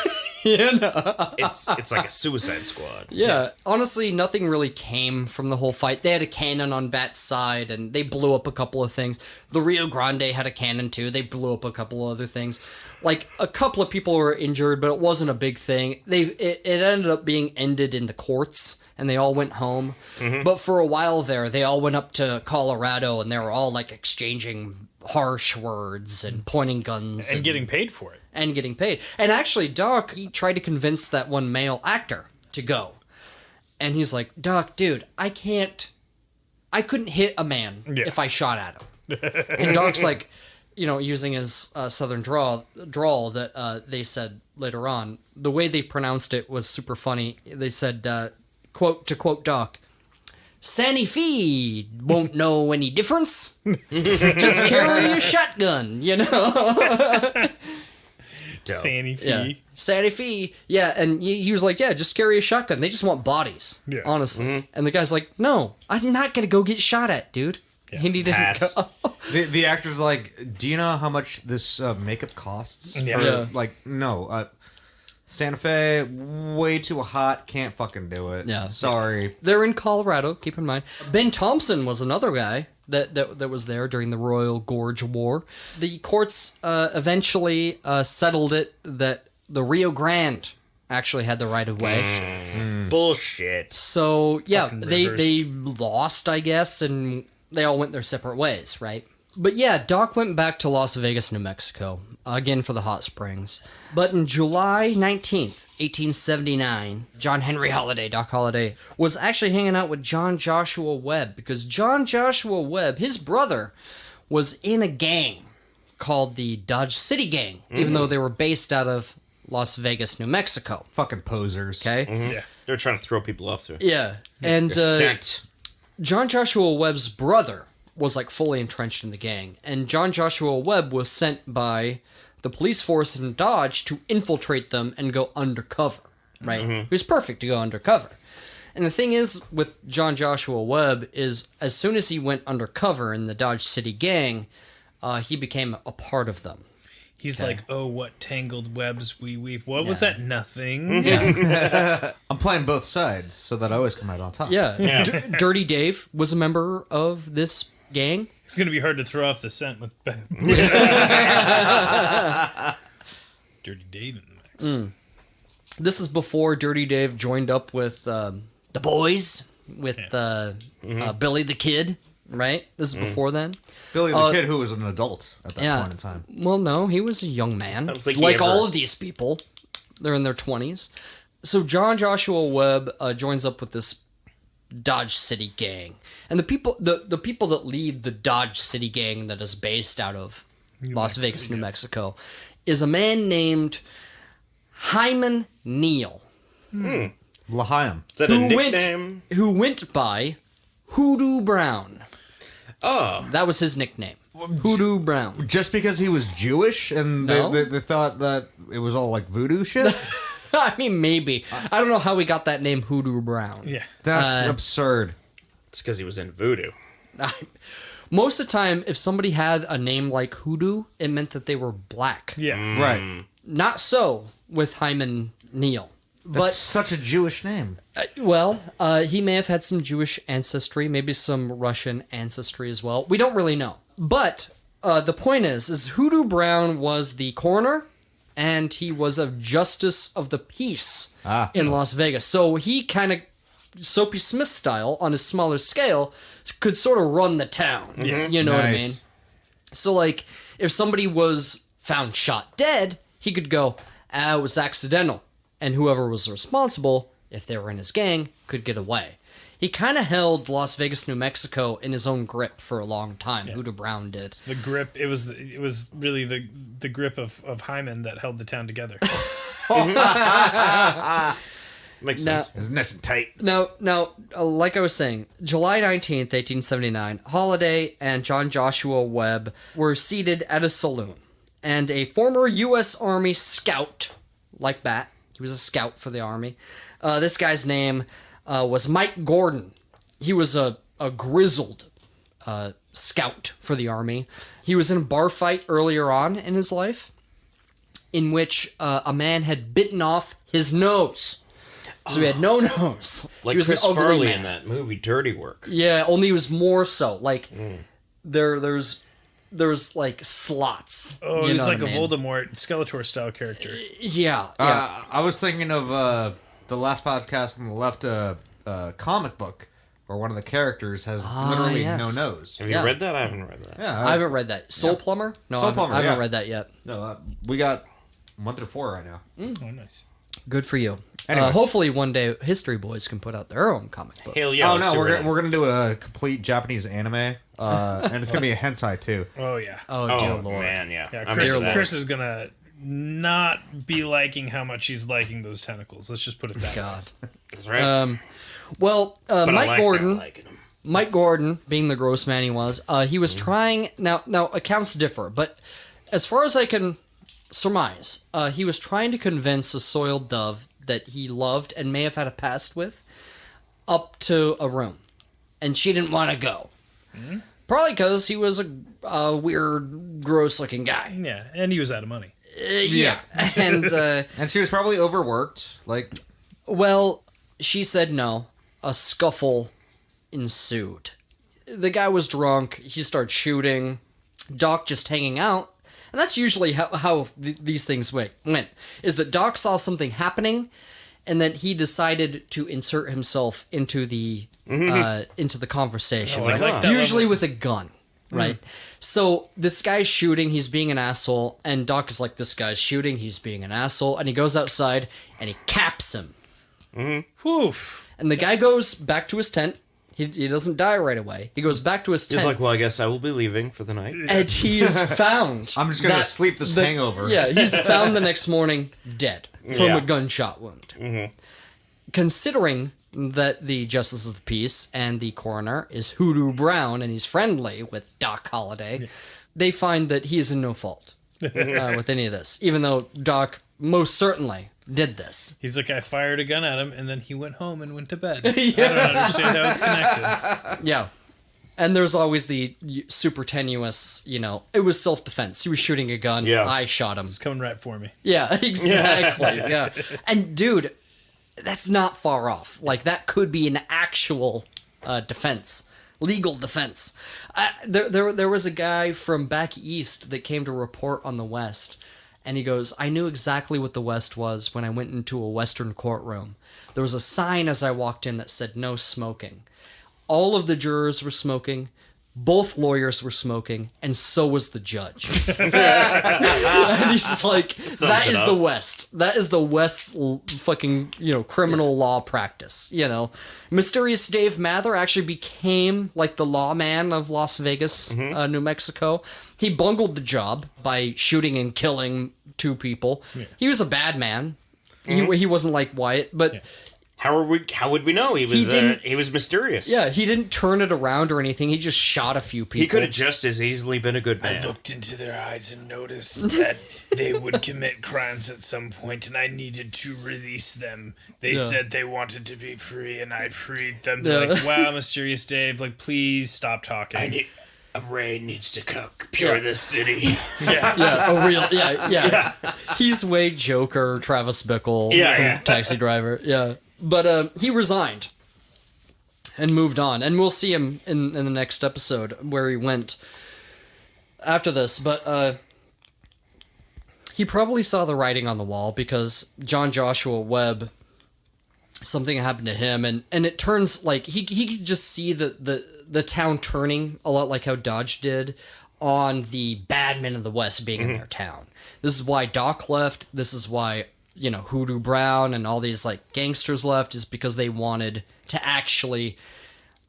It's like a Suicide Squad. Yeah, honestly, nothing really came from the whole fight. They had a cannon on Bat's side, and they blew up a couple of things. The Rio Grande had a cannon, too. They blew up a couple of other things. Like, a couple of people were injured, but it wasn't a big thing. It ended up being ended in the courts, and they all went home. But for a while there, they all went up to Colorado, and they were all, like, exchanging harsh words and pointing guns. And getting paid for it. And getting paid. And actually, Doc, he tried to convince that one male actor to go. And he's like, Doc, dude, I couldn't hit a man if I shot at him. And Doc's like, you know, using his southern drawl that they said later on, the way they pronounced it was super funny. They said, quote, to quote Doc, Santa Fe won't know any difference. Just carry a shotgun, you know? Santa Fe. Yeah. Santa Fe. Yeah, and he was like, yeah, just carry a shotgun. They just want bodies, honestly. And the guy's like, no, I'm not going to go get shot at, dude. Yeah. And he didn't Pass. go. The actor's like, do you know how much this makeup costs? Yeah. Like, no. Santa Fe, way too hot, can't fucking do it. Yeah. Sorry. They're in Colorado, keep in mind. Ben Thompson was another guy that was there during the Royal Gorge War. The courts eventually settled it that the Rio Grande actually had the right of way. Bullshit. So, yeah, Fucking they rivers. lost, I guess, and they all went their separate ways, right? But yeah, Doc went back to Las Vegas, New Mexico, again for the hot springs. But in July 19th, 1879, John Henry Holliday, Doc Holliday, was actually hanging out with John Joshua Webb, because John Joshua Webb, his brother, was in a gang called the Dodge City Gang, even though they were based out of Las Vegas, New Mexico. Fucking posers. Okay? Yeah. They're trying to throw people off there. Yeah. And Sent. John Joshua Webb's brother was like fully entrenched in the gang, and John Joshua Webb was sent by the police force in Dodge to infiltrate them and go undercover, right? He was perfect to go undercover. And the thing is with John Joshua Webb is as soon as he went undercover in the Dodge City Gang, he became a part of them. He's like, oh, what tangled webs we weave. What was that? Nothing. I'm playing both sides so that I always come out on top. Yeah. Dirty Dave was a member of this gang. It's going to be hard to throw off the scent with Dirty Dave in the mix. This is before Dirty Dave joined up with the boys, with Billy the Kid, right? This is before then. Billy the Kid, who was an adult at that point in time. Well, no, he was a young man. Like all of these people. They're in their 20s. So John Joshua Webb joins up with this Dodge City gang. And the people that lead the Dodge City gang that is based out of Las Vegas, New Mexico, is a man named Hyman Neal. L'Chaim. Is that a nickname? Who went by Hoodoo Brown. Oh. That was his nickname. Hoodoo Brown. Just because he was Jewish and No. they thought that it was all like voodoo shit? I mean, maybe. I don't know how he got that name, Hoodoo Brown. Yeah. That's absurd. It's because he was in voodoo. Most of the time, if somebody had a name like Hoodoo, it meant that they were black. Yeah. Right. Not so with Hyman Neal. That's such a Jewish name. He may have had some Jewish ancestry, maybe some Russian ancestry as well. We don't really know. But the point is Hoodoo Brown was the coroner, and he was a justice of the peace in Las Vegas. So he kind of, Soapy Smith style, on a smaller scale, could sort of run the town. You know what I mean? So, like, if somebody was found shot dead, he could go, it was accidental. And whoever was responsible, if they were in his gang, could get away. He kind of held Las Vegas, New Mexico in his own grip for a long time. Hoodoo Brown did. It's the grip. It was really the grip of Hyman that held the town together. Makes sense. It's nice and tight. Now, like I was saying, July 19th, 1879, Holliday and John Joshua Webb were seated at a saloon. And a former U.S. Army scout, like that, he was a scout for the Army. This guy's name was Mike Gordon. He was a grizzled scout for the Army. He was in a bar fight earlier on in his life in which a man had bitten off his nose. So he had no nose. Like he was Chris an ugly Farley man. in that movie, Dirty Work. Yeah, only he was more so. Like, there's like slots. Oh, you he's know like what a I mean? Voldemort Skeletor-style character. Yeah. I was thinking of the last podcast on the left, comic book, where one of the characters has literally yes. no nose. Have you read that? I haven't read that. Yeah, I haven't read that. Soul Plumber? No, Soul Plumber, I haven't yeah. read that yet. No, we got 1 through 4 right now. Oh, nice. Good for you. Anyway. Hopefully one day History Boys can put out their own comic book. Hell yeah. Oh let's no, do it. we're gonna do a complete Japanese anime, and it's gonna be a hentai too. Oh yeah. Oh, dear Oh, Lord. man, yeah. Yeah. I'm into that. Chris is gonna not be liking how much he's liking those tentacles. Let's just put it that way. God. That's right. Well, but Mike I like Gordon... not liking him. Mike Gordon, being the gross man he was trying... Now, accounts differ, but as far as I can surmise, he was trying to convince a soiled dove that he loved and may have had a past with up to a room. And she didn't want to go. Probably because he was a weird, gross-looking guy. Yeah, and he was out of money. Yeah. And, And she was probably overworked. Like, well, she said no. A scuffle ensued. The guy was drunk. He started shooting. Doc just hanging out. And that's usually how these things went. Is that Doc saw something happening, and that he decided to insert himself into the conversation. Oh, I like that Usually level. with a gun, right? So this guy's shooting. He's being an asshole, and Doc is like, "This guy's shooting. He's being an asshole," and he goes outside and he caps him. Whew. And the guy goes back to his tent. He doesn't die right away. He goes back to his tent. He's like, well, I guess I will be leaving for the night. And he is found. I'm just gonna sleep this hangover. Yeah, he's found the next morning dead from Yeah. a gunshot wound. Considering that the Justice of the Peace and the coroner is Hoodoo Brown and he's friendly with Doc Holliday, they find that he is in no fault with any of this, even though Doc most certainly did this. He's like, I fired a gun at him, and then he went home and went to bed. I don't understand how it's connected. Yeah. And there's always the super tenuous, it was self-defense. He was shooting a gun. Yeah. I shot him. It's coming right for me. Yeah, exactly. Yeah. And dude, that's not far off. Like, that could be an actual defense. Legal defense. There was a guy from back east that came to report on the West. And he goes, I knew exactly what the West was when I went into a Western courtroom. There was a sign as I walked in that said no smoking. All of the jurors were smoking, both lawyers were smoking, and so was the judge. And he's like, that is the West. That is the West's fucking, criminal law practice, Mysterious Dave Mather actually became, like, the lawman of Las Vegas, New Mexico. He bungled the job by shooting and killing 2 people. Yeah. He was a bad man. He wasn't like Wyatt, but... Yeah. How would we know? He was mysterious. Yeah, he didn't turn it around or anything. He just shot a few people. He could have just as easily been a good man. I looked into their eyes and noticed that they would commit crimes at some point, and I needed to release them. They said they wanted to be free, and I freed them. They're like, wow, Mysterious Dave, like, please stop talking. A rain needs to cure this city. Yeah. He's Wade Joker, Travis Bickle, Taxi Driver. Yeah. But he resigned and moved on. And we'll see him in the next episode where he went after this. But he probably saw the writing on the wall because John Joshua Webb, something happened to him. And it turns like he could just see the town turning a lot like how Dodge did on the bad men of the West being in their town. This is why Doc left. This is why... Hoodoo Brown and all these, like, gangsters left is because they wanted to actually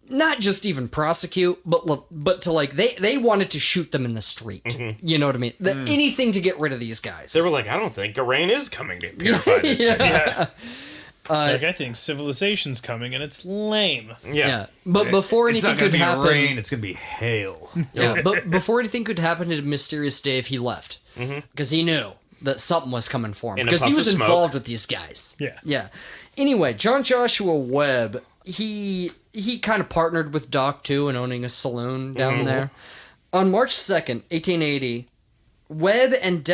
not just even prosecute, but to, like, they wanted to shoot them in the street. Mm-hmm. You know what I mean? Anything to get rid of these guys. They were like, I don't think a rain is coming to purify this city. I think civilization's coming and it's lame. Yeah. But before anything could happen... rain, it's going to be hail. Yeah, but before anything could happen to Mysterious Dave, he left. Because he knew that something was coming for him. Because he was involved with these guys. Yeah. Anyway, John Joshua Webb, he kind of partnered with Doc, too, in owning a saloon down there. On March 2nd, 1880, Webb and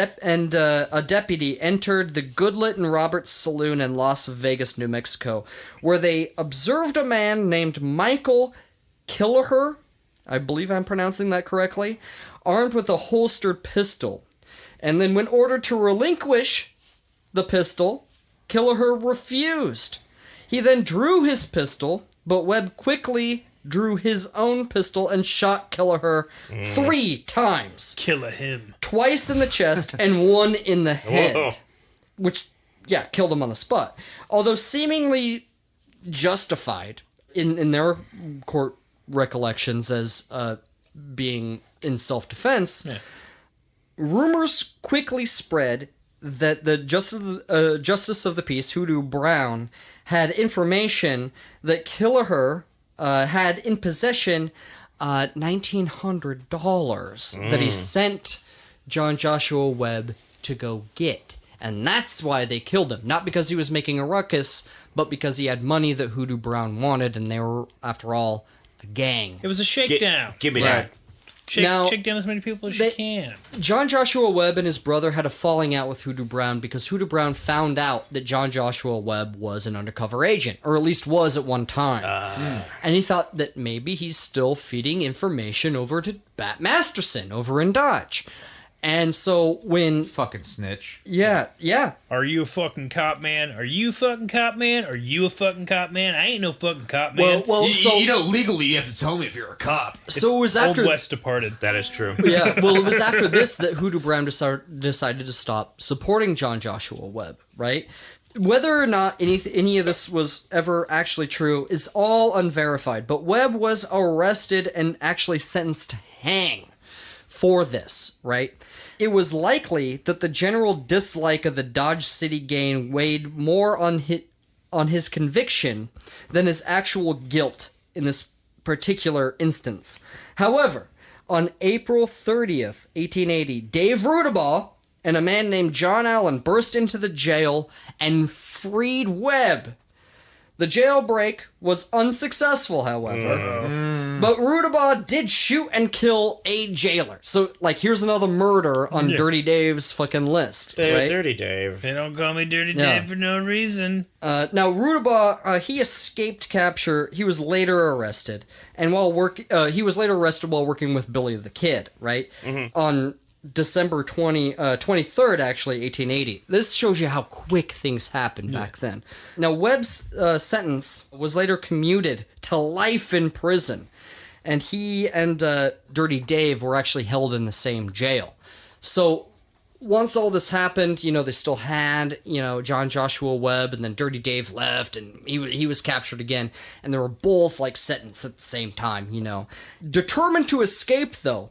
a deputy entered the Goodlet and Roberts Saloon in Las Vegas, New Mexico, where they observed a man named Michael Kelleher, I believe I'm pronouncing that correctly, armed with a holstered pistol. And then when ordered to relinquish the pistol, Kelleher refused. He then drew his pistol, but Webb quickly drew his own pistol and shot Kelleher 3 times. Killer him. Twice in the chest and 1 in the head. Whoa. Which, killed him on the spot. Although seemingly justified in their court recollections as being in self-defense... Yeah. Rumors quickly spread that the Justice of the Peace, Hoodoo Brown, had information that Kelleher had in possession $1,900 that he sent John Joshua Webb to go get. And that's why they killed him. Not because he was making a ruckus, but because he had money that Hoodoo Brown wanted, and they were, after all, a gang. It was a shakedown. Give me that. Shake down as many people as you can. John Joshua Webb and his brother had a falling out with Hoodoo Brown because Hoodoo Brown found out that John Joshua Webb was an undercover agent, or at least was at one time. And he thought that maybe he's still feeding information over to Bat Masterson over in Dodge. And so when... Fucking snitch. Yeah. Are you a fucking cop, man? Are you a fucking cop, man? Are you a fucking cop, man? I ain't no fucking cop, man. Well, legally you have to tell me if you're a cop. So it was after... Old West departed. That is true. Yeah, well, it was after this that Hoodoo Brown decided to stop supporting John Joshua Webb, right? Whether or not any of this was ever actually true is all unverified, but Webb was arrested and actually sentenced to hang for this, right? It was likely that the general dislike of the Dodge City gang weighed more on his conviction than his actual guilt in this particular instance. However, on April 30th, 1880, Dave Rudabaugh and a man named John Allen burst into the jail and freed Webb. The jailbreak was unsuccessful, however. But Rudabaugh did shoot and kill a jailer. So, like, here's another murder on Dirty Dave's fucking list. Right? Dirty Dave. They don't call me Dirty Dave for no reason. Now, Rudabaugh, he escaped capture. He was later arrested. And he was later arrested while working with Billy the Kid, right? On December 23rd, actually, 1880. This shows you how quick things happened back then. Now, Webb's sentence was later commuted to life in prison, and he and Dirty Dave were actually held in the same jail. So, once all this happened, they still had, John Joshua Webb, and then Dirty Dave left, and he was captured again, and they were both, like, sentenced at the same time, Determined to escape, though,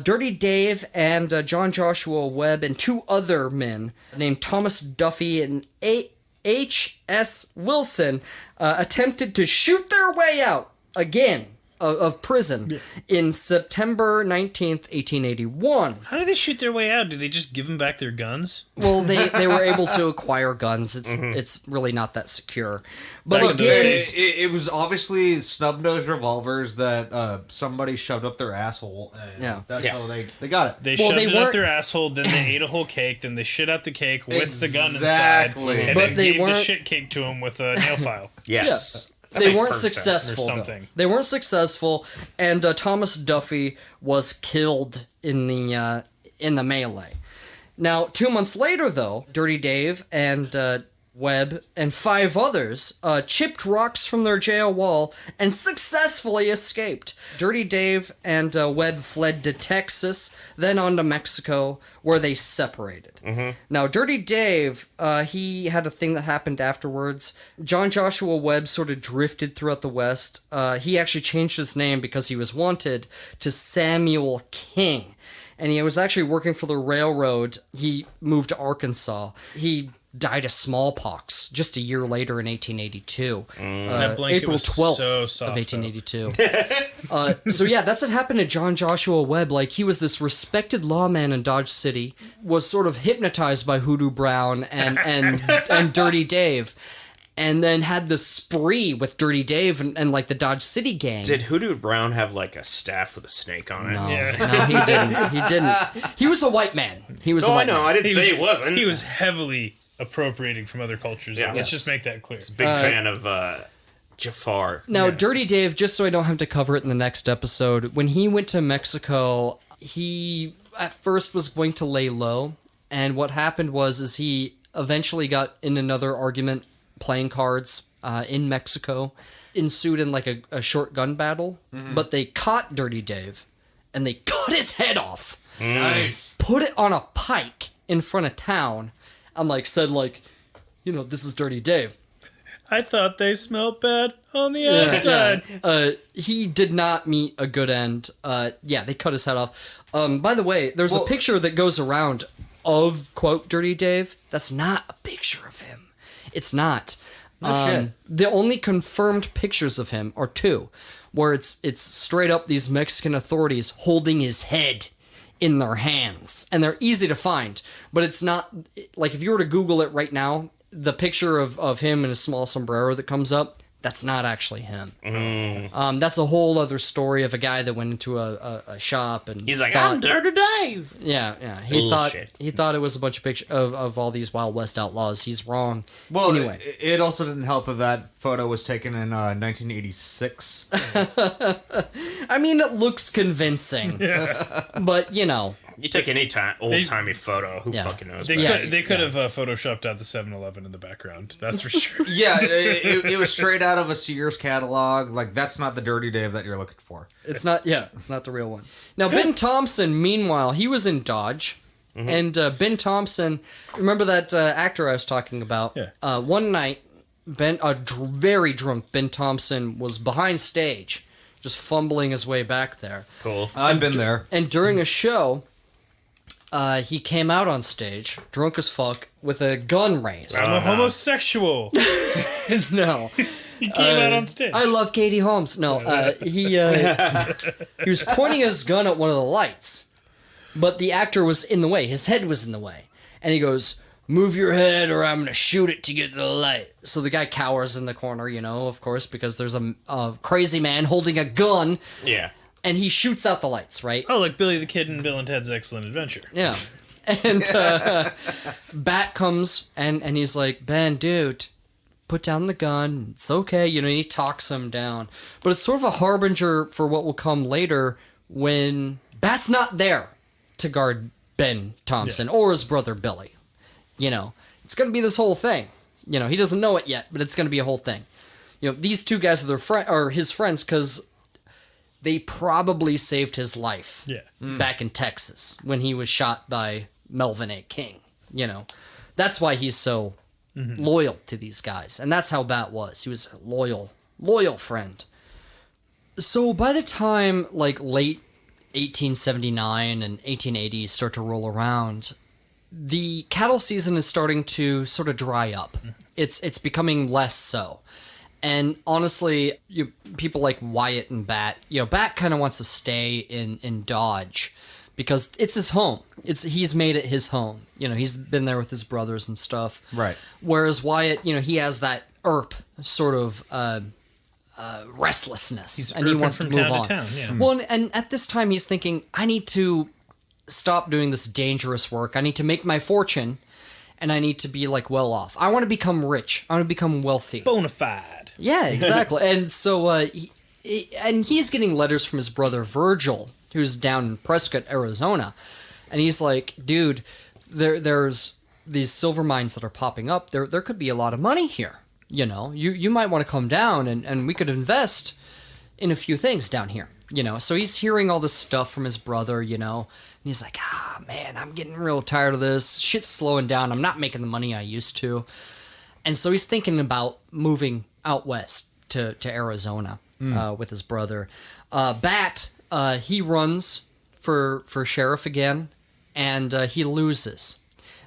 Dirty Dave and John Joshua Webb and two other men named Thomas Duffy and H.S. Wilson attempted to shoot their way out again of prison in September 19th, 1881. How do they shoot their way out? Do they just give them back their guns? Well, they were able to acquire guns. It's really not that secure. But Back in those again, days. It was obviously snub-nosed revolvers that somebody shoved up their asshole. And that's how they got it. They shoved it up their asshole, then they ate a whole cake, then they shit out the cake with the gun inside, and But then they gave the weren't- shit cake to him with a nail file. Yes. That they makes weren't perfect sense. successful. Or Though. something. They weren't successful, and Thomas Duffy was killed in the melee. Now, 2 months later, though, Dirty Dave and Webb and 5 others chipped rocks from their jail wall and successfully escaped. Dirty Dave and Webb fled to Texas, then on to Mexico, where they separated. Now, Dirty Dave, he had a thing that happened afterwards. John Joshua Webb sort of drifted throughout the West. He actually changed his name because he was wanted to Samuel King. And he was actually working for the railroad. He moved to Arkansas. He died of smallpox just a year later in 1882. That blanket April was 12th so soft, of 1882. So yeah, that's what happened to John Joshua Webb. Like, he was this respected lawman in Dodge City, was sort of hypnotized by Hoodoo Brown and Dirty Dave, and then had this spree with Dirty Dave and like the Dodge City gang. Did Hoodoo Brown have like a staff with a snake on it? No, Yeah. no, he didn't. He didn't. He was a white man. He was a No, I white know. man. I didn't say he wasn't. He was heavily appropriating from other cultures. Yeah. Let's Yes. just make that clear. Big fan of Jafar. Now, Dirty Dave, just so I don't have to cover it in the next episode, when he went to Mexico, he at first was going to lay low, and what happened was he eventually got in another argument playing cards in Mexico, ensued in like a short gun battle, but they caught Dirty Dave, and they cut his head off, Nice. put it on a pike in front of town, and said this is Dirty Dave. I thought they smelled bad on the outside. He did not meet a good end. They cut his head off. By the way, there's a picture that goes around of, quote, Dirty Dave. That's not a picture of him. It's not. shit. The only confirmed pictures of him are 2, where it's straight up these Mexican authorities holding his head in their hands, and they're easy to find, but it's not like if you were to Google it right now, the picture of him in a small sombrero that comes up, that's not actually him. That's a whole other story of a guy that went into a shop and He's like, thought, I'm Dirty Dave. yeah. Bullshit. He thought it was a bunch of pictures of all these Wild West outlaws. He's wrong. Well, anyway, it also didn't help that photo was taken in 1986. I mean, it looks convincing, but You take any old-timey photo, who fucking knows? They could have photoshopped out the 7-Eleven in the background. That's for sure. Yeah, it was straight out of a Sears catalog. Like, that's not the Dirty Dave that you're looking for. it's not the real one. Now, Ben Thompson, meanwhile, he was in Dodge. And Ben Thompson, remember that actor I was talking about? Yeah. One night, very drunk Ben Thompson was behind stage, just fumbling his way back there. Cool. I've been there. And during a show, he came out on stage, drunk as fuck, with a gun raised. I'm a homosexual. No. He came out on stage. I love Katie Holmes. No, he was pointing his gun at one of the lights, but the actor was in the way. His head was in the way. And he goes, move your head or I'm going to shoot it to get to the light. So the guy cowers in the corner, of course, because there's a crazy man holding a gun. Yeah. And he shoots out the lights, right? Oh, like Billy the Kid in Bill and Ted's Excellent Adventure. Yeah. And Bat comes and he's like, Ben, dude, put down the gun. It's okay. He talks him down. But it's sort of a harbinger for what will come later when Bat's not there to guard Ben Thompson or his brother Billy. It's going to be this whole thing. He doesn't know it yet, but it's going to be a whole thing. These two guys are his friends because they probably saved his life back in Texas when he was shot by Melvin A. King. That's why he's so loyal to these guys. And that's how Bat was. He was a loyal friend. So by the time late 1879 and 1880 start to roll around, the cattle season is starting to sort of dry up. It's becoming less so. And honestly, people like Wyatt and Bat, Bat kind of wants to stay in Dodge because it's his home. He's made it his home. He's been there with his brothers and stuff. Right. Whereas Wyatt, he has that Earp sort of restlessness, and he wants to move on. Town, yeah. Well, and at this time he's thinking, I need to stop doing this dangerous work. I need to make my fortune, and I need to be well off. I want to become rich. I want to become wealthy. Bonafide. Yeah, exactly. And so, he's getting letters from his brother Virgil, who's down in Prescott, Arizona, and he's like, dude, there's these silver mines that are popping up. There could be a lot of money here. You might want to come down and we could invest in a few things down here. So he's hearing all this stuff from his brother, and he's like, man, I'm getting real tired of this. Shit's slowing down. I'm not making the money I used to. And so he's thinking about moving out west to Arizona with his brother. Bat, he runs for sheriff again, and he loses.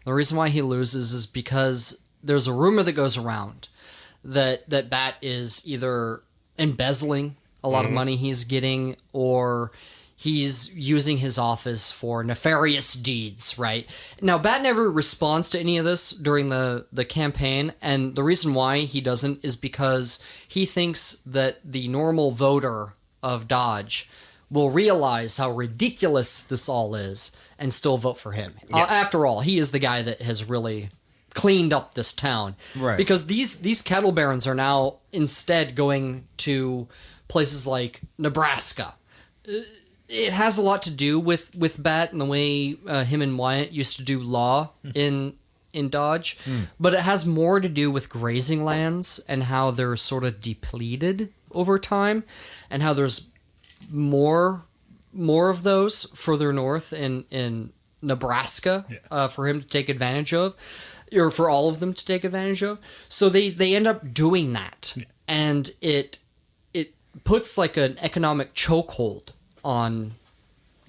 The reason why he loses is because there's a rumor that goes around that Bat is either embezzling a lot of money he's getting, or he's using his office for nefarious deeds, right? Now, Bat never responds to any of this during the campaign, and the reason why he doesn't is because he thinks that the normal voter of Dodge will realize how ridiculous this all is and still vote for him. Yeah. After all, he is the guy that has really cleaned up this town. Right. Because these cattle barons are now instead going to places like Nebraska. It has a lot to do with Bat and the way him and Wyatt used to do law in Dodge, but it has more to do with grazing lands and how they're sort of depleted over time, and how there's more of those further north in Nebraska for him to take advantage of, or for all of them to take advantage of. So they end up doing that, and it puts an economic chokehold on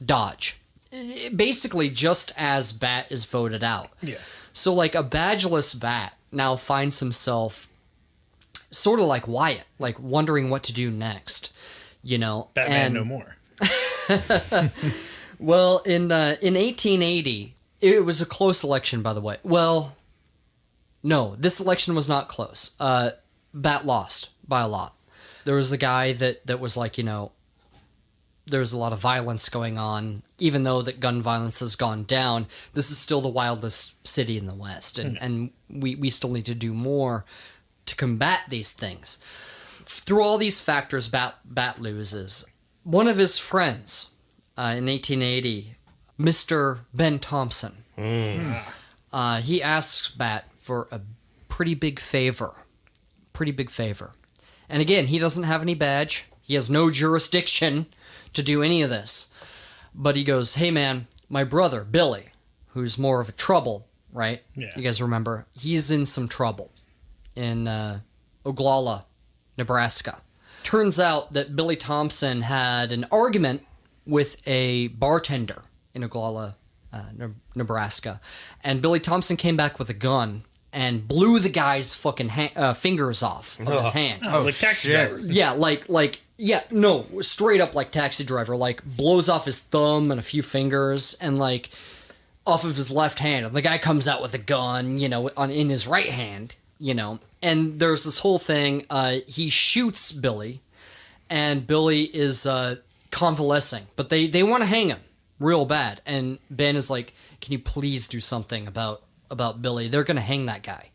Dodge, basically just as Bat is voted out. Yeah. So a badgeless Bat now finds himself sort of like Wyatt, wondering what to do next. Batman no more. Well, in 1880, it was a close election, by the way. Well, no, this election was not close. Bat lost by a lot. There was a guy that was there's a lot of violence going on. Even though that gun violence has gone down, this is still the wildest city in the West, and we still need to do more to combat these things. Through all these factors, Bat loses. One of his friends in 1880, Mr. Ben Thompson, he asks Bat for a pretty big favor. And again, he doesn't have any badge. He has no jurisdiction to do any of this. But he goes, hey man, my brother, Billy, who's more of a trouble, right? Yeah. You guys remember? He's in some trouble in Oglala, Nebraska. Turns out that Billy Thompson had an argument with a bartender in Oglala, Nebraska. And Billy Thompson came back with a gun and blew the guy's fucking fingers off of his hand. Oh, like Taxi Driver. Yeah, straight up like Taxi Driver. Blows off his thumb and a few fingers, and off of his left hand, and the guy comes out with a gun, in his right hand, and there's this whole thing. He shoots Billy, and Billy is convalescing, but they want to hang him real bad, and Ben is like, can you please do something about Billy? They're gonna hang that guy,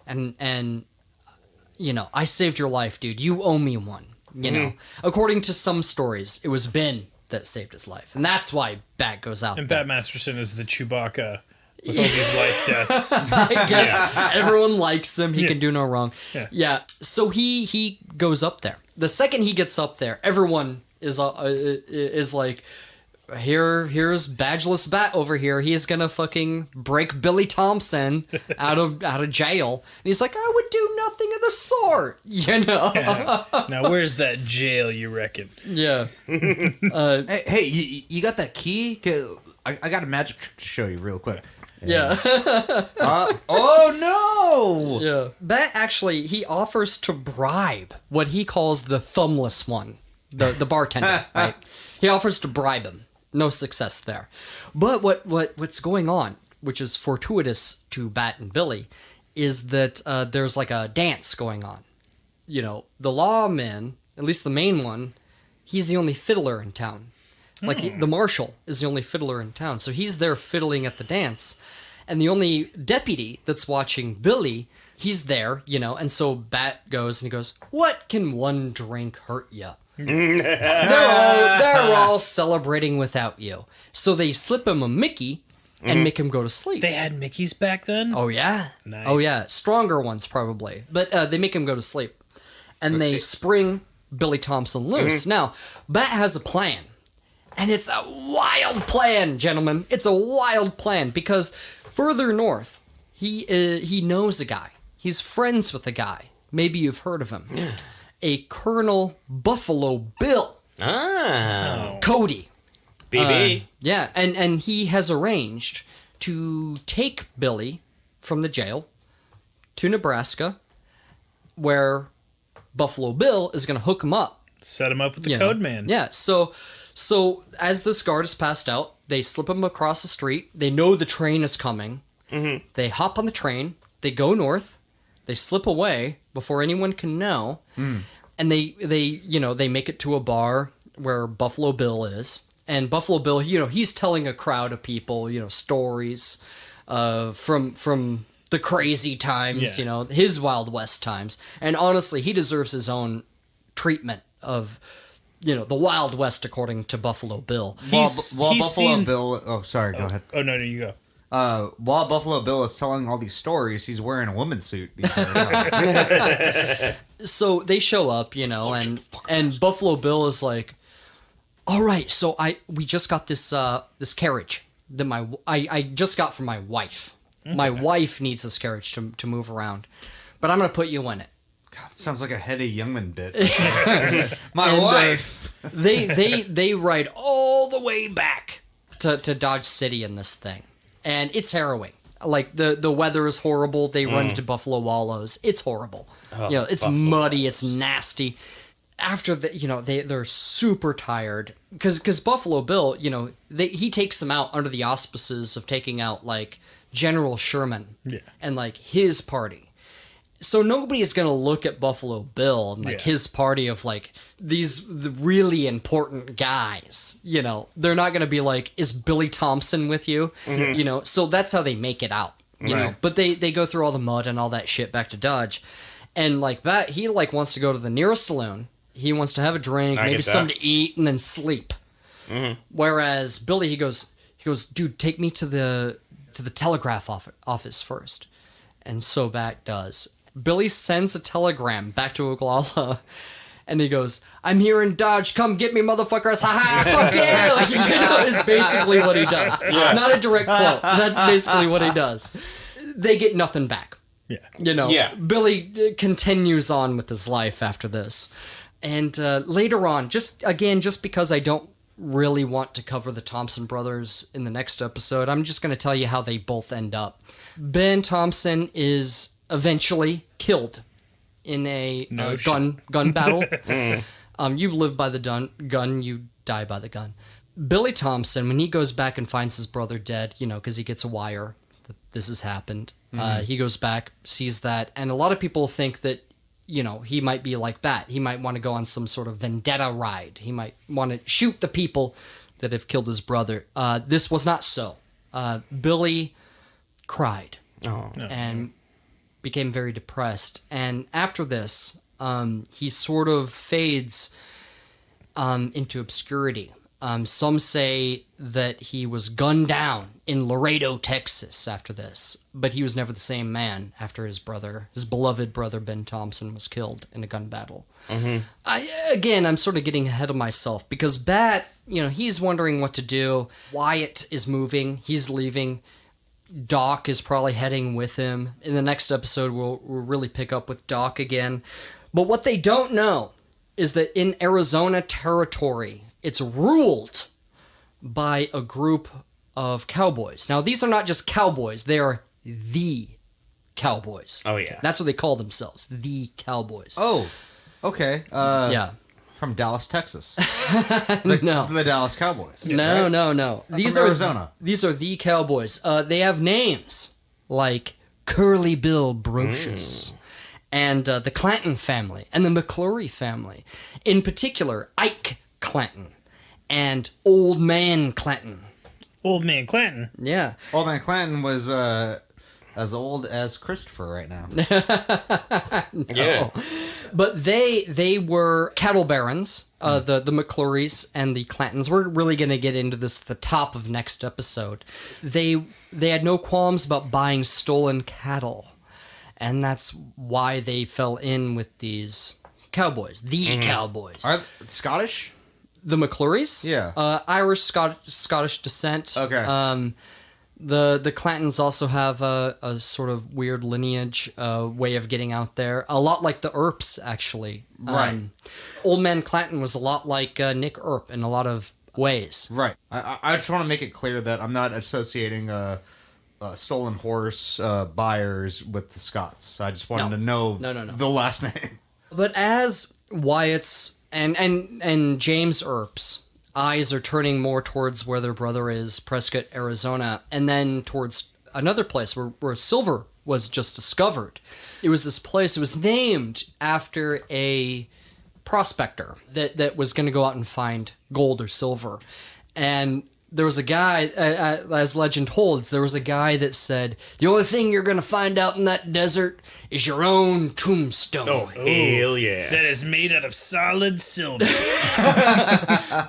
and I saved your life, dude. You owe me one. According to some stories, it was Ben that saved his life, and that's why Bat goes out. And there. Bat Masterson is the Chewbacca with all these life deaths. I guess everyone likes him. He can do no wrong. Yeah. So he goes up there. The second he gets up there, everyone is like, here's Badgeless Bat over here. He's gonna fucking break Billy Thompson out of jail. And he's like, I would do nothing of the sort. Now where's that jail, you reckon? Yeah. Hey, you got that key? 'Cause I got a magic trick to show you real quick. Yeah. Oh no! Yeah. Bat actually, he offers to bribe what he calls the thumbless one, the bartender, right? He offers to bribe him. No success there. But what's going on, which is fortuitous to Bat and Billy, is that there's like a dance going on. The lawman, at least the main one, he's the only fiddler in town. Like the marshal is the only fiddler in town. So he's there fiddling at the dance. And the only deputy that's watching Billy, he's there, and so Bat goes and he goes, what can one drink hurt you? They're all celebrating without you. So they slip him a Mickey and make him go to sleep. They had Mickeys back then? Oh, yeah. Nice. Oh, yeah. Stronger ones, probably. But they make him go to sleep. And they spring Billy Thompson loose. Now, Bat has a plan. And it's a wild plan, gentlemen. It's a wild plan. Because further north, he knows a guy. He's friends with a guy. Maybe you've heard of him. A Colonel Buffalo Bill. Cody. BB. Yeah, and he has arranged to take Billy from the jail to Nebraska, where Buffalo Bill is going to hook him up. Set him up with the code man. Yeah, so as this guard is passed out, they slip him across the street. They know the train is coming. Mm-hmm. They hop on the train. They go north. They slip away before anyone can know. And they make it to a bar where Buffalo Bill is. And Buffalo Bill, he's telling a crowd of people, stories from the crazy times, his Wild West times. And honestly, he deserves his own treatment of, the Wild West according to Buffalo Bill. While Buffalo Bill... Oh, sorry, go ahead. Oh, no, you go. While Buffalo Bill is telling all these stories, he's wearing a woman's suit. So they show up, and Buffalo Bill is like, all right, so we just got this carriage that I just got from my wife. My wife needs this carriage to move around, but I'm going to put you in it. God, it sounds like a Hetty Youngman bit. My wife. They ride all the way back to Dodge City in this thing. And it's harrowing. Like, the weather is horrible. They run into Buffalo Wallows. It's horrible. It's Buffalo muddy. It's nasty. After they're super tired. Because Buffalo Bill, he takes them out under the auspices of taking out, like, General Sherman. Yeah. And, like, his party. So nobody is going to look at Buffalo Bill and, like, his party of, like, the really important guys. They're not going to be like, is Billy Thompson with you? Mm-hmm. So that's how they make it out. You know? But they go through all the mud and all that shit back to Dodge. And, like, that, he, like, wants to go to the nearest saloon. He wants to have a drink, maybe something to eat, and then sleep. Mm-hmm. Whereas Billy, he goes, dude, take me to the telegraph office first. And so Bat does. Billy sends a telegram back to Oglala, and he goes, I'm here in Dodge, come get me, motherfuckers, haha, fuck you! Is basically what he does. Yeah. Not a direct quote, that's basically what he does. They get nothing back. Yeah. Billy continues on with his life after this. And later on, just because I don't really want to cover the Thompson brothers in the next episode, I'm just going to tell you how they both end up. Ben Thompson is eventually killed in a gun battle. You live by the gun, you die by the gun. Billy Thompson, when he goes back and finds his brother dead, because he gets a wire that this has happened, he goes back, sees that, and a lot of people think that, he might be like Bat. He might want to go on some sort of vendetta ride. He might want to shoot the people that have killed his brother. This was not so. Billy cried and became very depressed. And after this, he sort of fades into obscurity. Some say that he was gunned down in Laredo, Texas after this, but he was never the same man after his beloved brother Ben Thompson was killed in a gun battle. I'm sort of getting ahead of myself because Bat, he's wondering what to do. Wyatt is moving. He's leaving. Doc is probably heading with him. In the next episode, we'll really pick up with Doc again. But what they don't know is that in Arizona territory, it's ruled by a group of cowboys. Now, these are not just cowboys. They are the cowboys. Oh, yeah. That's what they call themselves, the cowboys. Oh, okay. Yeah. From Dallas, Texas. No. The Dallas Cowboys. No, right? no. These are Arizona. These are the cowboys. They have names like Curly Bill Brocious and the Clanton family and the McClure family. In particular, Ike Clanton and Old Man Clanton. Old Man Clanton? Yeah. Old Man Clanton was as old as Christopher right now. No. Yeah. But they were cattle barons, the McClures and the Clantons. We're really going to get into this at the top of next episode. They had no qualms about buying stolen cattle. And that's why they fell in with these cowboys, the cowboys. Are Scottish? The McClures? Yeah. Irish, Scottish descent. Okay. The Clantons also have a sort of weird lineage way of getting out there. A lot like the Earps, actually. Right. Old Man Clanton was a lot like Nick Earp in a lot of ways. Right. I just want to make it clear that I'm not associating stolen horse buyers with the Scots. I just wanted to know the last name. But as Wyatt's and James Earp's eyes are turning more towards where their brother is, Prescott, Arizona, and then towards another place where silver was just discovered. It was this place, it was named after a prospector that was going to go out and find gold or silver. And there was a guy, as legend holds, there was a guy that said, the only thing you're going to find out in that desert is your own tombstone. Oh, hell yeah. That is made out of solid silver.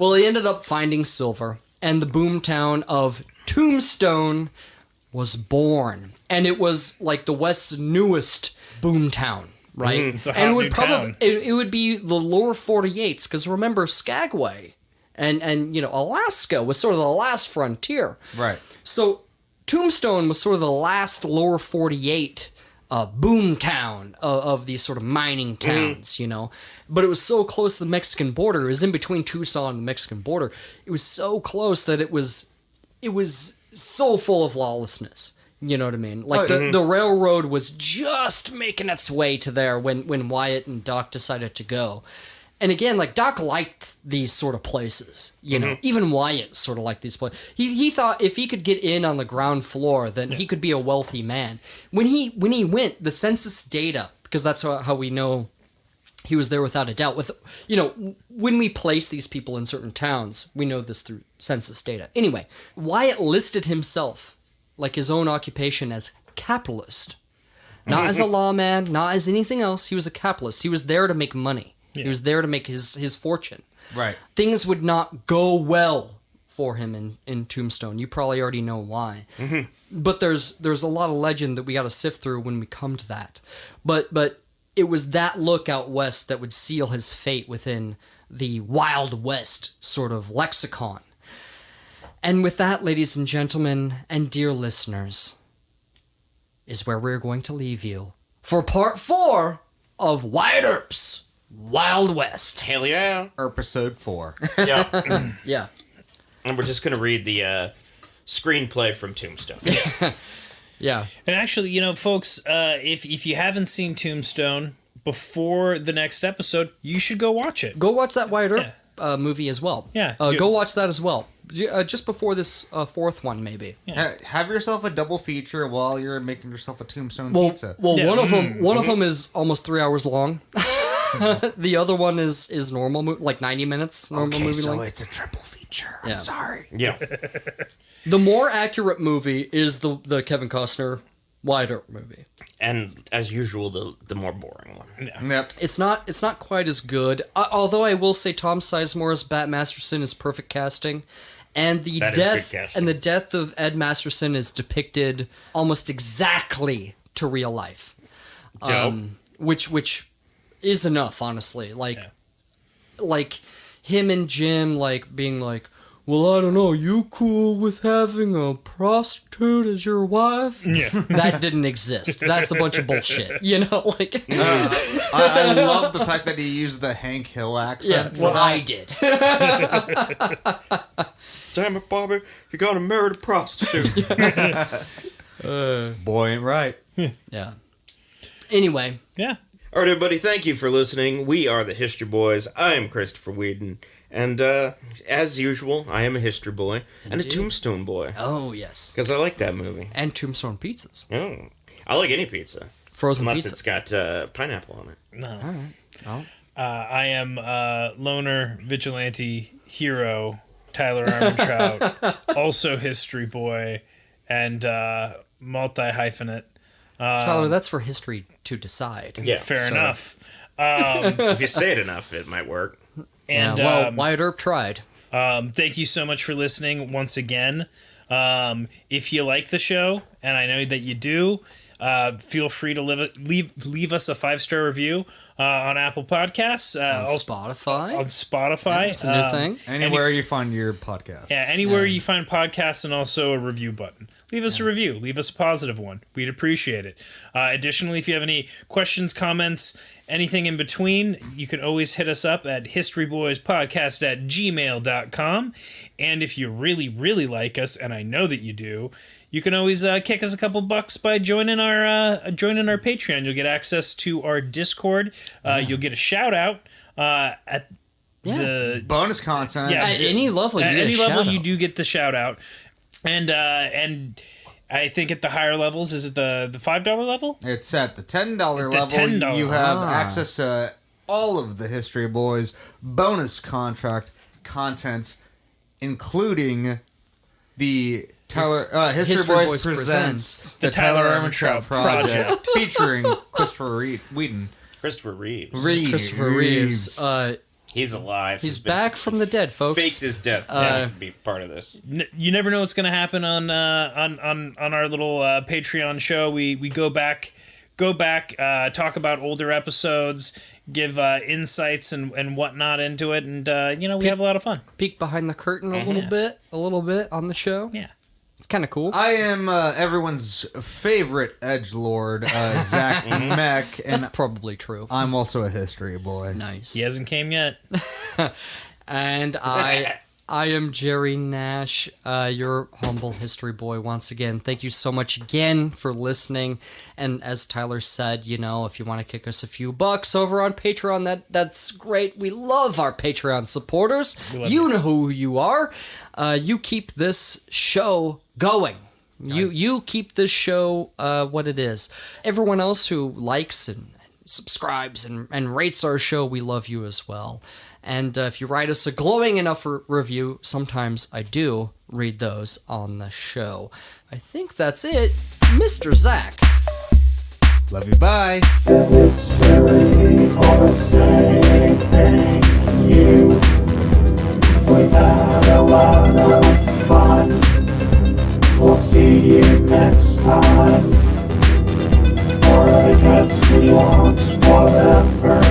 Well, he ended up finding silver, and the boomtown of Tombstone was born. And it was like the West's newest boomtown, right? It's a hot and it new would probably town. it would be the lower 48s, because remember Skagway and Alaska was sort of the last frontier. Right. So Tombstone was sort of the last lower 48 boomtown of these sort of mining towns, But it was so close to the Mexican border. It was in between Tucson and the Mexican border. It was so close that it was so full of lawlessness. You know what I mean? Like the railroad was just making its way to there when Wyatt and Doc decided to go. And again, like Doc liked these sort of places, Even Wyatt sort of liked these places. He thought if he could get in on the ground floor, then he could be a wealthy man. When he went, the census data, because that's how we know he was there without a doubt. With when we place these people in certain towns, we know this through census data. Anyway, Wyatt listed himself, like his own occupation, as capitalist, not as a lawman, not as anything else. He was a capitalist. He was there to make money. Yeah. He was there to make his fortune. Right. Things would not go well for him in Tombstone. You probably already know why. Mm-hmm. But there's a lot of legend that we got to sift through when we come to that. But it was that look out west that would seal his fate within the Wild West sort of lexicon. And with that, ladies and gentlemen, and dear listeners, is where we're going to leave you for part 4 of Wyatt Earp's Wild West. Hell yeah. Episode 4. Yeah. Yeah. And we're just going to read the screenplay from Tombstone. Yeah. And actually, folks, if you haven't seen Tombstone before the next episode, you should go watch it. Go watch that Wyatt Earp movie as well. Yeah. Go watch that as well. just before this fourth one, maybe. Have yourself a double feature while you're making yourself a Tombstone Well, pizza. well, Yeah. one of them is almost 3 hours long. The other one is normal, like 90 minutes. Normal movie length. it's a triple feature. Yeah. Sorry. Yeah. The more accurate movie is the Kevin Costner Wyatt Earp movie. And as usual, the more boring one. Yep. It's not quite as good. Although I will say Tom Sizemore's Bat Masterson is perfect casting, and the That is death good casting. and the death of Ed Masterson is depicted almost exactly to real life, Dope. which is enough, honestly. Like him and Jim being like, well, I don't know, you cool with having a prostitute as your wife? Yeah. That didn't exist. That's a bunch of bullshit. Like... I love the fact that he used the Hank Hill yeah, accent. well, I did. Damn it, Bobby! You got to marry a prostitute. Boy ain't right. Yeah. Anyway, Yeah. All right, everybody. Thank you for listening. We are the History Boys. I am Christopher Whedon, and as usual, I am a history boy and a Tombstone boy oh yes, because I like that movie. and Tombstone pizzas, Oh, I like any pizza frozen unless pizza. it's got pineapple on it. No. Oh. I am loner vigilante hero Tyler Armentrout, also history boy, and multi-hyphenate. Tyler, that's for history to decide. Yeah, Fair so- enough. If you say it enough, it might work. And well, Wyatt Earp tried. thank you so much for listening once again. If you like the show, and I know that you do, feel free to leave us a 5-star review on Apple Podcasts. On Also Spotify. on Spotify. It's a new thing. Anywhere you find your podcast. Yeah, anywhere you find podcasts, and also a review button. Leave us a review. Leave us a positive one. We'd appreciate it. Additionally, if you have any questions, comments, anything in between, you can always hit us up at historyboyspodcast@gmail.com. And if you really, really like us, and I know that you do, you can always kick us a couple bucks by joining our Patreon. You'll get access to our Discord. You'll get a shout out at the Bonus content. Yeah. At any level, you at get any a level shout you out. do get the shout out, and I think at the higher levels, is it the $5 level? It's at the $10 level. $10. You have access to all of the History Boys bonus contents, including the History Boys presents the Tyler Armentrout Project. featuring Christopher Whedon. Christopher Reeves. Christopher Reeves. He's alive. He's back from the dead, folks. Faked his death to be part of this. You never know what's going to happen on our little Patreon show. We go back, talk about older episodes, give insights and whatnot into it, and we have a lot of fun. Peek behind the curtain a little bit on the show. Yeah. It's kind of cool. I am everyone's favorite edgelord, Zach Meck, and That's probably true. I'm also a history boy. Nice. He hasn't came yet. And I am Jerry Nash, your humble history boy once again. Thank you so much again for listening. And as Tyler said, if you want to kick us a few bucks over on Patreon, that's great. We love our Patreon supporters. You know who you are. You keep this show going. You keep this show what it is. Everyone else who likes and subscribes and rates our show, we love you as well. And if you write us a glowing enough review, sometimes I do read those on the show. I think that's it. Mr. Zach. Love you, bye. We've had a lot of fun. We'll see you next time. Or I guess we won't, whatever.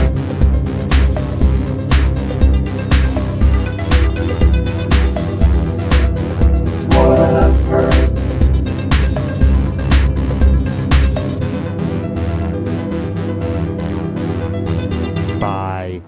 Whatever. Bye.